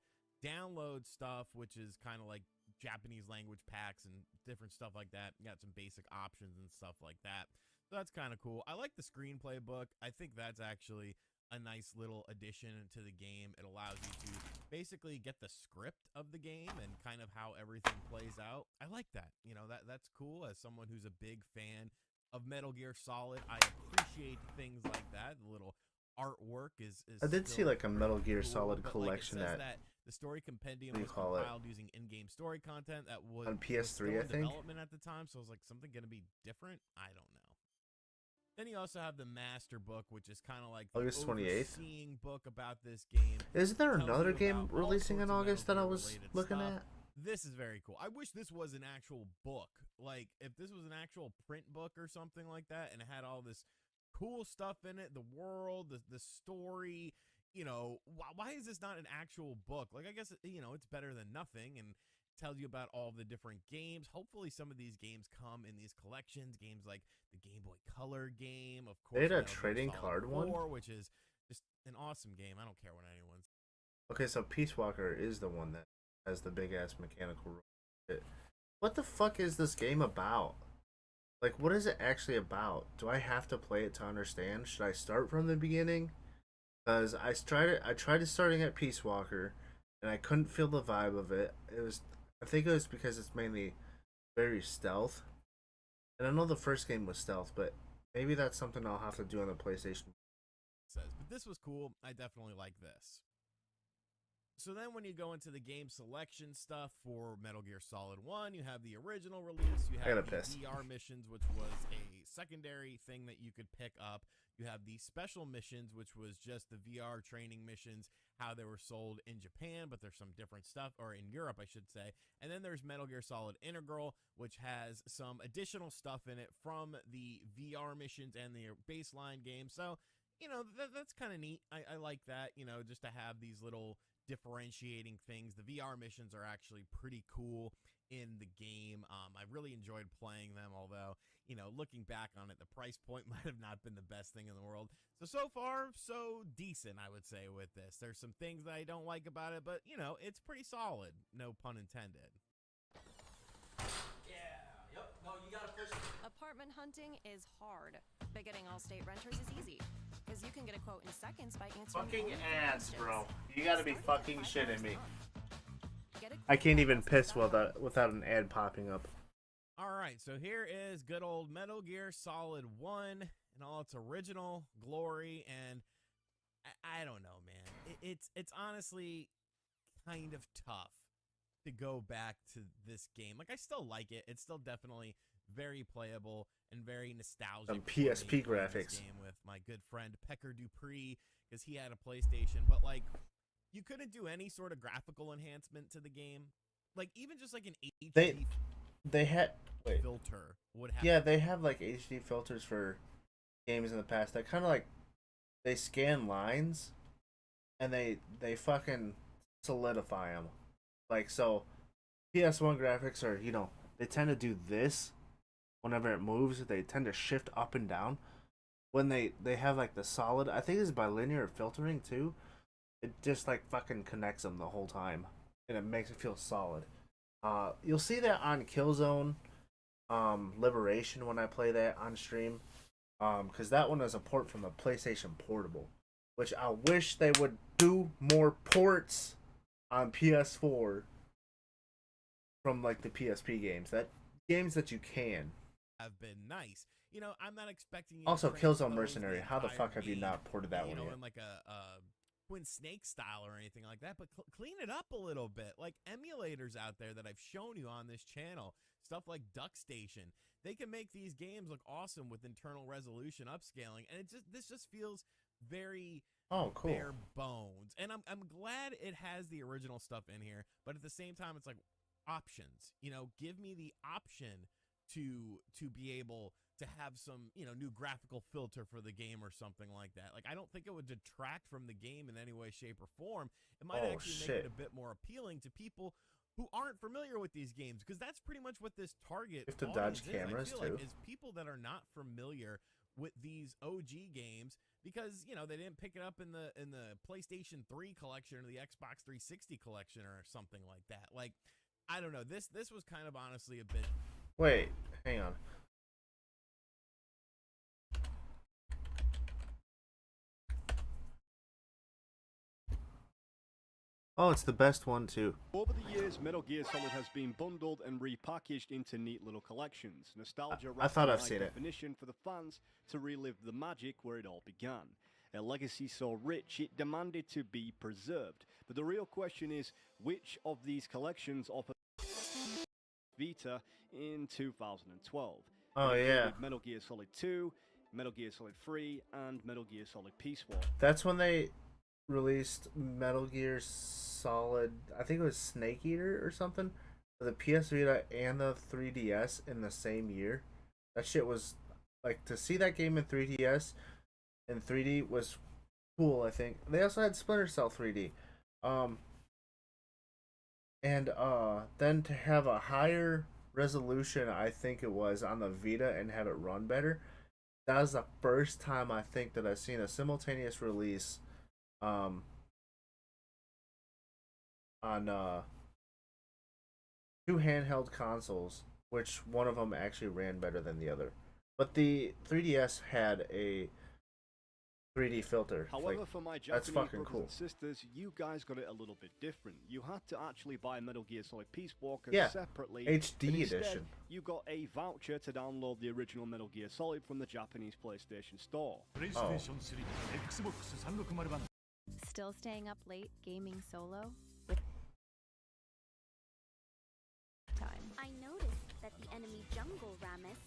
download stuff, which is kind of like Japanese language packs and different stuff like that. You got some basic options and stuff like that. So that's kind of cool. I like the screenplay book. I think that's actually a nice little addition to the game. It allows you to basically get the script of the game and kind of how everything plays out. I like that. You know, that's cool. As someone who's a big fan of Metal Gear Solid, I appreciate things like that. The little artwork is I did see still like a pretty Metal Gear cool, Solid but, collection like, it says at that the story compendium what do you was call it? compiled using in-game story content that was On was PS3, still I in think. development at the time. So I was like, something gonna be different? I don't know. Then you also have the master book, which is kind of like the August 28th. overseeing book about this game. Isn't there Tells another you game about all releasing in sorts of August Metal that I Gear was related looking stuff. at? This is very cool. I wish this was an actual book. Like, if this was an actual print book or something like that, and it had all this cool stuff in it, the world, the story, you know, why is this not an actual book? Like, I guess, you know, it's better than nothing, and tells you about all the different games. Hopefully some of these games come in these collections, games like the Game Boy Color game, of course. They had a Metal Gear trading Solid card 4, one? which is just an awesome game. I don't care what anyone's. Okay, so Peace Walker is the one that has the big ass mechanical robot. What the fuck is this game about? Like, what is it actually about? Do I have to play it to understand? Should I start from the beginning? Because I tried starting at Peace Walker, and I couldn't feel the vibe of it. I think it was because it's mainly very stealth. And I know the first game was stealth, but maybe that's something I'll have to do on the PlayStation. Says, but this was cool. I definitely like this. So then when you go into the game selection stuff for Metal Gear Solid 1, you have the original release, you have the VR missions, which was a secondary thing that you could pick up. You have the special missions, which was just the VR training missions, how they were sold in Japan, but there's some different stuff, or in Europe, I should say. And then there's Metal Gear Solid Integral, which has some additional stuff in it from the VR missions and the baseline game. So, you know, that's kind of neat. I like that, you know, just to have these little differentiating things. The VR missions are actually pretty cool in the game. I really enjoyed playing them, although, you know, looking back on it, the price point might have not been the best thing in the world. So far, so decent, I would say, with this. There's some things that I don't like about it, but, you know, it's pretty solid. No pun intended. Apartment hunting is hard, but getting Allstate renters is easy. Because you can get a quote in seconds by answering Fucking only ads, questions. bro. You gotta be Starting fucking at shitting $5 me. a month. Get a I quote can't at even piss Allstate.com. without an ad popping up. All right, so here is good old Metal Gear Solid 1 in all its original glory, and I don't know, man. It's honestly kind of tough to go back to this game. Like, I still like it. It's still definitely very playable and very nostalgic. Some PSP graphics. Game with my good friend Pecker Dupree, because he had a PlayStation, but like, you couldn't do any sort of graphical enhancement to the game. Like, even just like an HD they had filter would have. Yeah, they have like HD filters for games in the past that kind of like they scan lines and they fucking solidify them. Like, so PS1 graphics are, you know, they tend to do this whenever it moves. They tend to shift up and down. When they have like the solid, I think it's by linear filtering too. It just like fucking connects them the whole time, and it makes it feel solid. You'll see that on Killzone Liberation when I play that on stream, because that one is a port from the PlayStation Portable, which I wish they would do more ports on PS4 from like the PSP games. That games that you can. Have been nice. You know, I'm not expecting you Also, to Killzone transpose Mercenary. How the entire fuck have you game, not ported that one you know, yet? in like a Twin Snake style or anything like that, but clean it up a little bit. Like emulators out there that I've shown you on this channel, stuff like Duck Station, they can make these games look awesome with internal resolution upscaling, and this just feels very cool. bare bones. And I'm glad it has the original stuff in here, but at the same time, it's like options. You know, give me the option to be able to have some, you know, new graphical filter for the game or something like that. Like, I don't think it would detract from the game in any way, shape, or form. It might actually make it a bit more appealing to people who aren't familiar with these games, because that's pretty much what this target You have to audience dodge cameras, is. I feel too. like, is people that are not familiar with these OG games, because, you know, they didn't pick it up in the PlayStation 3 collection or the Xbox 360 collection or something like that. Like, I don't know. This was kind of honestly a bit. Wait, hang on. Oh, it's the best one too. Over the years, Metal Gear Solid has been bundled and repackaged into neat little collections. Nostalgia I thought I've wrapped in seen high it. definition for the fans to relive the magic where it all began. a legacy so rich it demanded to be preserved. But the real question is, which of these collections offer Vita in 2012? Oh, Did it go yeah. with Metal Gear Solid 2, Metal Gear Solid 3, and Metal Gear Solid Peace Walker. That's when they released Metal Gear Solid, I think it was Snake Eater or something, for the PS Vita and the 3DS in the same year. That shit was, like, to see that game in 3DS in 3D was cool, I think. They also had Splinter Cell 3D. And then to have a higher resolution, I think it was, on the Vita and have it run better. That was the first time I think that I've seen a simultaneous release on two handheld consoles, which one of them actually ran better than the other. But the 3DS had a 3D filter. However, Like, for my that's Japanese fucking brothers cool. and sisters, you guys got it a little bit different. You had to actually buy Metal Gear Solid Peace Walker Yeah, separately. HD and instead, edition. you got a voucher to download the original Metal Gear Solid from the Japanese PlayStation Store. PlayStation 3, Xbox 360版 Still staying up late gaming solo? Time. I noticed that the enemy jungle Ramus.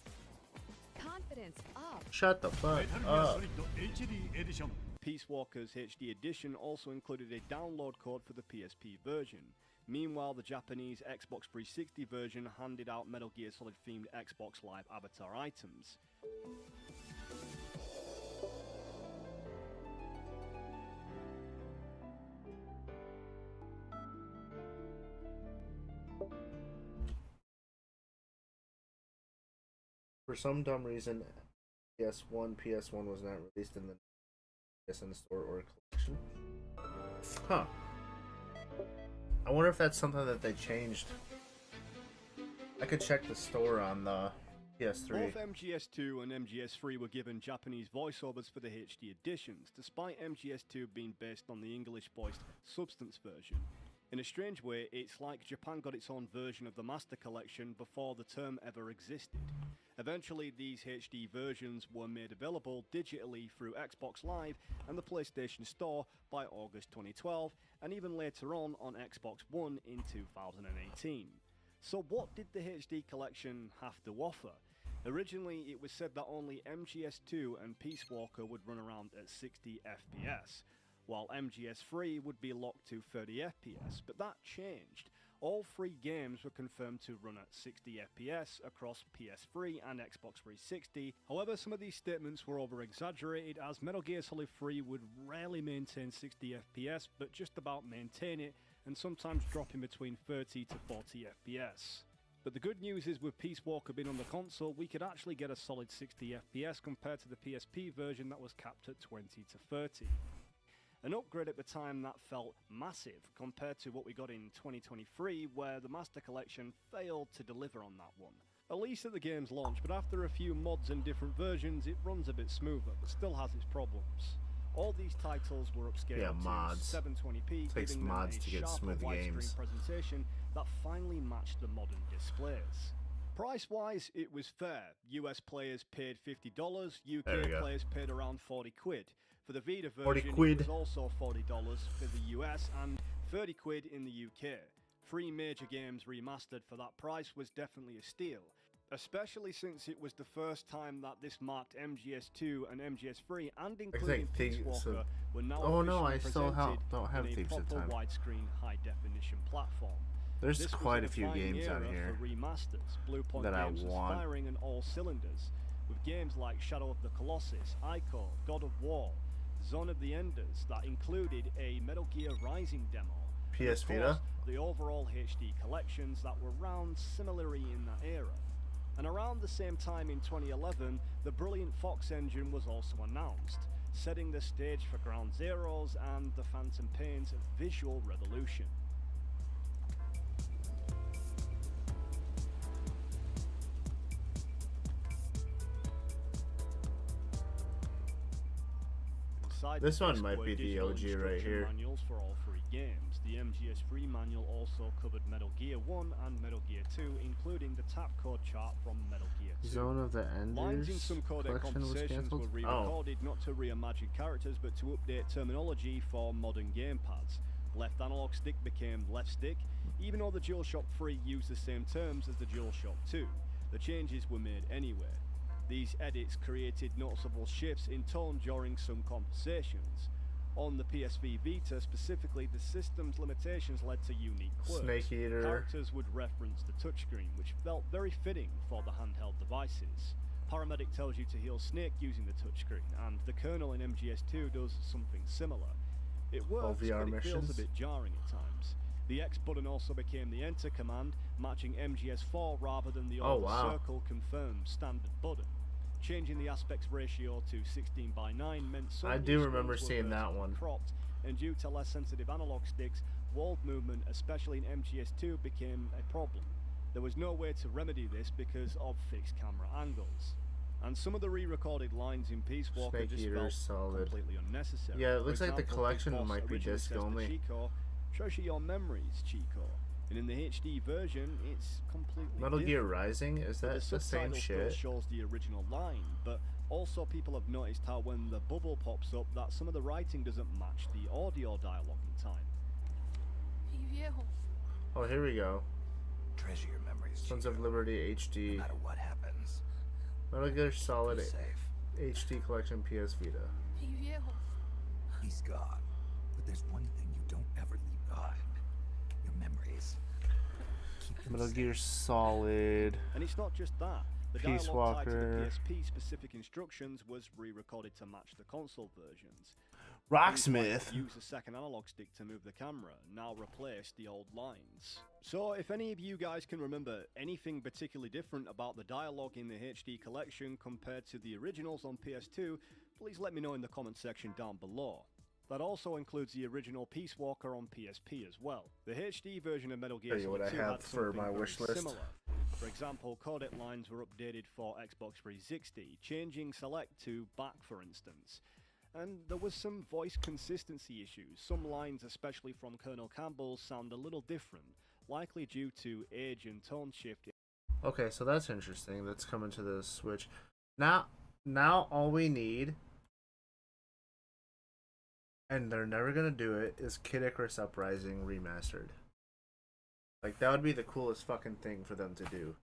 Confidence up. Shut the fuck Metal Gear up. Solid HD Edition. Peace Walker's HD edition also included a download code for the PSP version. Meanwhile, the Japanese Xbox 360 version handed out Metal Gear Solid themed Xbox Live avatar items. For some dumb reason, PS1 was not released in the PSN store or collection. Huh. I wonder if that's something that they changed. I could check the store on the PS3. Both MGS2 and MGS3 were given Japanese voiceovers for the HD editions, despite MGS2 being based on the English-voiced Substance version. In a strange way, it's like Japan got its own version of the Master Collection before the term ever existed. Eventually, these HD versions were made available digitally through Xbox Live and the PlayStation Store by August 2012, and even later on Xbox One in 2018. So what did the HD collection have to offer? Originally, it was said that only MGS2 and Peace Walker would run around at 60 FPS, while MGS3 would be locked to 30 FPS, but that changed. All three games were confirmed to run at 60 FPS across PS3 and Xbox 360. However, some of these statements were over-exaggerated, as Metal Gear Solid 3 would rarely maintain 60 FPS, but just about maintain it, and sometimes drop in between 30 to 40 FPS. But the good news is, with Peace Walker being on the console, we could actually get a solid 60 FPS compared to the PSP version that was capped at 20 to 30. An upgrade at the time that felt massive compared to what we got in 2023, where the Master Collection failed to deliver on that one. At least at the game's launch, but after a few mods and different versions, it runs a bit smoother, but still has its problems. All these titles were upscaled mods. to 720p, Takes giving them mods a to get sharper smooth widescreen games. presentation that finally matched the modern displays. Price-wise, it was fair. US players paid $50, There we UK go. players paid around 40 quid. For the Vita 40 version, quid. it was also $40 for the US and 30 quid in the UK. 3 major games remastered for that price was definitely a steal, especially since it was the first time that this marked MGS2 and MGS3 and including Peace Walker were now Oh no, I officially still presented don't have on a Thieves of proper Time. widescreen high-definition platform. There's This was quite a a few defining games on era here for remasters. Blue Point that I Games was want. firing on all cylinders, with games like Shadow of the Colossus, Ico, God of War, Zone of the Enders that included a Metal Gear Rising demo. And PS of Vita? course, the overall HD collections that were around similarly in that era. And around the same time in 2011, the brilliant Fox engine was also announced, setting the stage for Ground Zeroes and the Phantom Pain's visual revolution. Besides This one disc might were be the digital OG right instruction here. manuals for all three games. The MGS3 manual also covered Metal Gear 1 and Metal Gear 2, including the tap code chart from Metal Gear 2. Zone of the Lines in Enders some codec collection was conversations canceled. were re-recorded not to reimagine characters but to update terminology for modern gamepads. Left analog stick became left stick, even though the DualShock 3 used the same terms as the DualShock 2. The changes were made anyway. These edits created noticeable shifts in tone during some conversations. On the PSV Vita specifically, the system's limitations led to unique quirks. Snake Eater. Characters would reference the touchscreen, which felt very fitting for the handheld devices. Paramedic tells you to heal Snake using the touchscreen, and the kernel in MGS2 does something similar. It works, VR but it feels missions. a bit jarring at times. The X button also became the enter command, matching MGS4 rather than the older circle confirm standard button. Changing the aspect ratio to 16:9 meant some I do remember screens were seeing that vertically one. cropped, and due to less sensitive analog sticks, wall movement, especially in MGS2, became a problem. There was no way to remedy this because of fixed camera angles. And some of the re-recorded lines in Peace Walker Snake just Eater felt solid. completely unnecessary. Yeah, it For looks like the example, collection Big Boss might be originally disc says to only. Chico, treasure your memories, Chico. And in the HD version, it's completely Metal Gear different. Rising, is that The the same subtitle still shit? shows the original line, but also people have noticed how when the bubble pops up that some of the writing doesn't match the audio dialogue in time. Oh, here we go. Treasure your memories, Sons of Liberty HD. no matter what happens. Metal Gear Solid Be safe. HD Collection PS Vita. He's gone. But there's one thing you don't ever leave behind. Your memories. Keep them Metal safe. Gear Solid. And it's not just that. The Peace dialogue tied to Walker. the PSP specific instructions was re-recorded to match the console versions. Rocksmith. Use the second analog stick to move the camera, now replace the old lines. So if any of you guys can remember anything particularly different about the dialogue in the HD collection compared to the originals on PS2, please let me know in the comment section down below. That also includes the original Peace Walker on PSP as well. The HD version of Metal Gear Tell you what Solid I 2 have had for something my very wish list. similar. For example, codec lines were updated for Xbox 360, changing select to back for instance. And there was some voice consistency issues. Some lines, especially from Colonel Campbell, sound a little different, likely due to age and tone shift. Okay, so that's interesting. That's coming to the Switch. Now all we need, and they're never gonna do it, is Kid Icarus Uprising remastered. Like, that would be the coolest fucking thing for them to do.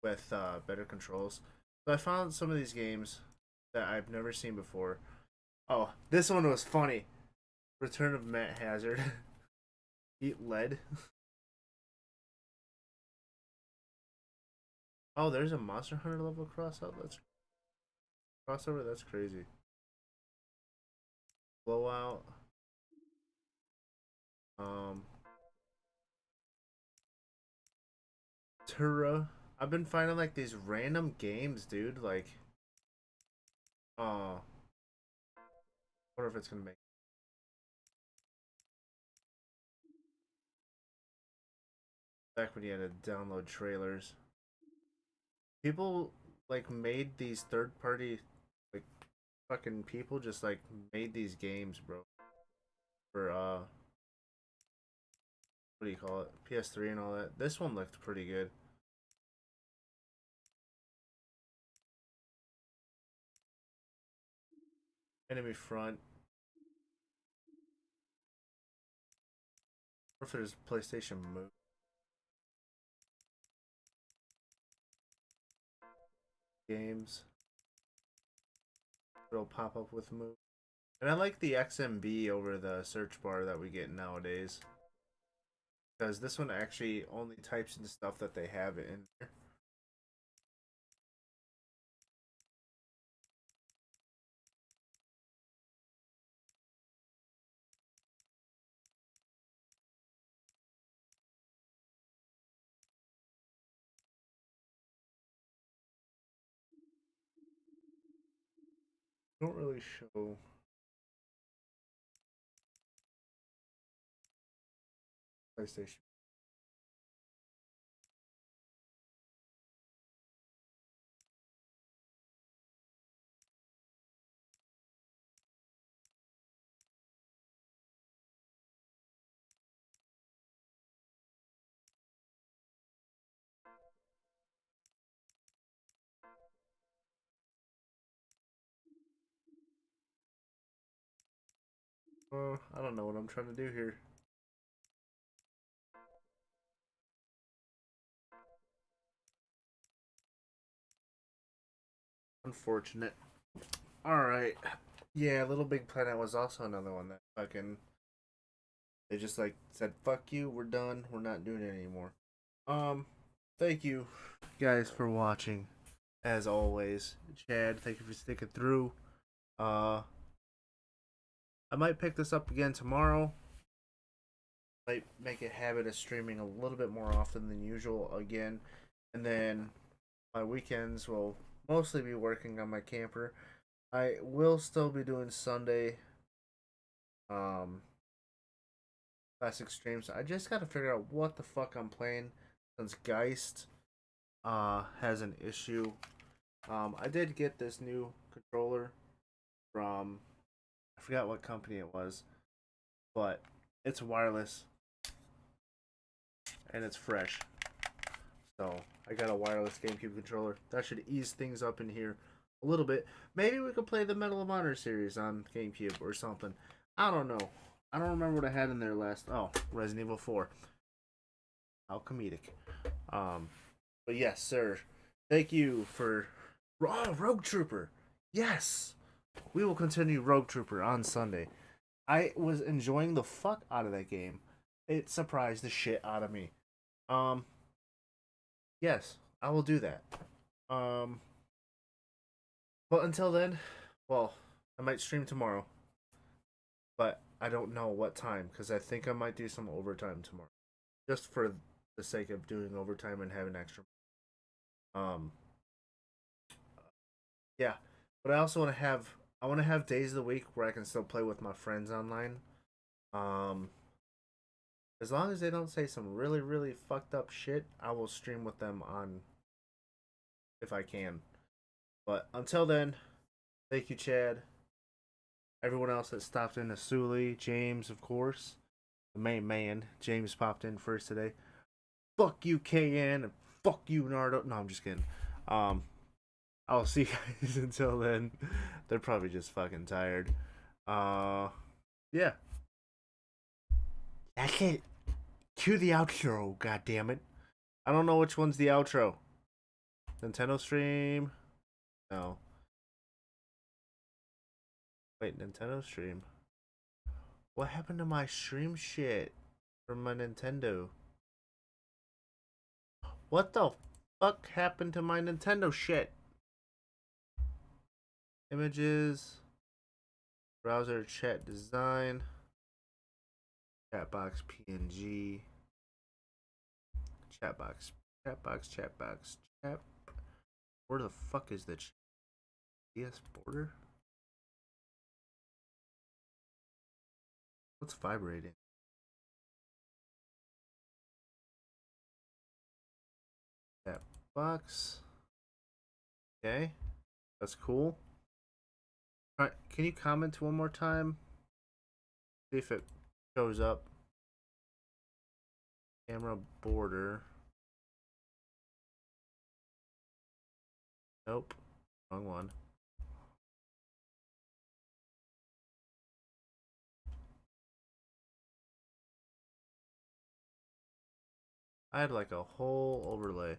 With better controls. So I found some of these games that I've never seen before. Oh, this one was funny. Return of Matt Hazard. Eat lead. Oh, there's a Monster Hunter level crossover. That's crazy. Blowout. Tura. I've been finding like these random games, dude. Like, wonder if it's gonna make. Back when you had to download trailers, people like made these third-party, like, fucking people just like made these games, bro. For what do you call it? PS3 and all that. This one looked pretty good. Enemy Front. What if there's PlayStation Move? Games. It'll pop up with Move. And I like the XMB over the search bar that we get nowadays. Because this one actually only types in stuff that they have it in there. Don't really show. PlayStation. I don't know what I'm trying to do here. Unfortunate. Alright. Yeah, Little Big Planet was also another one that fucking... They just like said, fuck you, we're done, we're not doing it anymore. Thank you guys for watching. As always. Chad, thank you for sticking through. I might pick this up again tomorrow. Might make a habit of streaming a little bit more often than usual again. And then my weekends will mostly be working on my camper. I will still be doing Sunday classic streams. I just gotta figure out what the fuck I'm playing since Geist has an issue. I did get this new controller from, I forgot what company it was, but it's wireless and it's fresh. So I got a wireless GameCube controller. That should ease things up in here a little bit. Maybe we could play the Medal of Honor series on GameCube or something. I don't know. I don't remember what I had in there last. Oh, Resident Evil 4. How comedic. But yes, sir. Thank you for Rogue Trooper. Yes, we will continue Rogue Trooper on Sunday. I was enjoying the fuck out of that game. It surprised the shit out of me. Yes, I will do that. But until then, well, I might stream tomorrow. But I don't know what time, because I think I might do some overtime tomorrow. Just for the sake of doing overtime and having extra. Yeah. But I also want to have days of the week where I can still play with my friends online. As long as they don't say some really, really fucked up shit, I will stream with them on if I can. But until then, thank you, Chad. Everyone else that stopped in, Asuli, James, of course. The main man, James popped in first today. Fuck you, KN, and fuck you, Nardo. No, I'm just kidding. I'll see you guys until then. They're probably just fucking tired. Yeah. That's it. Cue the outro, goddammit. I don't know which one's the outro. Nintendo stream? No. Wait, Nintendo stream? What happened to my stream shit from my Nintendo? What the fuck happened to my Nintendo shit? Images, browser chat design, chatbox PNG, chatbox, chat. Where the fuck is the PS border? What's vibrating? Chatbox. Okay, that's cool. Alright, can you comment one more time? See if it shows up. Camera border. Nope. Wrong one. I had like a whole overlay.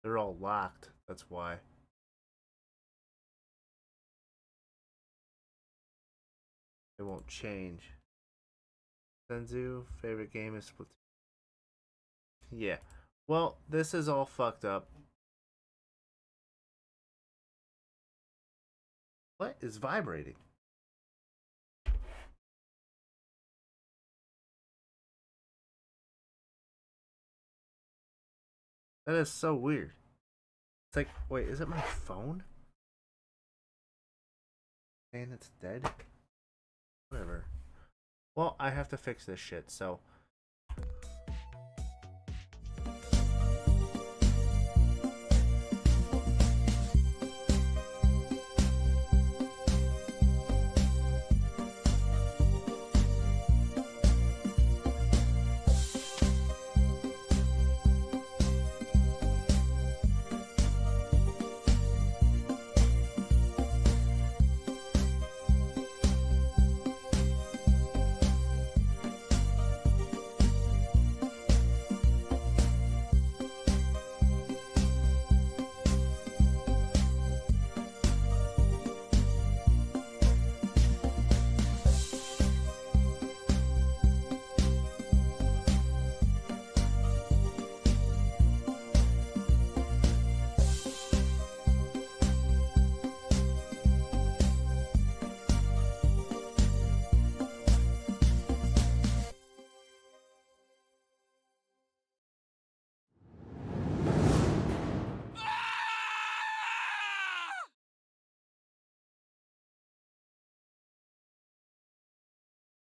They're all locked. That's why. It won't change. Senzu, favorite game is Splatoon. Yeah. Well, this is all fucked up. What is vibrating? That is so weird. It's like, wait, is it my phone? And it's dead? Whatever. Well, I have to fix this shit, so